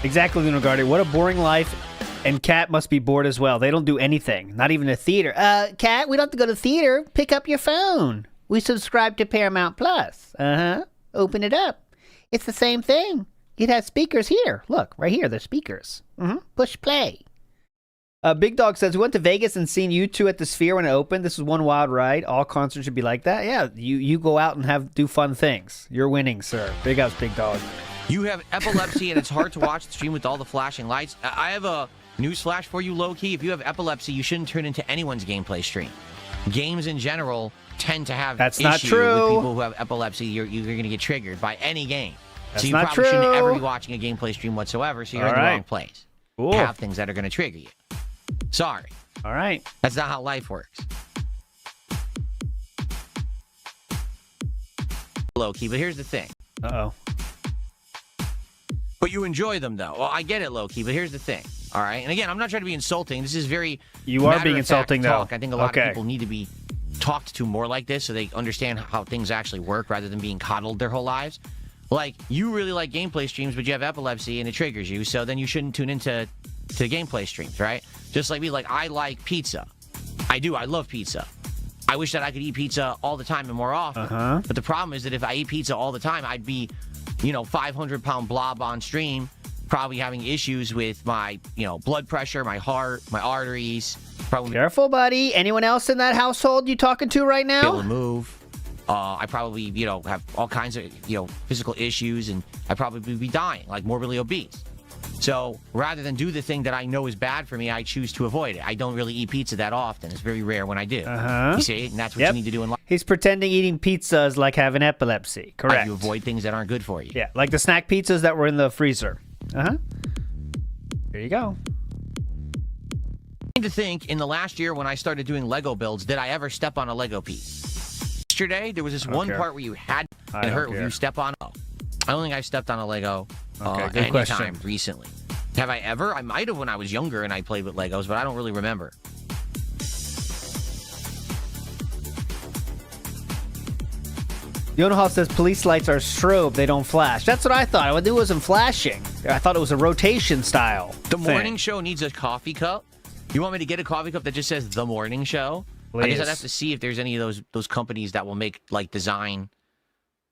Exactly, Lunar Guardian. What a boring life. And Cat must be bored as well. They don't do anything. Not even a theater. Cat, we don't have to go to theater. Pick up your phone. We subscribe to Paramount Plus. Uh-huh. Open it up. It's the same thing. It has speakers here. Look, right here, the speakers. Push play. Big Dog says, we went to Vegas and seen you two at the Sphere when it opened. This was one wild ride. All concerts should be like that. Yeah, you go out and do fun things. You're winning, sir. Big ups, Big Dog. You have epilepsy, and it's hard to watch the stream with all the flashing lights. I have a news flash for you, low-key. If you have epilepsy, you shouldn't tune into anyone's gameplay stream. Games in general tend to have That's issue not true. with people who have epilepsy. You're going to get triggered by any game. That's so you not probably shouldn't true. ever be watching a gameplay stream whatsoever, so you're All in the right. wrong place. Cool. Have things that are going to trigger you. Sorry. All right. That's not how life works. Low-key, but here's the thing. Uh-oh. But you enjoy them, though. Well, I get it, low-key, but here's the thing. All right? And again, I'm not trying to be insulting. This is very You are being matter-of-fact insulting, though. talk. I think a lot Okay. of people need to be talked to more like this so they understand how things actually work rather than being coddled their whole lives. Like, you really like gameplay streams, but you have epilepsy and it triggers you, so then you shouldn't tune into gameplay streams, right? Just like me, like, I like pizza. I do. I love pizza. I wish that I could eat pizza all the time and more often. Uh-huh. But the problem is that if I ate pizza all the time, I'd be, 500-pound blob on stream, probably having issues with my, blood pressure, my heart, my arteries. Probably Careful, buddy. Anyone else in that household you talking to right be able now? to move. I probably, have all kinds of, physical issues, and I'd probably be dying, like morbidly obese. So rather than do the thing that I know is bad for me, I choose to avoid it. I don't really eat pizza that often. It's very rare when I do. Uh-huh. You see? And that's what Yep. you need to do in life. He's pretending eating pizza is like having epilepsy. Correct. You avoid things that aren't good for you. Yeah, like the snack pizzas that were in the freezer. Uh-huh. There you go. To think, in the last year when I started doing Lego builds, did I ever step on a Lego piece? Yesterday, there was this one care. part where you had I it don't hurt when care. you step on. Oh, I don't think I've stepped on a Lego Okay, good any question. time recently. Have I ever? I might have when I was younger and I played with Legos, but I don't really remember. Yonohal says police lights are strobe. They don't flash. That's what I thought. It wasn't flashing. I thought it was a rotation style. The thing. morning show needs a coffee cup. You want me to get a coffee cup that just says The Morning Show? I guess Please. I'd have to see if there's any of those companies that will make, like, design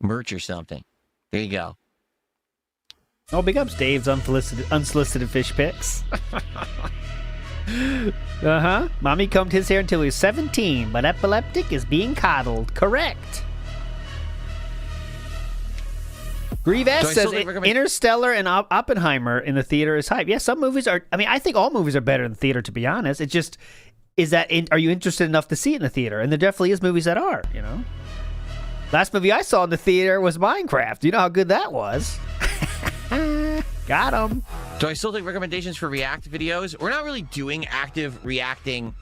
merch or something. There you go. Oh, big ups Dave's unsolicited fish pics. Uh-huh. Mommy combed his hair until he was 17, but epileptic is being coddled. Correct. Grieve Do I S still says recommend- Interstellar and Oppenheimer in the theater is hype. Yeah, some movies are... I mean, I think all movies are better in the theater, to be honest. It just... Are you interested enough to see it in the theater? And there definitely is movies that are, Last movie I saw in the theater was Minecraft. You know how good that was. Got him. Do I still take recommendations for React videos? We're not really doing active reacting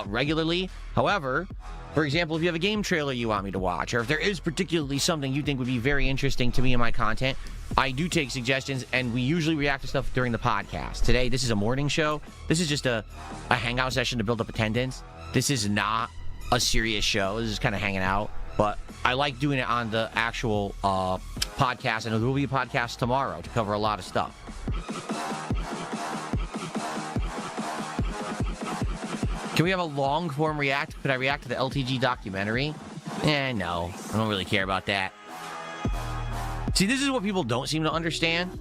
regularly. However, for example, if you have a game trailer you want me to watch, or if there is particularly something you think would be very interesting to me and my content, I do take suggestions, and we usually react to stuff during the podcast. Today, this is a morning show. This is just a hangout session to build up attendance. This is not a serious show. This is kind of hanging out. But I like doing it on the actual podcast, and there will be a podcast tomorrow to cover a lot of stuff. Can we have a long-form react? Could I react to the LTG documentary? No. I don't really care about that. See, this is what people don't seem to understand.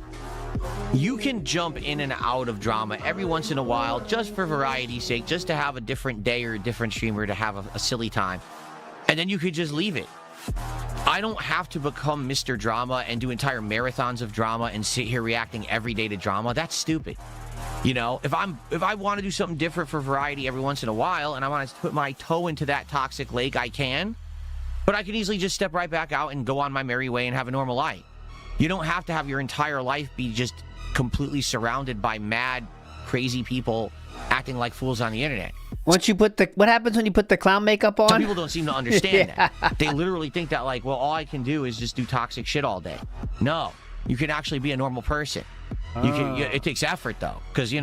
You can jump in and out of drama every once in a while, just for variety's sake, just to have a different day or a different streamer to have a silly time. And then you could just leave it. I don't have to become Mr. Drama and do entire marathons of drama and sit here reacting every day to drama. That's stupid. If I want to do something different for variety every once in a while and I want to put my toe into that toxic lake, I can. But I can easily just step right back out and go on my merry way and have a normal life. You don't have to have your entire life be just completely surrounded by mad, crazy people acting like fools on the internet. What happens when you put the clown makeup on? Some people don't seem to understand Yeah. that. They literally think that, like, well, all I can do is just do toxic shit all day. No, you can actually be a normal person. It takes effort, though, because, you're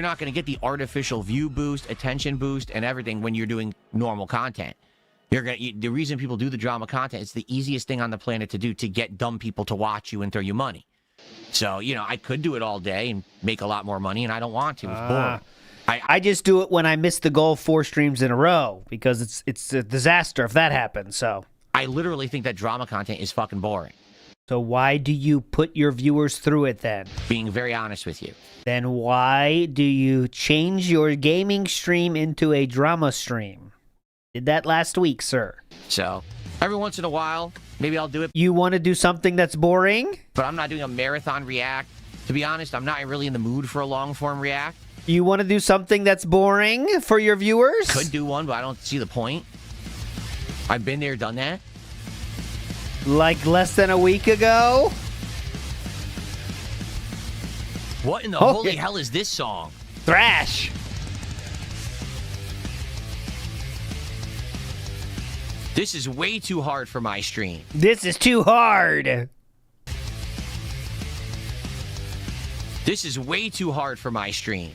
not going to get the artificial view boost, attention boost, and everything when you're doing normal content. The reason people do the drama content, it's the easiest thing on the planet to do to get dumb people to watch you and throw you money. So, I could do it all day and make a lot more money, and I don't want to. It's boring. I just do it when I miss the goal 4 streams in a row because it's a disaster if that happens. So I literally think that drama content is fucking boring. So why do you put your viewers through it then? Being very honest with you. Then why do you change your gaming stream into a drama stream? Did that last week, sir. So Every once in a while, maybe I'll do it, You want to do something that's boring? but I'm not doing a marathon react. To be honest, I'm not really in the mood for a long-form react. You want to do something that's boring for your viewers? Could do one, but I don't see the point. I've been there, done that. Like less than a week ago? What in the Okay. holy hell is this song? Thrash. This is way too hard for my stream. This is too hard. This is way too hard for my stream.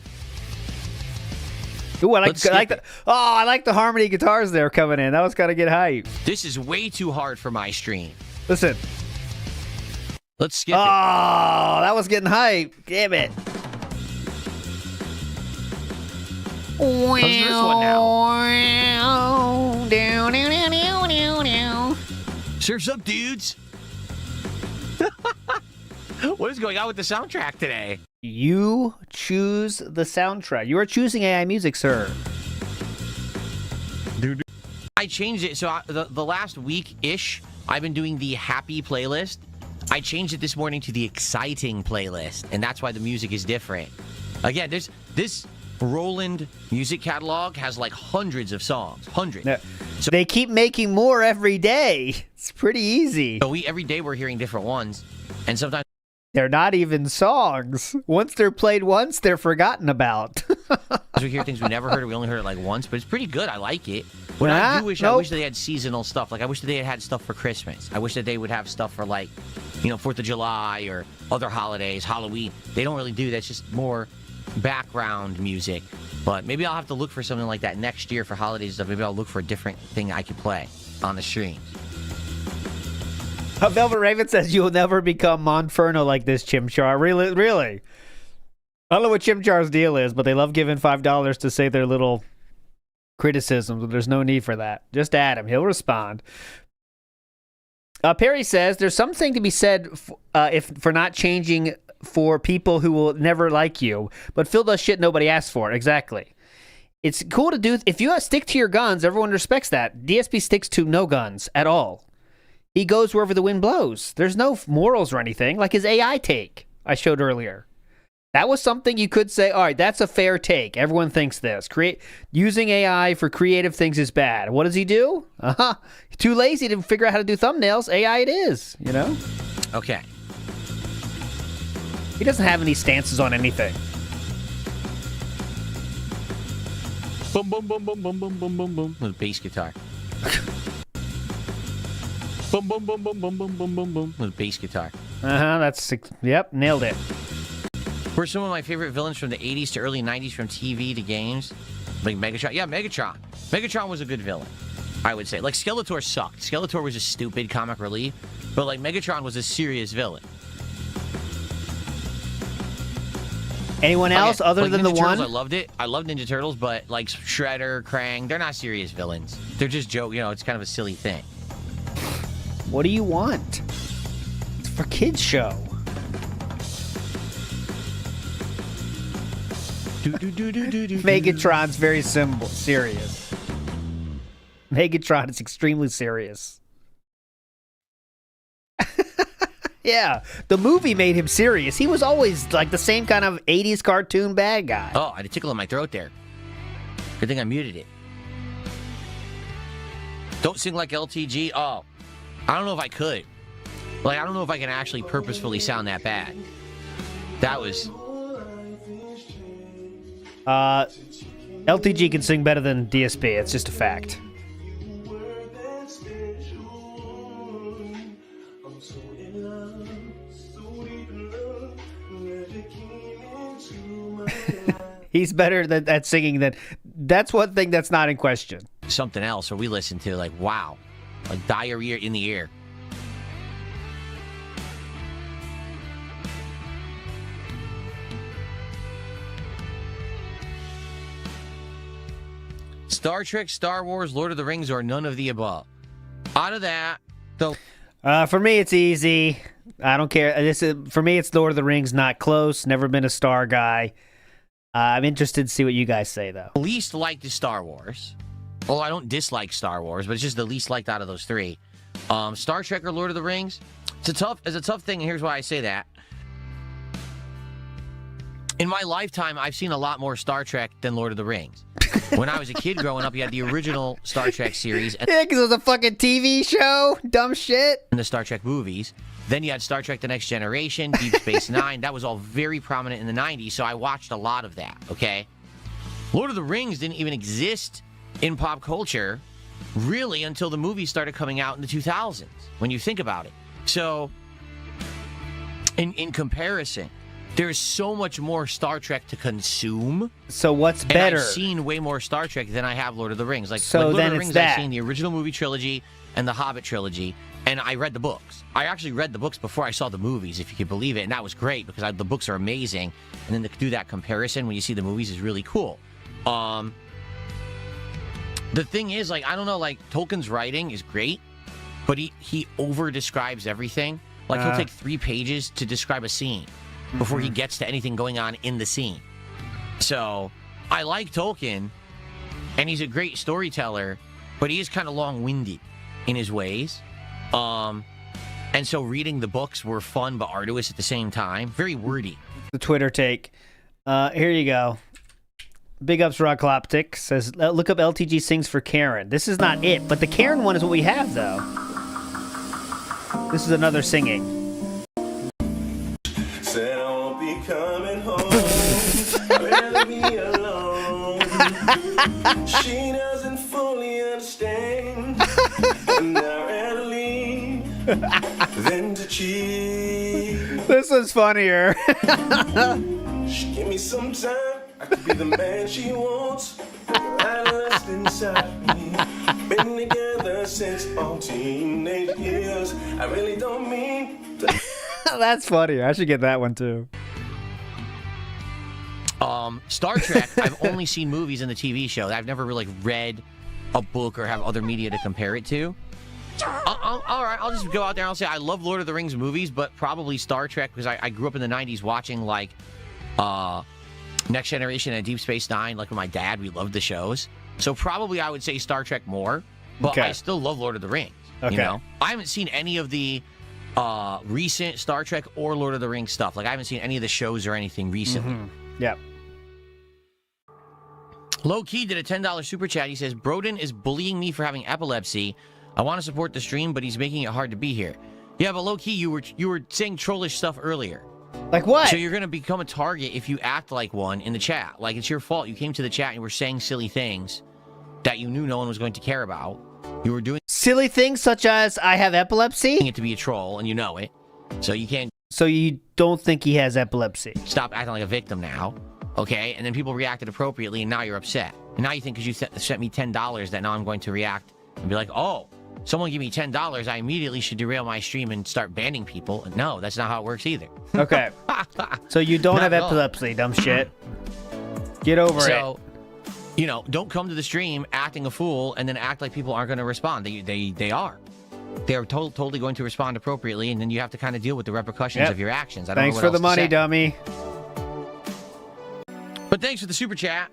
Ooh, I Let's skip like the it. I like the harmony guitars there coming in. That was gotta get hype. This is way too hard for my stream. Listen. Let's skip Oh, it. that was getting hype. Damn it. How's this one now? Down, down, down, down, down, down. Surf's up, dudes. What is going on with the soundtrack today? You choose the soundtrack. You are choosing AI music, sir. I changed it. So the last week-ish, I've been doing the happy playlist. I changed it this morning to the exciting playlist, and that's why the music is different. Again, this Roland music catalog has like hundreds of songs. Hundreds. No, they keep making more every day. It's pretty easy. So every day we're hearing different ones, and sometimes They're not even songs. Once they're played once, they're forgotten about. we hear things we never heard, or we only heard it like once, but it's pretty good. I like it. But Nah, I do wish nope. I wish that they had seasonal stuff. Like I wish that they had stuff for Christmas. I wish that they would have stuff for like, 4th of July or other holidays, Halloween. They don't really do that. It's just more background music. But maybe I'll have to look for something like that next year for holidays and stuff. Maybe I'll look for a different thing I could play on the streams. Velvet Raven says you'll never become Monferno like this, Chimchar. Really, really. I don't know what Chimchar's deal is, but they love giving $5 to say their little criticisms. There's no need for that. Just add him. He'll respond. Perry says there's something to be said for not changing for people who will never like you, but Phil does shit nobody asked for. Exactly. It's cool to do. If you stick to your guns, everyone respects that. DSP sticks to no guns at all. He goes wherever the wind blows. There's no morals or anything, like his AI take I showed earlier. That was something you could say, all right, that's a fair take. Everyone thinks this. Using AI for creative things is bad. What does he do? Too lazy to figure out how to do thumbnails. AI it is, Okay. He doesn't have any stances on anything. Boom, boom, boom, boom, boom, boom, boom, boom, boom. With bass guitar. Boom, boom, boom, boom, boom, boom, boom, boom, boom. With bass guitar. Yep, nailed it. Were some of my favorite villains from the 80s to early 90s from TV to games? Like Megatron. Yeah, Megatron. Megatron was a good villain, I would say. Like, Skeletor sucked. Skeletor was a stupid comic relief. But, like, Megatron was a serious villain. Anyone else other like than Ninja the Turtles, one? I loved it. I love Ninja Turtles, but, like, Shredder, Krang, they're not serious villains. They're just joke. It's kind of a silly thing. What do you want? It's for kids' show. Megatron's very serious. Megatron is extremely serious. Yeah, the movie made him serious. He was always like the same kind of 80s cartoon bad guy. Oh, I had a tickle in my throat there. Good thing I muted it. Don't sing like LTG. Oh, I don't know if I could. Like, I don't know if I can actually purposefully sound that bad. That was... LTG can sing better than DSP. It's just a fact. He's better at singing than... That's one thing that's not in question. something else, or we listen to, like, wow, like diarrhea in the air. Star Trek, Star Wars, Lord of the Rings, or none of the above. Out of that, though. For me, it's easy. I don't care. For me, it's Lord of the Rings, not close. Never been a Star guy. I'm interested to see what you guys say, though. Least liked is Star Wars. Well, I don't dislike Star Wars, but it's just the least liked out of those three. Star Trek or Lord of the Rings? It's a tough thing, and here's why I say that. In my lifetime, I've seen a lot more Star Trek than Lord of the Rings. When I was a kid growing up, you had the original Star Trek series. Yeah, because it was a fucking TV show. Dumb shit. And the Star Trek movies. Then you had Star Trek The Next Generation, Deep Space Nine. That was all very prominent in the 90s, so I watched a lot of that, okay? Lord of the Rings didn't even exist in pop culture, really, until the movies started coming out in the 2000s, when you think about it. So, in comparison, there's so much more Star Trek to consume. So what's better? And I've seen way more Star Trek than I have Lord of the Rings. Like So Lord then of the it's Rings, that. I've seen the original movie trilogy and the Hobbit trilogy, and I read the books. I actually read the books before I saw the movies, if you could believe it, and that was great because the books are amazing. And then to do that comparison when you see the movies is really cool. The thing is, like, I don't know, like, Tolkien's writing is great, but he over-describes everything. Like, he'll take 3 pages to describe a scene before he gets to anything going on in the scene. So, I like Tolkien, and he's a great storyteller, but he is kind of long-winded in his ways. And so reading the books were fun but arduous at the same time. Very wordy. The Twitter take. Here you go. Big ups Rockcloptic says, look up LTG Sings for Karen. This is not it, but the Karen one is what we have, though. This is another singing. Said I won't be coming home. I'd rather be alone. She doesn't fully understand. And I'd rather leave than to cheat. This one's funnier. She give me some time. I could be the man she wants. I lust inside me. Been together since all teenage years. I really don't mean to. That's funny. I should get that one too. Star Trek, I've only seen movies and the TV show. I've never really read a book or have other media to compare it to. All right, I'll just go out there and I'll say I love Lord of the Rings movies, but probably Star Trek because I grew up in the 90s watching, like, Next Generation and Deep Space Nine. Like, with my dad, we loved the shows. So probably I would say Star Trek more, but Okay. I still love Lord of the Rings. Okay. You know? I haven't seen any of the recent Star Trek or Lord of the Rings stuff. Like, I haven't seen any of the shows or anything recently. Yep. Low Key did a $10 super chat. He says, Broden is bullying me for having epilepsy. I want to support the stream, but he's making it hard to be here. Yeah, but Low Key, you were saying trollish stuff earlier. Like what? So you're going to become a target if you act like one in the chat. Like, it's your fault. You came to the chat and you were saying silly things that you knew no one was going to care about. You were doing Silly things such as I have epilepsy? it to be a troll, and you know it. So you can't So you don't think he has epilepsy? stop acting like a victim now. Okay? And then people reacted appropriately, and now you're upset. And now you think because you sent me $10 that now I'm going to react and be like, oh, someone give me $10, I immediately should derail my stream and start banning people. No, that's not how it works either. Okay. So you don't Not have at all. epilepsy, dumb shit. Get over it. So, you know, don't come to the stream acting a fool and then act like people aren't going to respond. They are. They're totally going to respond appropriately, and then you have to kind of deal with the repercussions Yep. of your actions. I don't Thanks know for what the else to money, say. dummy. But thanks for the super chat.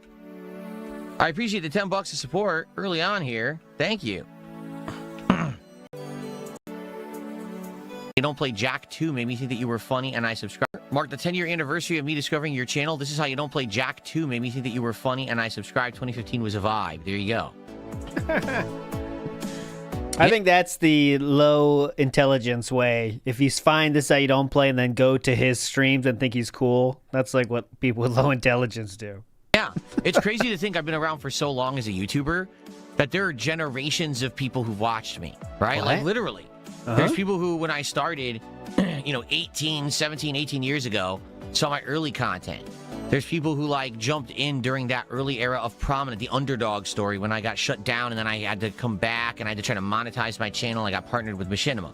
I appreciate the $10 of support early on here. Thank you. You don't play Jack 2 made me think that you were funny, and I subscribed. Mark the 10-year anniversary of me discovering your channel. This is how you don't play Jack 2 made me think that you were funny, and I subscribed. 2015 was a vibe. There you go. I think that's the low intelligence way. If he's fine, this is how you don't play, and then go to his streams and think he's cool. That's like what people with low intelligence do. Yeah, it's crazy to think I've been around for so long as a YouTuber that there are generations of people who watched me, right? What? Like, literally. There's people who, when I started, 17, 18 years ago, saw my early content. There's people who, like, jumped in during that early era of Prominent, the underdog story, when I got shut down and then I had to come back and I had to try to monetize my channel. I got partnered with Machinima.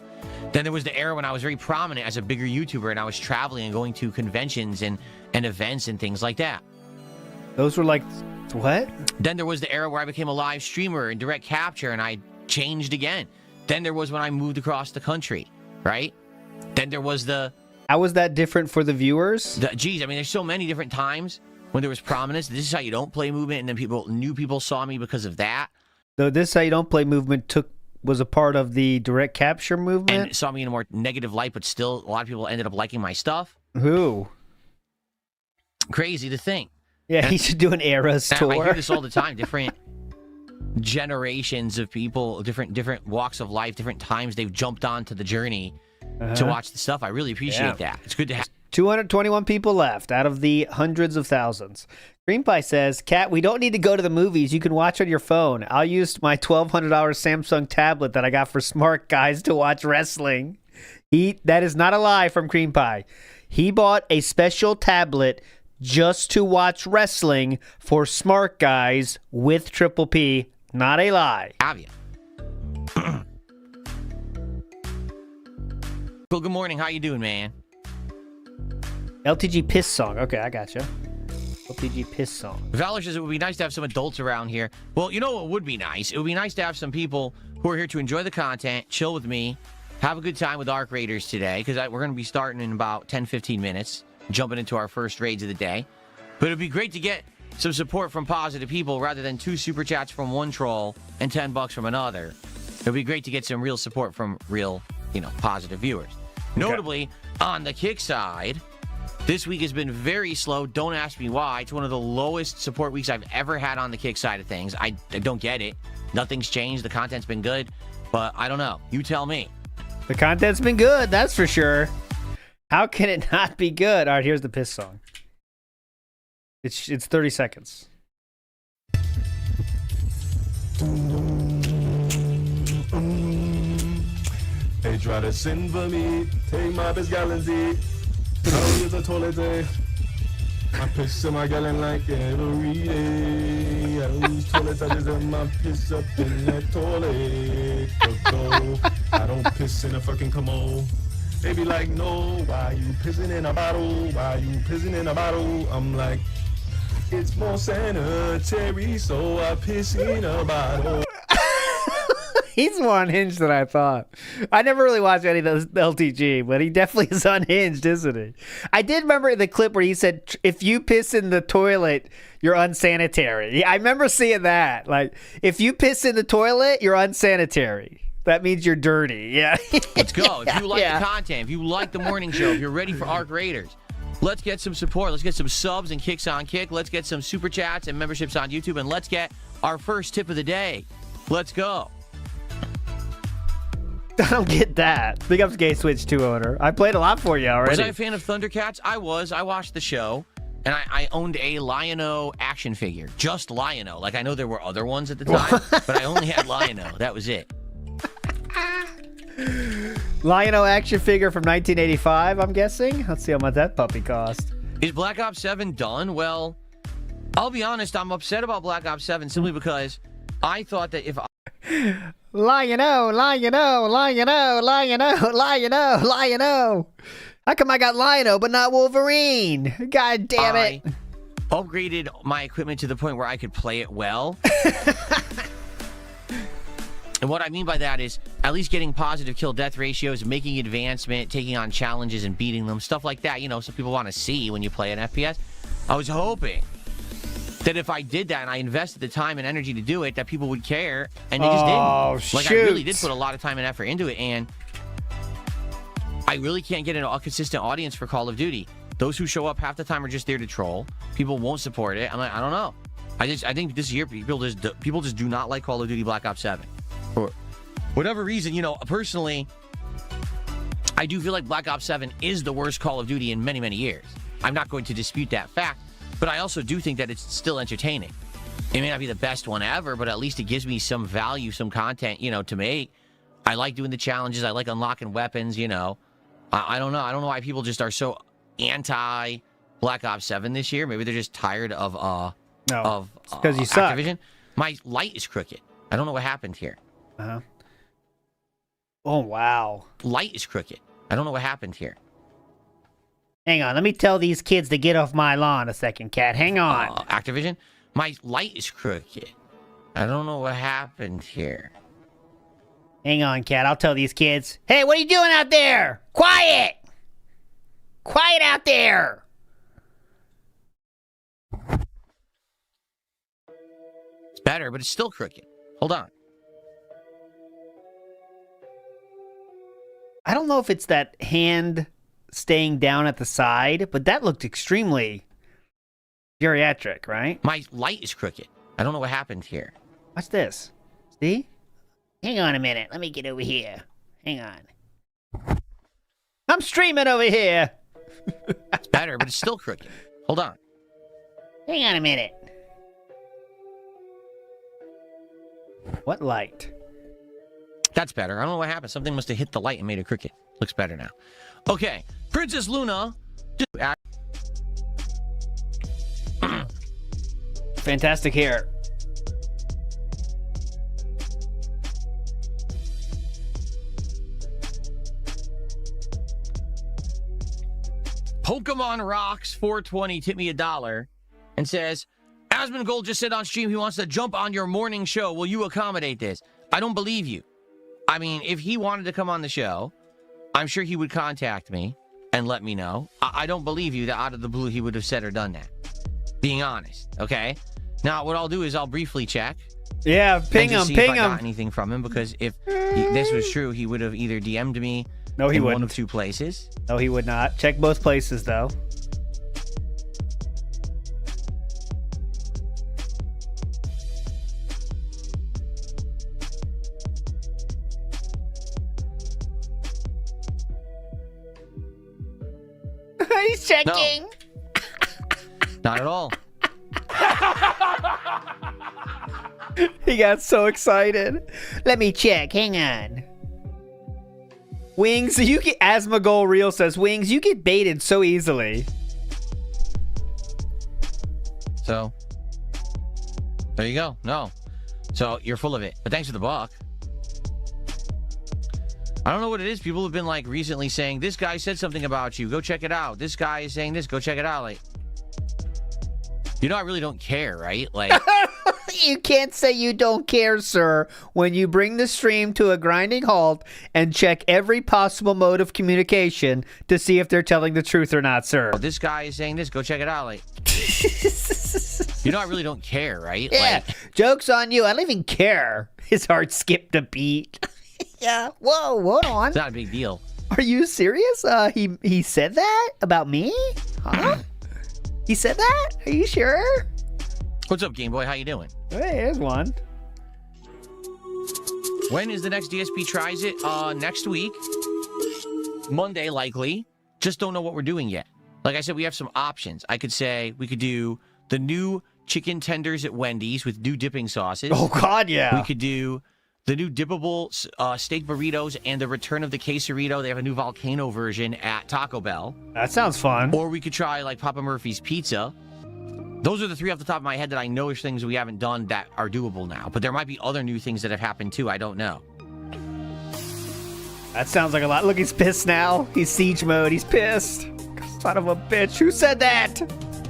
Then there was the era when I was very prominent as a bigger YouTuber and I was traveling and going to conventions and events and things like that. Those were like, what? Then there was the era where I became a live streamer and direct capture, and I changed again. Then there was when I moved across the country, right? Then there was How was that different for the viewers? geez, I mean, there's so many different times when there was prominence. This is how you don't play movement, and then new people saw me because of that. Though this how you don't play movement took was a part of the direct capture movement. And saw me in a more negative light, but still a lot of people ended up liking my stuff. Who? Crazy to think. Yeah, he should do an Eras tour. I hear this all the time. Different generations of people, different walks of life, different times they've jumped onto the journey to watch the stuff. I really appreciate that. It's good to have. 221 people left out of the hundreds of thousands. Green Pie says, Kat, we don't need to go to the movies. You can watch on your phone. I'll use my $1,200 Samsung tablet that I got for smart guys to watch wrestling. That is not a lie from Green Pie. He bought a special tablet just to watch wrestling for smart guys with Triple P. Not a lie. Have you? Well, good morning. How you doing, man? LTG Piss Song. Okay, I gotcha. LTG Piss Song. Valor says it would be nice to have some adults around here. Well, you know what would be nice? It would be nice to have some people who are here to enjoy the content, chill with me, have a good time with Arc Raiders today, because we're going to be starting in about 10, 15 minutes, jumping into our first raids of the day. But it would be great to get some support from positive people rather than 2 super chats from one troll and $10 from another. It would be great to get some real support from real, positive viewers. Okay. Notably, on the kick side, this week has been very slow. Don't ask me why. It's one of the lowest support weeks I've ever had on the kick side of things. I don't get it. Nothing's changed. The content's been good, but I don't know. You tell me. The content's been good, that's for sure. How can it not be good? All right, here's the piss song. It's 30 seconds. They try to send for me, take my best gallons deep. How is the toilet day? I piss in my gallon like every day. I lose toilet touches and my piss up in that toilet. I don't piss in a fucking commode. They be like, no, why you pissing in a bottle? Why you pissing in a bottle? I'm like, it's more sanitary, so I piss in a bottle. He's more unhinged than I thought. I never really watched any of those LTG, but he definitely is unhinged, isn't he? I did remember the clip where he said, if you piss in the toilet, you're unsanitary. I remember seeing that. Like, if you piss in the toilet, you're unsanitary. That means you're dirty. Yeah. Let's go. If you like the content, if you like the morning show, if you're ready for Arc Raiders, let's get some support. Let's get some subs and kicks on kick. Let's get some super chats and memberships on YouTube. And let's get our first tip of the day. Let's go. I don't get that. Big ups Gay Switch 2 owner. I played a lot for you already. Was I a fan of Thundercats? I was. I watched the show, and I owned a Lion-O action figure. Just Lion-O. Like, I know there were other ones at the time, but I only had Lion-O. That was it. Lion-O action figure from 1985, I'm guessing. Let's see how much that puppy cost. Is Black Ops 7 done? Well, I'll be honest. I'm upset about Black Ops 7 simply because I thought that if Lion-O, Lion-O, Lion-O, Lion-O, Lion-O, Lion-O. How come I got Lion-O but not Wolverine? God damn it. I upgraded my equipment to the point where I could play it well. And what I mean by that is at least getting positive kill-death ratios, making advancement, taking on challenges and beating them, stuff like that. Some people want to see when you play an FPS. I was hoping that if I did that and I invested the time and energy to do it, that people would care, and they just didn't. Like, I really did put a lot of time and effort into it, and I really can't get a consistent audience for Call of Duty. Those who show up half the time are just there to troll. People won't support it. I'm like, I don't know. I think this year people just do not like Call of Duty Black Ops 7. For whatever reason, personally, I do feel like Black Ops 7 is the worst Call of Duty in many, many years. I'm not going to dispute that fact. But I also do think that it's still entertaining. It may not be the best one ever, but at least it gives me some value, some content, to make. I like doing the challenges. I like unlocking weapons, I don't know. I don't know why people just are so anti Black Ops 7 this year. Maybe they're just tired of because you suck. Activision. My light is crooked. I don't know what happened here. Uh-huh. Oh, wow. Light is crooked. I don't know what happened here. Hang on, let me tell these kids to get off my lawn a second, Cat. Hang on. Activision, my light is crooked. I don't know what happened here. Hang on, Cat. I'll tell these kids. Hey, what are you doing out there? Quiet! Quiet out there! It's better, but it's still crooked. Hold on. I don't know if it's that hand staying down at the side, but that looked extremely geriatric, right? My light is crooked. I don't know what happened here. Watch this. See? Hang on a minute. Let me get over here. Hang on. I'm streaming over here. It's better, but it's still crooked. Hold on. Hang on a minute. What light? That's better. I don't know what happened. Something must have hit the light and made it crooked. Looks better now. Okay. Princess Luna. Fantastic hair. Pokemon Rocks 420 tip me $1 and says, Asmongold just said on stream he wants to jump on your morning show. Will you accommodate this? I don't believe you. I mean, if he wanted to come on the show, I'm sure he would contact me and let me know. I don't believe you that out of the blue he would have said or done that. Being honest, okay? Now, what I'll do is I'll briefly check. Yeah, ping him, see ping if I him. got anything from him, because if this was true, he would have either DM'd me No, he in wouldn't. one of two places. No, he would not. Check both places, though. He's checking. Not at all. He got so excited. Let me check. Hang on. Wings, you get Asmongold Real says, Wings, you get baited so easily. So, there you go. No. So, you're full of it. But thanks for the buck. I don't know what it is. People have been, like, recently saying, this guy said something about you. Go check it out. This guy is saying this. Go check it out. Like, you know, I really don't care, right? Like, You can't say you don't care, sir, when you bring the stream to a grinding halt and check every possible mode of communication to see if they're telling the truth or not, sir. this guy is saying this. Go check it out. Like, you know, I really don't care, right? Yeah, Like, joke's on you. I don't even care. His heart skipped a beat. Yeah. Whoa, hold on. it's not a big deal. Are you serious? He said that about me? Huh? He said that? Are you sure? What's up, Game Boy? How you doing? Hey, here's one. When is the next DSP tries it? Next week. Monday, likely. Just don't know what we're doing yet. Like I said, we have some options. I could say we could do the new chicken tenders at Wendy's with new dipping sauces. Oh, God, yeah. We could do the new dippable steak burritos and the return of the quesarito. They have a new volcano version at Taco Bell. That sounds fun. Or we could try, like, Papa Murphy's Pizza. Those are the three off the top of my head that I know is things we haven't done that are doable now. But there might be other new things that have happened, too. I don't know. That sounds like a lot. Look, he's pissed now. He's siege mode. He's pissed. Son of a bitch. Who said that?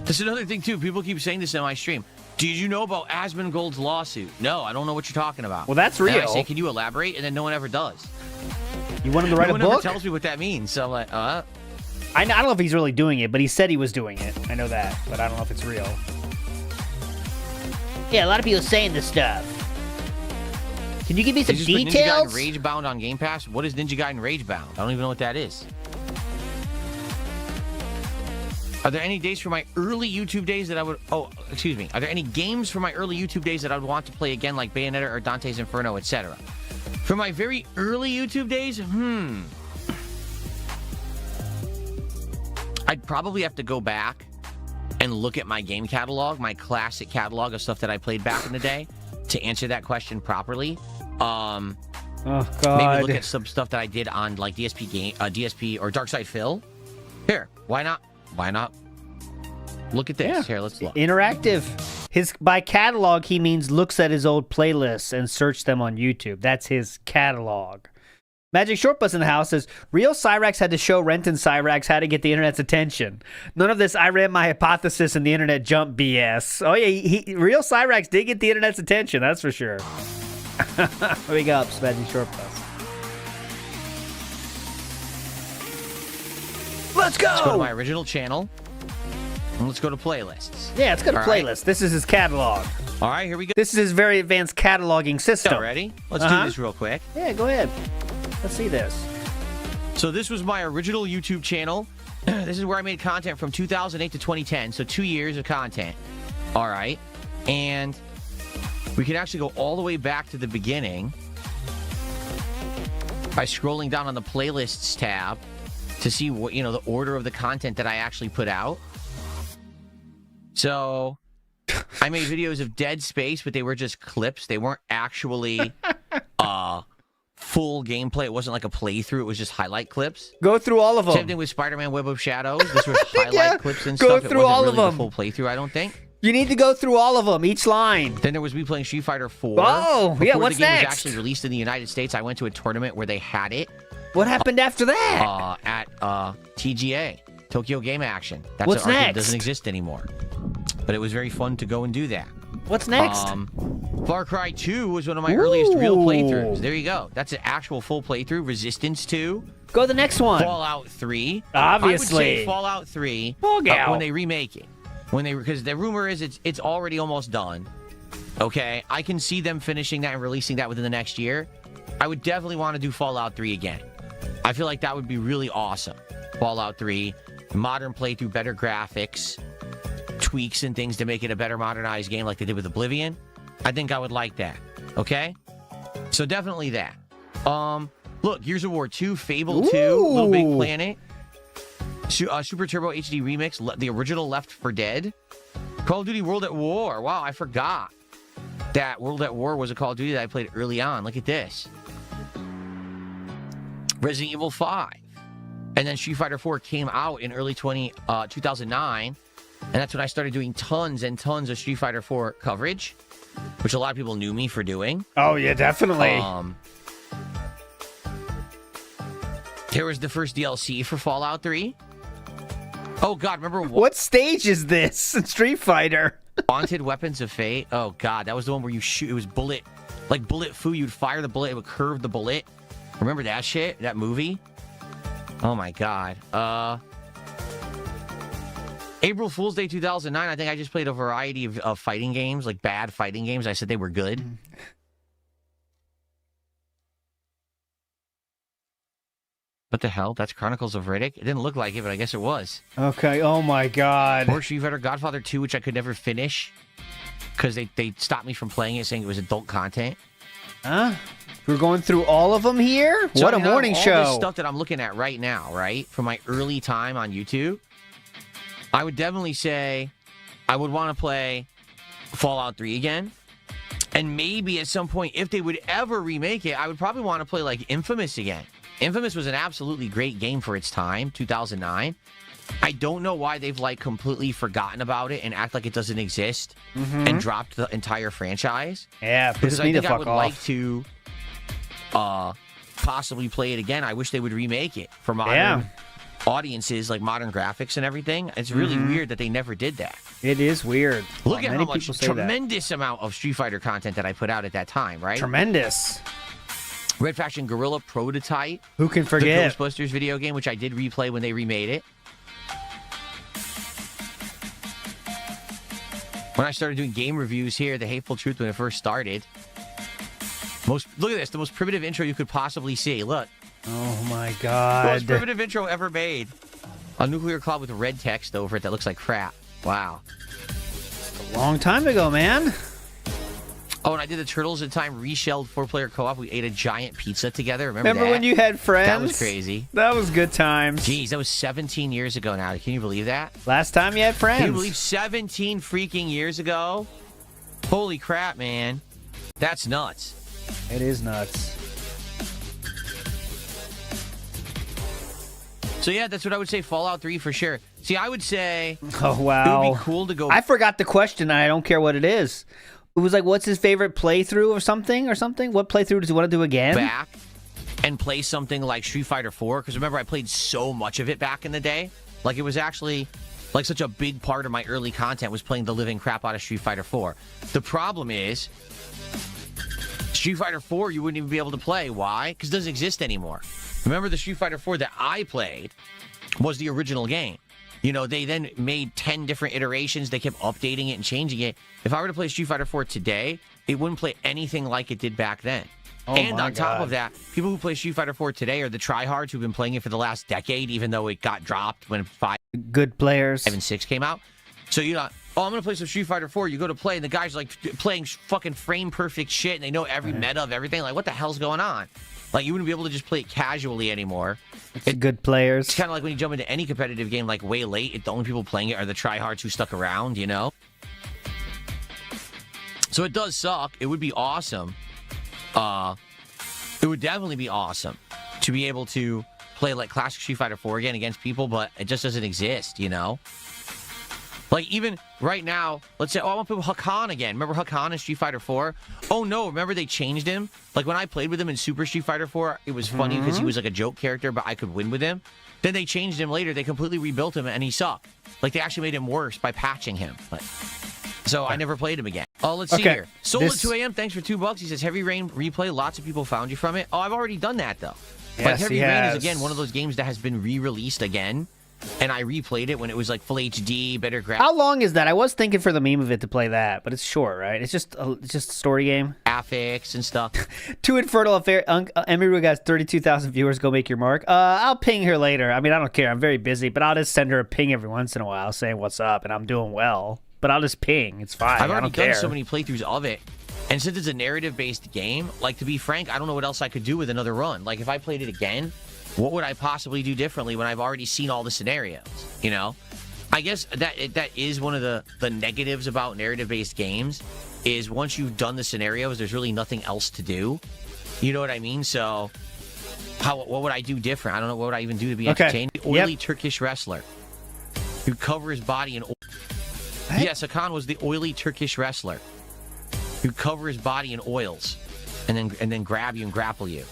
That's another thing, too. People keep saying this in my stream. Did you know about Asmongold's lawsuit? No, I don't know what you're talking about. Well, that's And I real. say, can you elaborate? And then no one ever does. You want him to write No a one ever book? tells me what that means. So I'm like, I don't know if he's really doing it, but he said he was doing it. I know that, but I don't know if it's real. Yeah, a lot of people saying this stuff. Can you give me some They just put Ninja details? Gaiden Ragebound on Game Pass. What is Ninja Gaiden Ragebound? I don't even know what that is. Are there any days for my early YouTube days that I would... Oh, excuse me. Are there any games for my early YouTube days that I would want to play again, like Bayonetta or Dante's Inferno, etc.? For my very early YouTube days, I'd probably have to go back and look at my game catalog, my classic catalog of stuff that I played back in the day, to answer that question properly. Oh, Maybe God. look at some stuff that I did on, like, DSP or Darkside Phil. Here, why not? Why not? Look at this. Yeah. Here, let's look. Interactive. By catalog, he means looks at his old playlists and search them on YouTube. That's his catalog. Magic Shortbus in the house says, Real Cyrax had to show Renton Cyrax how to get the internet's attention. None of this I ran my hypothesis and the internet jump BS. Oh, yeah, Real Cyrax did get the internet's attention, that's for sure. Big ups, Magic Shortbus. Let's go! Let's go to my original channel. And let's go to playlists. Yeah, let's go to All right. playlist. This is his catalog. All right, here we go. This is his very advanced cataloging system. Ready? Let's Uh-huh. do this real quick. Yeah, go ahead. Let's see this. So this was my original YouTube channel. This is where I made content from 2008 to 2010. So 2 years of content. All right. And we can actually go all the way back to the beginning by scrolling down on the playlists tab to see what, the order of the content that I actually put out. So I made videos of Dead Space, but they were just clips. They weren't actually full gameplay. It wasn't like a playthrough. It was just highlight clips. Go through all of them. Same thing with Spider-Man Web of Shadows. This was highlight Yeah, clips and go stuff. through It wasn't all really of the them. full playthrough, I don't think. You need to go through all of them, each line. Then there was me playing Street Fighter 4. Oh, yeah, Before what's the game next? was actually released in the United States, I went to a tournament where they had it What happened after that? at TGA, Tokyo Game Action. That's What's an arcade that next? doesn't exist anymore. But it was very fun to go and do that. What's next? Far Cry 2 was one of my earliest real Ooh. playthroughs. There you go. That's an actual full playthrough. Resistance 2. Go to the next one. Fallout 3. Obviously. I would say Fallout 3 when they remake it. Because the rumor is it's already almost done. Okay, I can see them finishing that and releasing that within the next year. I would definitely want to do Fallout 3 again. I feel like that would be really awesome. Fallout 3, modern playthrough, better graphics, tweaks and things to make it a better modernized game like they did with Oblivion. I think I would like that. Okay? So definitely that. Look, Gears of War 2, Fable 2, Little Big Planet, Super Turbo HD Remix, the original Left 4 Dead, Call of Duty World at War. Wow, I forgot that World at War was a Call of Duty that I played early on. Look at this. Resident Evil 5. And then Street Fighter 4 came out in early 2009. And that's when I started doing tons and tons of Street Fighter 4 coverage, which a lot of people knew me for doing. Oh, yeah, definitely. There was the first DLC for Fallout 3. Oh, God, remember What stage is this in Street Fighter? Haunted Weapons of Fate? Oh, God, that was the one where you shoot. It was bullet foo. You'd fire the bullet. It would curve the bullet. Remember that shit? That movie? Oh, my God. April Fool's Day 2009, I think I just played a variety of fighting games, like bad fighting games. I said they were good. What the hell? That's Chronicles of Riddick? It didn't look like it, but I guess it was. Okay, oh my God. Or Street Fighter Godfather 2, which I could never finish because they stopped me from playing it, saying it was adult content. Huh? We're going through all of them here? So, What a morning all show. This stuff that I'm looking at right now, right, from my early time on YouTube, I would definitely say I would want to play Fallout 3 again. And maybe at some point, if they would ever remake it, I would probably want to play like Infamous again. Infamous was an absolutely great game for its time, 2009. I don't know why they've like completely forgotten about it and act like it doesn't exist and dropped the entire franchise. Yeah, because piss me I the think I fuck would off. like to possibly play it again. I wish they would remake it for modern audiences, like modern graphics and everything. It's really weird that they never did that. It is weird. Look at Many how much people say that. tremendous amount of Street Fighter content that I put out at that time, right? Tremendous. Red Faction Guerrilla Prototype. Who can forget? The Ghostbusters video game, which I did replay when they remade it. When I started doing game reviews here, The Hateful Truth, when it first started. Look at this, the most primitive intro you could possibly see. Look. Oh my God. Most primitive intro ever made. A nuclear cloud with red text over it that looks like crap. Wow. A long time ago, man. Oh, and I did the Turtles in Time reshelled 4-player co-op. We ate a giant pizza together. Remember that? When you had friends? That was crazy. That was good times. Jeez, that was 17 years ago now. Can you believe that? Last time you had friends. Can you believe 17 freaking years ago? Holy crap, man. That's nuts. It is nuts. So yeah, that's what I would say. Fallout 3 for sure. See, I would say Oh, wow. it would be cool to go. I forgot the question, and I don't care what it is. It was like, what's his favorite playthrough or something? What playthrough does he want to do again? back and play something like Street Fighter 4, because remember, I played so much of it back in the day. Like, it was actually like such a big part of my early content was playing the living crap out of Street Fighter 4. The problem is Street Fighter 4 you wouldn't even be able to play. Why? Because it doesn't exist anymore. Remember, the Street Fighter 4 that I played was the original game. You know, they then made 10 different iterations. They kept updating it and changing it. If I were to play Street Fighter 4 today, it wouldn't play anything like it did back then. Oh and my on top God. of that, people who play Street Fighter 4 today are the tryhards who've been playing it for the last decade, even though it got dropped when 5 Good players. and 6 came out. So you're not, oh, I'm going to play some Street Fighter 4. You go to play, and the guys are like playing fucking frame perfect shit, and they know every meta of everything. Like, what the hell's going on? Like, you wouldn't be able to just play it casually anymore. It's good players. It's kind of like when you jump into any competitive game, like way late, the only people playing it are the tryhards who stuck around, you know? So it does suck. It would be awesome. It would definitely be awesome to be able to play like classic Street Fighter 4 again against people, but it just doesn't exist, you know? Like, even right now, let's say, oh, I want to play with Hakan again. Remember Hakan in Street Fighter 4? Oh, no, remember they changed him? Like, when I played with him in Super Street Fighter 4, it was funny because he was like a joke character, but I could win with him. Then they changed him later. They completely rebuilt him, and he sucked. Like, they actually made him worse by patching him. Like, so I never played him again. Oh, let's see here. Soul at 2 a.m., thanks for $2. He says, Heavy Rain replay. Lots of people found you from it. Oh, I've already done that, though. Yes, like, Heavy he Rain has. is, again, one of those games that has been re-released again. And I replayed it when it was like full HD, better How long is that? I was thinking for the meme of it to play that, but it's short, right? It's just a story game. graphics and stuff. Too Infertile Affair. Emiru has 32,000 viewers. Go make your mark. I'll ping her later. I mean, I don't care. I'm very busy, but I'll just send her a ping every once in a while saying what's up, and I'm doing well. But I'll just ping. It's fine. I've I already don't done care. so many playthroughs of it. And since it's a narrative-based game, like, to be frank, I don't know what else I could do with another run. Like, if I played it again, what would I possibly do differently when I've already seen all the scenarios, you know? I guess that is one of the negatives about narrative-based games, is once you've done the scenarios, there's really nothing else to do. You know what I mean? So, what would I do different? I don't know. What would I even do to be entertained? Oily Turkish wrestler who covers body in oil. Yes, Hakan was the oily Turkish wrestler who cover his body in oils and then grab you and grapple you.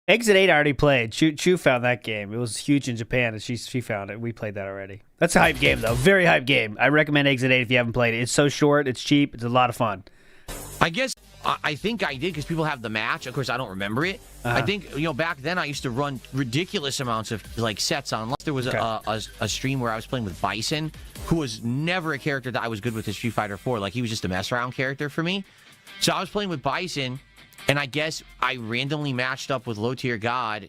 Exit 8 I already played. Chu found that game. It was huge in Japan, and she found it. We played that already. That's a hype game, though. Very hype game. I recommend Exit 8 if you haven't played it. It's so short. It's cheap. It's a lot of fun. I guess I think I did because people have the match. Of course, I don't remember it. I think, you know, back then I used to run ridiculous amounts of like sets on. There was a stream where I was playing with Bison, who was never a character that I was good with in Street Fighter 4. Like, he was just a mess around character for me. So I was playing with Bison, and I guess I randomly matched up with Low Tier God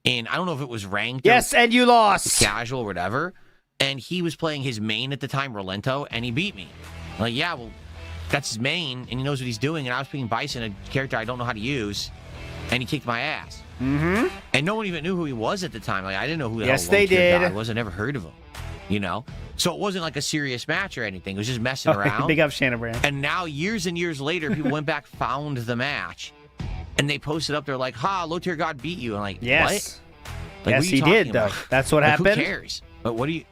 in, I don't know if it was ranked. Yes, and you lost. Casual or whatever. And he was playing his main at the time, Rolento, and he beat me. I'm like, yeah, well, that's his main, and he knows what he's doing. And I was playing Bison, a character I don't know how to use, and he kicked my ass. Mm-hmm. And no one even knew who he was at the time. Like, I didn't know who the hell they did. I was. I never heard of him. You know? So it wasn't like a serious match or anything. It was just messing around. Big up Shannon Brand. And now, years and years later, people went back, found the match, and they posted up. They're like, "Ha, Low Tier God beat you." And I'm like, Yes. what? Like, Yes, what are you he talking did, about? though. That's what Like, happened. Who cares? But what do you?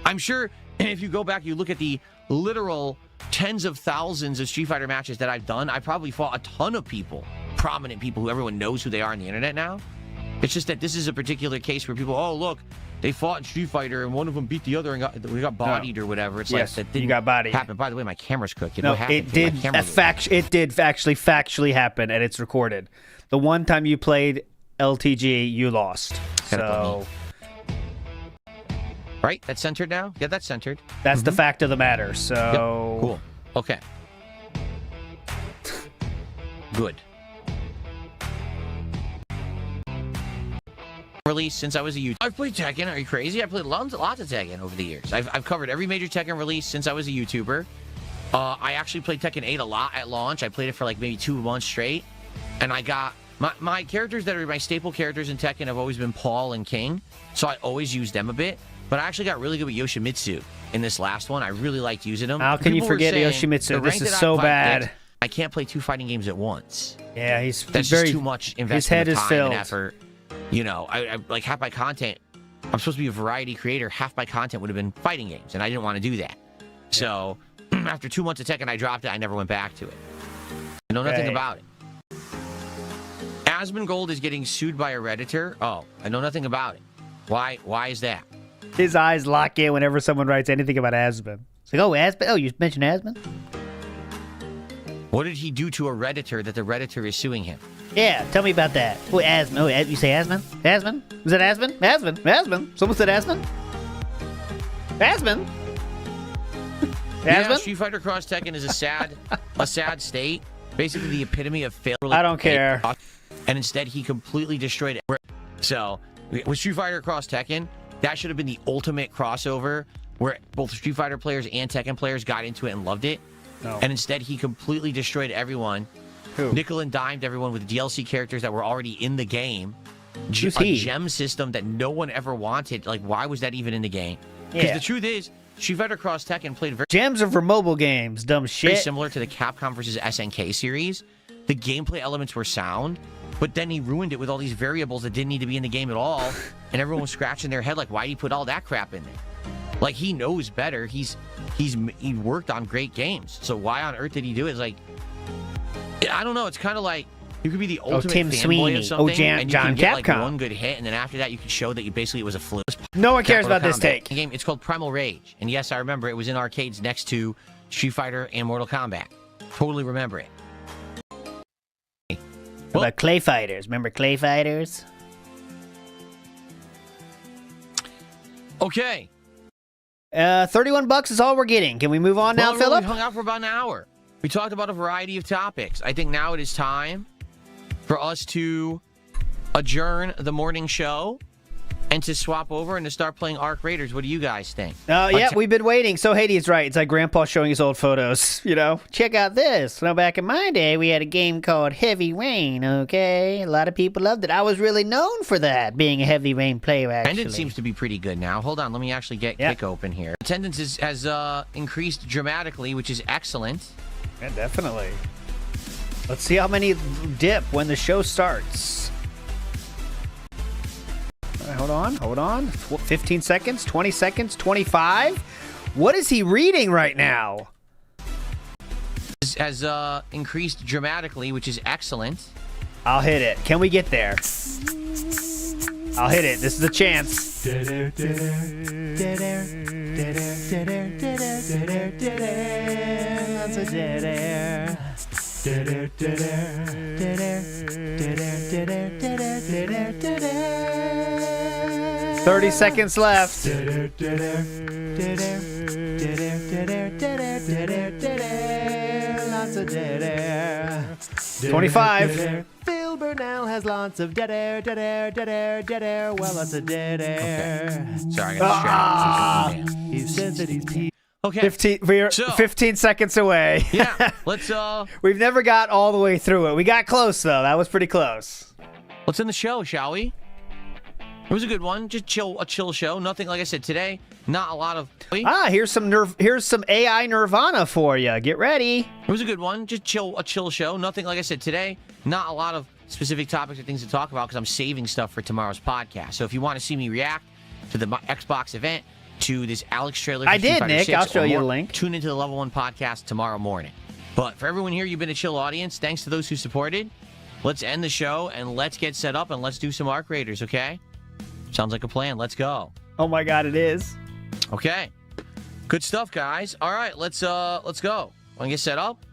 I'm sure if you go back, you look at the literal tens of thousands of Street Fighter matches that I've done. I probably fought a ton of people, prominent people who everyone knows who they are on the internet now. It's just that this is a particular case where people, oh, look, they fought in Street Fighter and one of them beat the other and we got bodied or whatever. It's Yes, like that didn't you got bodied. happen. By the way, my camera's crooked. No, What happened? it did. It did actually factually happen, and it's recorded. The one time you played LTG, you lost. So Right? That's centered now? Yeah, that's centered. that's the fact of the matter. So Yep. Cool. Okay. Good. Released since I was a YouTuber. I've played Tekken. Are you crazy? I played lots of Tekken over the years. I've covered every major Tekken release since I was a YouTuber. I actually played Tekken 8 a lot at launch. I played it for like maybe 2 months straight. And I got... My characters that are my staple characters in Tekken have always been Paul and King. So I always use them a bit. But I actually got really good with Yoshimitsu in this last one. I really liked using them. How can you People were forget saying Yoshimitsu? the This rank is that I so fight bad. against, I can't play 2 fighting games at once. yeah, he's That's very just too much investment his head of is time filled. and effort. You know, I like half my content. I'm supposed to be a variety creator. Half my content would have been fighting games, and I didn't want to do that. So after 2 months of Tekken, I dropped it. I never went back to it. I know nothing Okay. about it. Asmongold is getting sued by a Redditor. Oh, I know nothing about it. Why? Why is that? His eyes lock in whenever someone writes anything about Aspen. It's like, oh, Aspen? Oh, you mentioned Aspen? What did he do to a Redditor that the Redditor is suing him? Yeah, tell me about that. Oh, Aspen. Oh, you say Aspen? Aspen? Was it Aspen? Aspen? Aspen? Someone said Aspen? Aspen. Yeah, Aspen? Street Fighter Cross Tekken is a sad state. Basically, the epitome of failure. I don't care. And instead, he completely destroyed it. So, with Street Fighter Cross Tekken, that should have been the ultimate crossover where both Street Fighter players and Tekken players got into it and loved it. No. And instead, he completely destroyed everyone. Who? Nickel and dimed everyone with DLC characters that were already in the game. Who's A he? gem system that no one ever wanted. Like, why was that even in the game? Because Yeah. the truth is, Street Fighter Cross Tekken played very Gems are for mobile games, dumb shit. similar to the Capcom versus SNK series. The gameplay elements were sound, but then he ruined it with all these variables that didn't need to be in the game at all, and everyone was scratching their head like, why did he put all that crap in there? Like, he knows better. He worked on great games, so why on earth did he do it? It's like, I don't know. It's kind of like you could be the ultimate Tim fanboy Sweeney. of something, and you John can get like Capcom. one good hit, and then after that, you can show that it was a fluke. No one cares about this Mortal take. Kombat game. It's called Primal Rage, and yes, I remember it was in arcades next to Street Fighter and Mortal Kombat. Totally remember it. What about Clay Fighters? Remember Clay Fighters? Okay. $31 is all we're getting. Can we move on now, Well, Philip? we hung out for about an hour. We talked about a variety of topics. I think now it is time for us to adjourn the morning show and to swap over and to start playing Arc Raiders. What do you guys think? Yeah, we've been waiting. So Hades right. It's like Grandpa showing his old photos. You know, check out this. Now, back in my day, we had a game called Heavy Rain. Okay, a lot of people loved it. I was really known for that, being a Heavy Rain player. Actually, Attendance seems to be pretty good now. Hold on, let me actually get Kick open here. Attendance has increased dramatically, which is excellent. Yeah, definitely. Let's see how many dip when the show starts. All right, hold on. 15 seconds, 20 seconds, 25. What is he reading right now? Has increased dramatically, which is excellent. I'll hit it. Can we get there? I'll hit it. This is a chance. 30 seconds left. 25. Phil Burnell has lots of dead air, dead air, dead air, dead air. Well, lots of dead air. Sorry, I got distracted. He says that he's pee. Okay. 15 seconds away. Yeah, let's We've never got all the way through it. We got close though. That was pretty close. let's end the show, shall we? It was a good one. Just a chill show. Nothing, like I said, today, not a lot of... Here's some AI Nirvana for you. Get ready. It was a good one. Just a chill show. Nothing, like I said, today, not a lot of specific topics or things to talk about because I'm saving stuff for tomorrow's podcast. So if you want to see me react to the Xbox event, to this Alex trailer for I Street did, Fighter Nick. 6 I'll show or you more, the link. Tune into the Level 1 podcast tomorrow morning. But for everyone here, you've been a chill audience. Thanks to those who supported. Let's end the show and let's get set up and let's do some Arc Raiders, okay? Sounds like a plan. Let's go. Oh my God, it is. Okay. Good stuff, guys. All right, let's go. Want to get set up?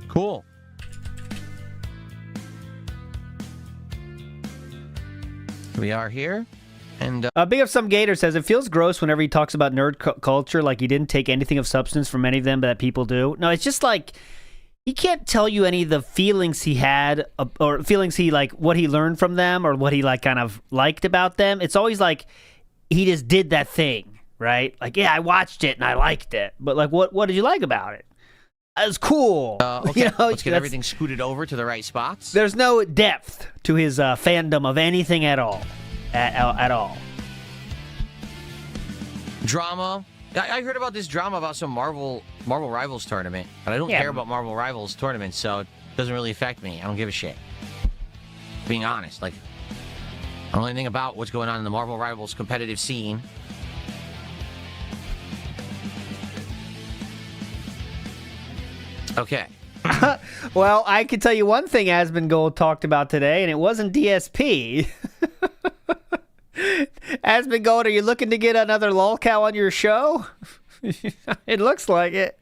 Cool. We are here. And Big Up Some Gator says, it feels gross whenever he talks about nerd culture, like he didn't take anything of substance from any of them that people do. No, it's just like, he can't tell you any of the feelings he had, or feelings he, like, what he learned from them, or what he, like, kind of liked about them. It's always like, he just did that thing, right? Like, yeah, I watched it and I liked it. But, like, what did you like about it? It was cool. okay, You know, let's get everything scooted over to the right spots. There's no depth to his fandom of anything at all. At all. Drama. I heard about this drama about some Marvel Rivals tournament, but I don't care about Marvel Rivals tournaments, so it doesn't really affect me. I don't give a shit. Being honest, like, I don't know anything about what's going on in the Marvel Rivals competitive scene. Okay. Well, I can tell you one thing Asmongold talked about today, and it wasn't DSP. Asmongold, are you looking to get another lolcow on your show? It looks like it.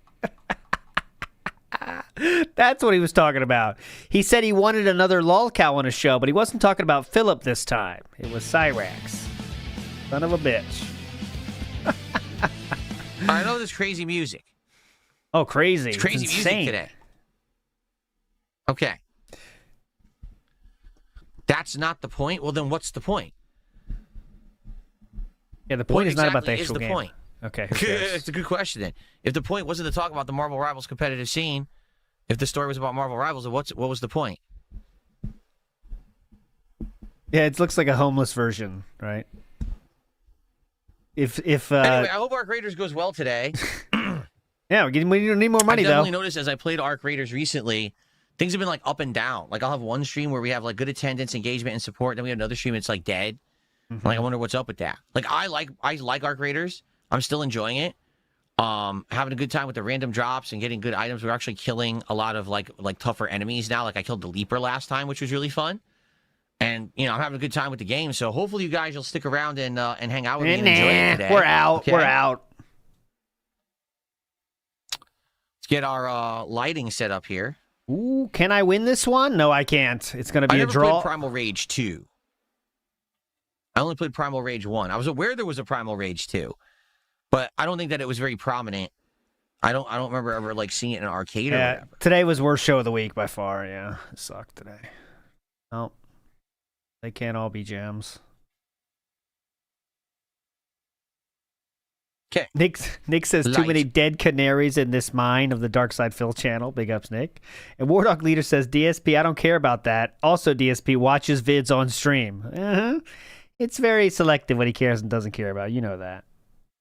That's what he was talking about. He said he wanted another lolcow on his show, but he wasn't talking about Philip this time. It was Cyrax. Son of a bitch. I know there's crazy music. Oh, crazy. It's crazy music today. Okay. That's not the point? Well, then what's the point? Yeah, the point What is not about the exactly is actual the game. point? Okay. who cares? It's a good question then. If the point wasn't to talk about the Marvel Rivals competitive scene, if the story was about Marvel Rivals, then what was the point? Yeah, it looks like a homeless version, right? If Anyway, I hope Arc Raiders goes well today. yeah, we need more money I definitely though. noticed as I played Arc Raiders recently, things have been like up and down. Like I'll have one stream where we have like good attendance, engagement, and support. Then we have another stream it's like dead. Like I wonder what's up with that. Like I like Arc Raiders. I'm still enjoying it. Having a good time with the random drops and getting good items. We're actually killing a lot of like tougher enemies now. Like I killed the Leaper last time, which was really fun. And I'm having a good time with the game. So hopefully you guys will stick around and hang out with me and enjoy it today. We're out. Okay? We're out. Let's get our lighting set up here. Ooh, can I win this one? No, I can't. It's going to be I a never draw. played Primal Rage 2. I only played Primal Rage 1. I was aware there was a Primal Rage 2, but I don't think that it was very prominent. I don't remember ever like seeing it in an arcade or whatever. Today was worst show of the week by far. Yeah, it sucked today. No, they can't all be gems. Okay. Nick says too many dead canaries in this mine of the Dark Side Phil channel. Big ups, Nick. And Wardog Leader says DSP, I don't care about that. Also, DSP watches vids on stream. It's very selective what he cares and doesn't care about. You know that.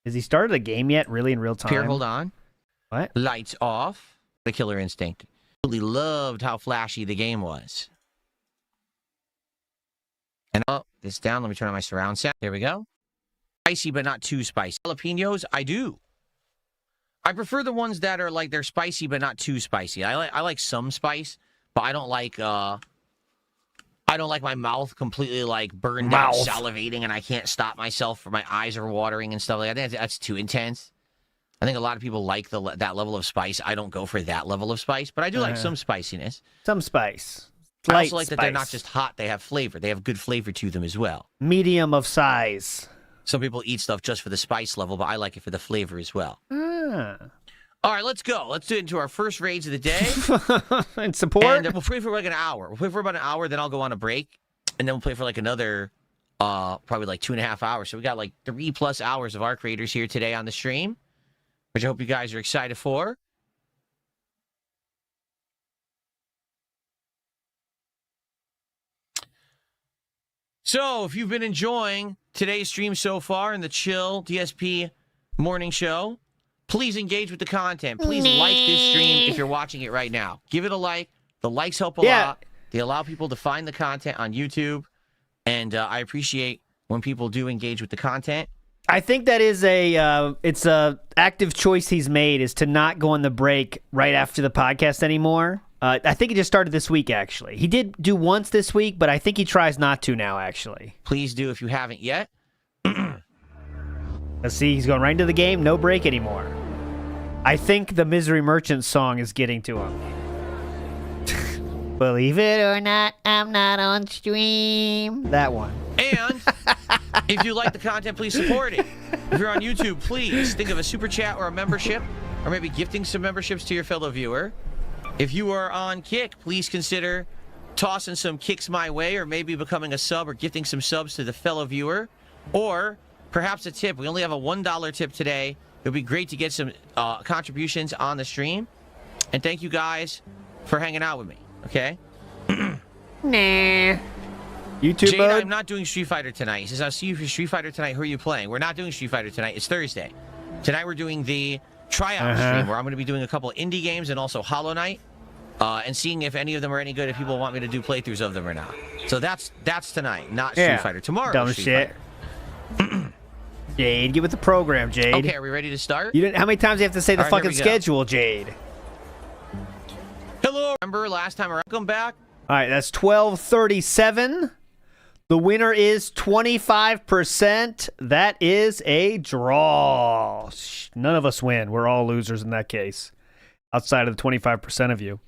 Has he started a game yet? Really in real time? Here, hold on. What? Lights off. The Killer Instinct. Really loved how flashy the game was. And this down. Let me turn on my surround sound. There we go. Spicy, but not too spicy. Jalapenos, I do. I prefer the ones that are like they're spicy, but not too spicy. I like some spice, but I don't like my mouth completely like burned out, salivating, and I can't stop myself, or my eyes are watering and stuff like that. I think that's too intense. I think a lot of people like that level of spice. I don't go for that level of spice, but I do like some spiciness. Some spice. I Light also like that they're not just hot; they have flavor. They have good flavor to them as well. Medium of size. Some people eat stuff just for the spice level, but I like it for the flavor as well. Ah. All right, let's go. Let's do it into our first raids of the day. And support? And we'll play for like an hour. We'll play for about an hour, then I'll go on a break. And then we'll play for like another, probably like 2.5 hours. So we got like 3+ hours of Arc Raiders here today on the stream, which I hope you guys are excited for. So if you've been enjoying today's stream so far in the Chill DSP morning show, please engage with the content. Please like this stream if you're watching it right now. Give it a like. The likes help a lot. They allow people to find the content on YouTube. And I appreciate when people do engage with the content. I think that is it's a active choice he's made, is to not go on the break right after the podcast anymore. I think he just started this week, actually. He did do once this week, but I think he tries not to now, actually. Please do if you haven't yet. Let's see, he's going right into the game. No break anymore. I think the Misery Merchant song is getting to him. Believe it or not, I'm not on stream. That one. And if you like the content, please support it. If you're on YouTube, please think of a super chat or a membership, or maybe gifting some memberships to your fellow viewer. If you are on Kick, please consider tossing some kicks my way, or maybe becoming a sub or gifting some subs to the fellow viewer, or perhaps a tip. We only have a $1 tip today. It would be great to get some contributions on the stream. And thank you guys for hanging out with me, okay? Nah. YouTube Jade, mode? I'm not doing Street Fighter tonight. He says, I'll see you for Street Fighter tonight. Who are you playing? We're not doing Street Fighter tonight. It's Thursday. Tonight we're doing the tryout stream, where I'm going to be doing a couple of indie games and also Hollow Knight, and seeing if any of them are any good, if people want me to do playthroughs of them or not. So that's tonight, not Street Fighter. Tomorrow, dumb Street shit. Fighter. Jade, get with the program, Jade. Okay, are we ready to start? You didn't. How many times do you have to say the All right, here fucking we go. schedule, Jade? Hello. Remember last time around? Welcome back. All right, that's 12:37. The winner is 25%. That is a draw. None of us win. We're all losers in that case, outside of the 25% of you.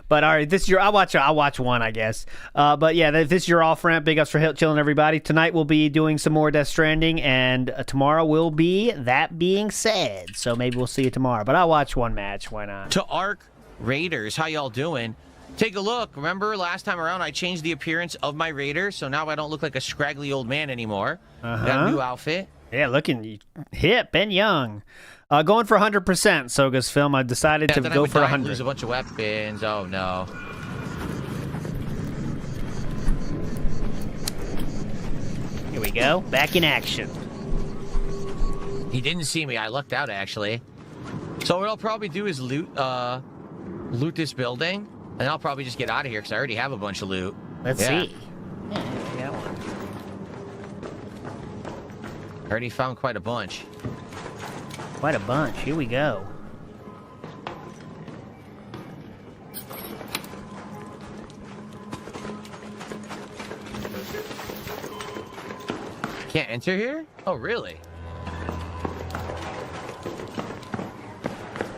But all right, this is your. I'll watch one, I guess. But yeah, this is your off ramp. Big ups for chilling, everybody. Tonight we'll be doing some more Death Stranding, and tomorrow will be That Being Said. So maybe we'll see you tomorrow. But I'll watch one match. Why not? To Arc Raiders, how y'all doing? Take a look. Remember last time around I changed the appearance of my Raider, so now I don't look like a scraggly old man anymore. Got a new outfit. Yeah, looking hip and young. Going for 100%, Soga's film. I decided to go for 100. Lose a bunch of weapons. Oh no. Here we go. Back in action. He didn't see me. I lucked out actually. So what I'll probably do is loot this building, and I'll probably just get out of here because I already have a bunch of loot. Let's see. Yeah, I got one. I already found quite a bunch. Quite a bunch. Here we go. Can't enter here? Oh, really?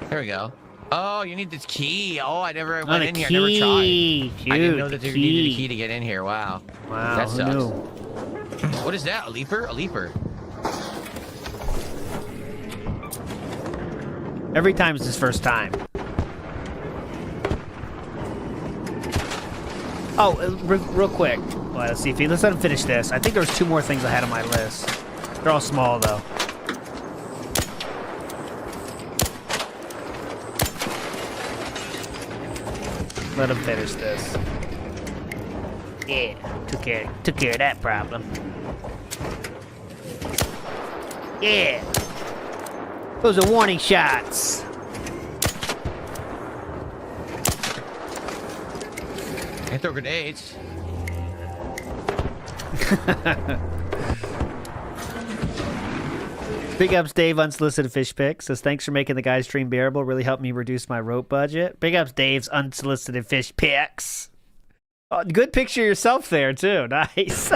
There we go. Oh, you need this key. Oh, I never went in here. I never tried. Dude, I didn't know that there needed a key to get in here. Wow. Wow, That sucks. who knew? What is that? A leaper? A leaper. Every time is his first time. Oh, real quick. Well, let's see if let's let him finish this. I think there's 2 more things I had on my list. They're all small though. Let him finish this. Yeah, took care of that problem. Yeah. Those are warning shots. Can't throw grenades. Big ups, Dave, unsolicited fish pic. Says, thanks for making the guys stream bearable. Really helped me reduce my rope budget. Big ups, Dave's unsolicited fish pics. Oh, good picture of yourself there, too. Nice.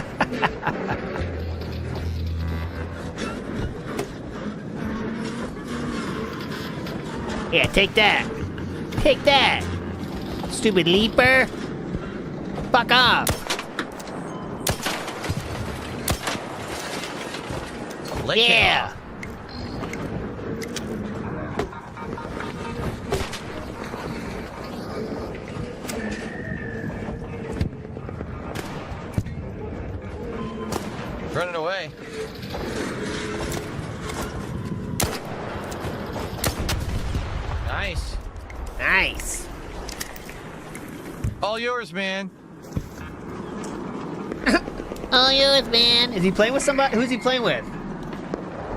Yeah, take that. Take that. Stupid leaper. Fuck off. Yeah. Running away. Nice. Nice. All yours, man. All yours, man. Is he playing with somebody? Who's he playing with?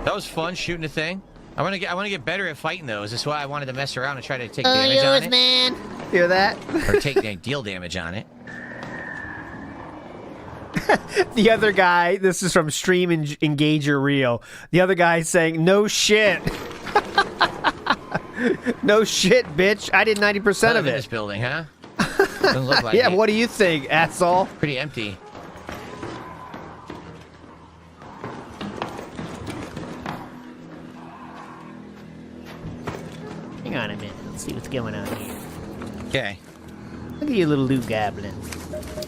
That was fun shooting a thing. I want to get better at fighting those. That's why I wanted to mess around and try to take All damage on yours, it. man. Hear that? Or take deal damage on it. The other guy, this is from Stream Engager Reel. The other guy saying, no shit. No shit, bitch. I did 90% of In it. this building, huh? Doesn't look like Yeah, it. what do you think, asshole? Pretty empty. Hang on a minute. Let's see what's going on here. Okay. Look at you, little loot goblin.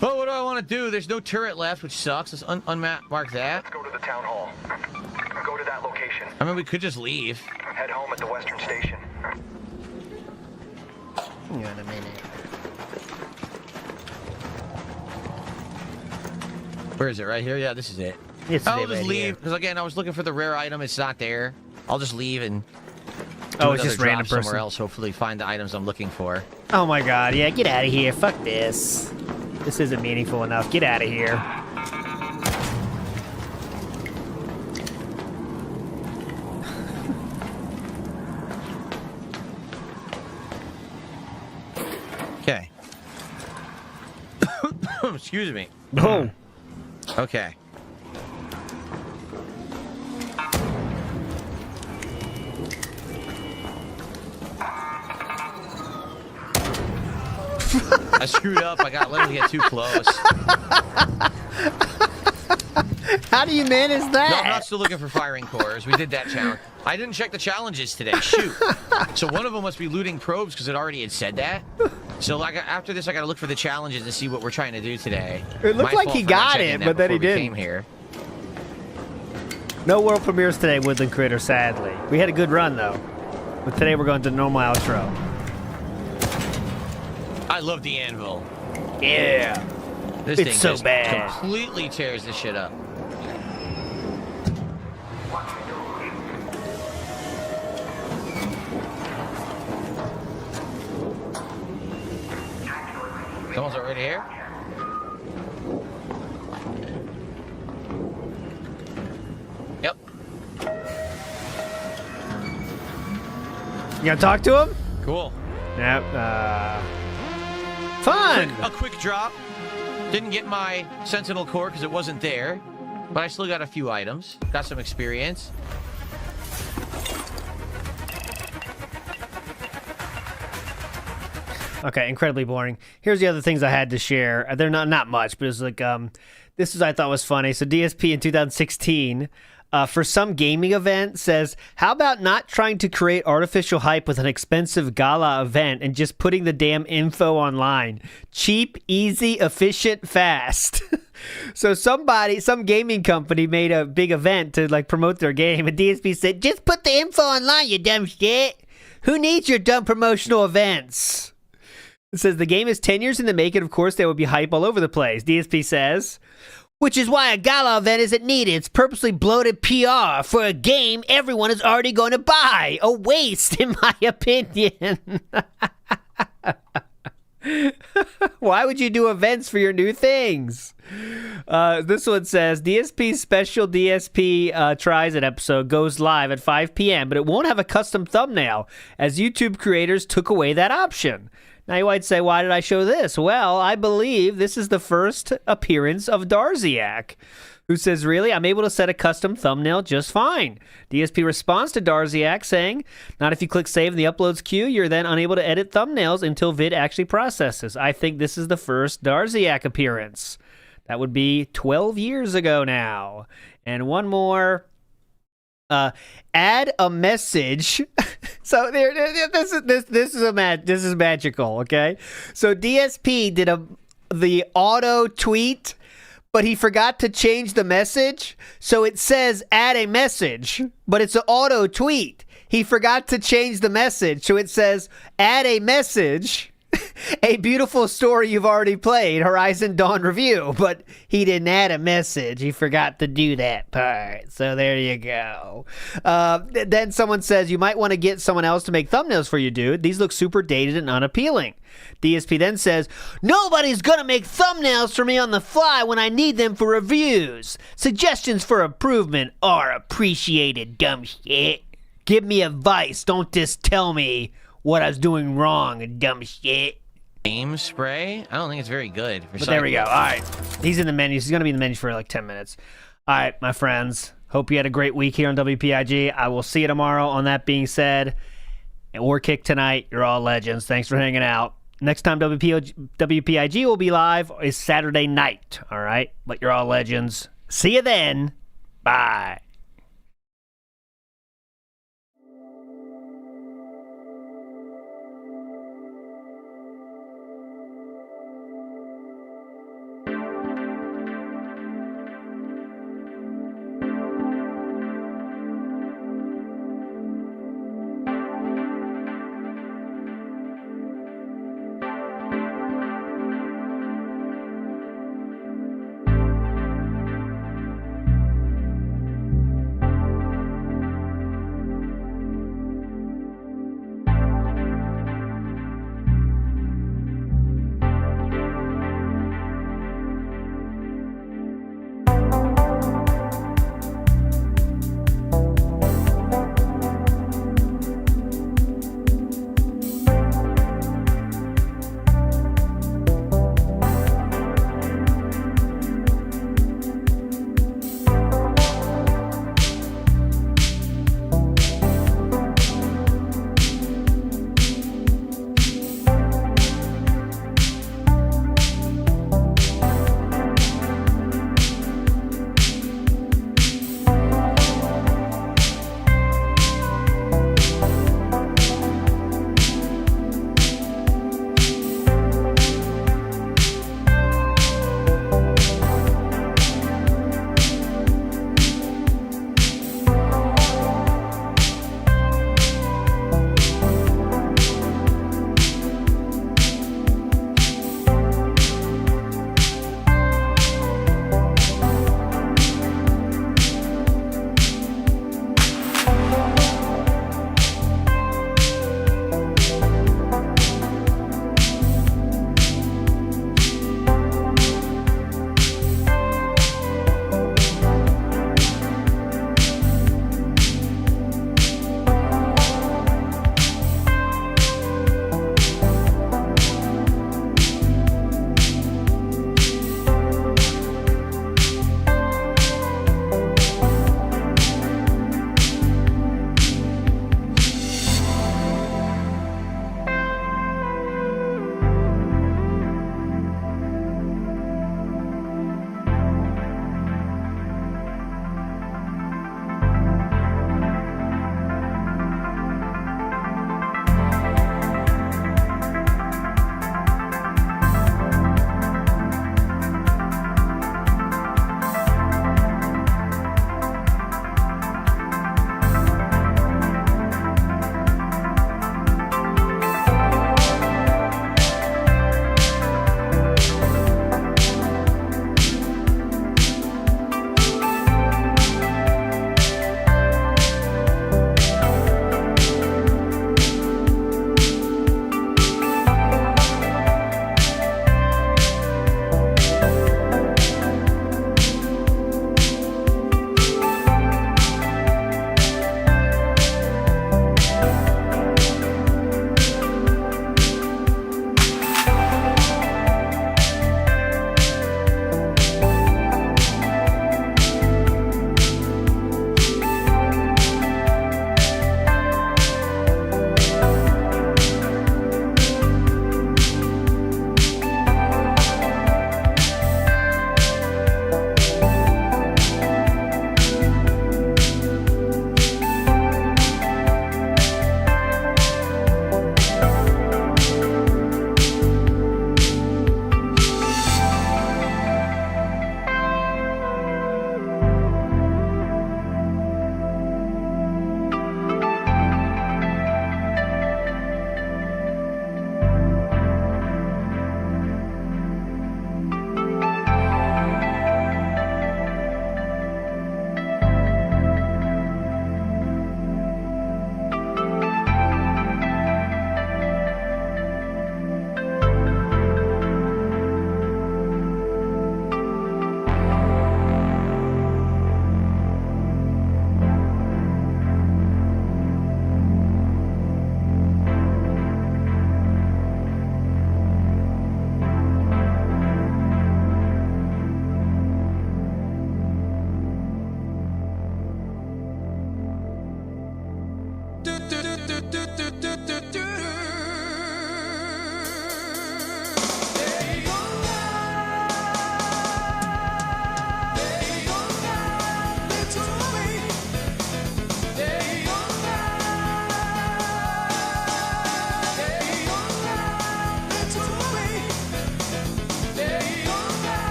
Well, what do I want to do? There's no turret left, which sucks. Let's unmark that. Let's go to the town hall. Go to that location. I mean, we could just leave. Head home at the western station. Hang on a minute. Where is it? Right here? Yeah, this is it. This is I'll it just right leave, here. because again, I was looking for the rare item. It's not there. I'll just leave and Oh, do it's just another random drop person. somewhere else. Hopefully find the items I'm looking for. Oh my god, yeah, get out of here. Fuck this. This isn't meaningful enough. Get out of here. Okay. Excuse me. Boom. Okay. I screwed up. I got literally get too close. How do you manage that? No, I'm not still looking for firing cores. We did that challenge. I didn't check the challenges today. Shoot. So one of them must be looting probes because it already had said that. So like after this, I got to look for the challenges and see what we're trying to do today. It looked My like fault he for not got checking it, that but then he before we didn't. Came here. No world premieres today, Woodland Critter, sadly. We had a good run, though. But today we're going to normal outro. I love the anvil. Yeah. This It's thing so just bad. completely tears this shit up. Someone's already here? Yep. You gonna talk to him? Cool. Yep. Fun! A quick drop. Didn't get my Sentinel core because it wasn't there, but I still got a few items. Got some experience. Okay, incredibly boring. Here's the other things I had to share. They're not much, but it's like this is I thought was funny. So DSP in 2016 for some gaming event says, "How about not trying to create artificial hype with an expensive gala event and just putting the damn info online? Cheap, easy, efficient, fast." So some gaming company made a big event to like promote their game, and DSP said, "Just put the info online, you dumb shit. Who needs your dumb promotional events?" It says the game is 10 years in the making. Of course, there will be hype all over the place. DSP says, "Which is why a gala event isn't needed. It's purposely bloated PR for a game everyone is already going to buy. A waste, in my opinion." Why would you do events for your new things? This one says, DSP's special DSP Tries It episode goes live at 5 p.m., but it won't have a custom thumbnail, as YouTube creators took away that option. Now you might say, why did I show this? Well, I believe this is the first appearance of Darziak, who says, really, I'm able to set a custom thumbnail just fine. DSP responds to Darziak saying, not if you click save in the uploads queue, you're then unable to edit thumbnails until vid actually processes. I think this is the first Darziak appearance. That would be 12 years ago now. And one more. Add a message. So this is magical, okay? So DSP did the auto tweet, but he forgot to change the message. So it says add a message, but it's an auto tweet. He forgot to change the message, so it says add a message. A beautiful story you've already played, Horizon Dawn Review, but he didn't add a message. He forgot to do that part. So there you go. Then someone says, you might want to get someone else to make thumbnails for you, dude. These look super dated and unappealing. DSP then says, nobody's going to make thumbnails for me on the fly when I need them for reviews. Suggestions for improvement are appreciated, dumb shit. Give me advice. Don't just tell me what I was doing wrong, dumb shit. Aim spray? I don't think it's very good. But there we go. All right. He's in the menus. He's going to be in the menus for like 10 minutes. All right, my friends. Hope you had a great week here on WPIG. I will see you tomorrow. On that being said, or kick tonight. You're all legends. Thanks for hanging out. Next time WPIG will be live is Saturday night. All right? But you're all legends. See you then. Bye.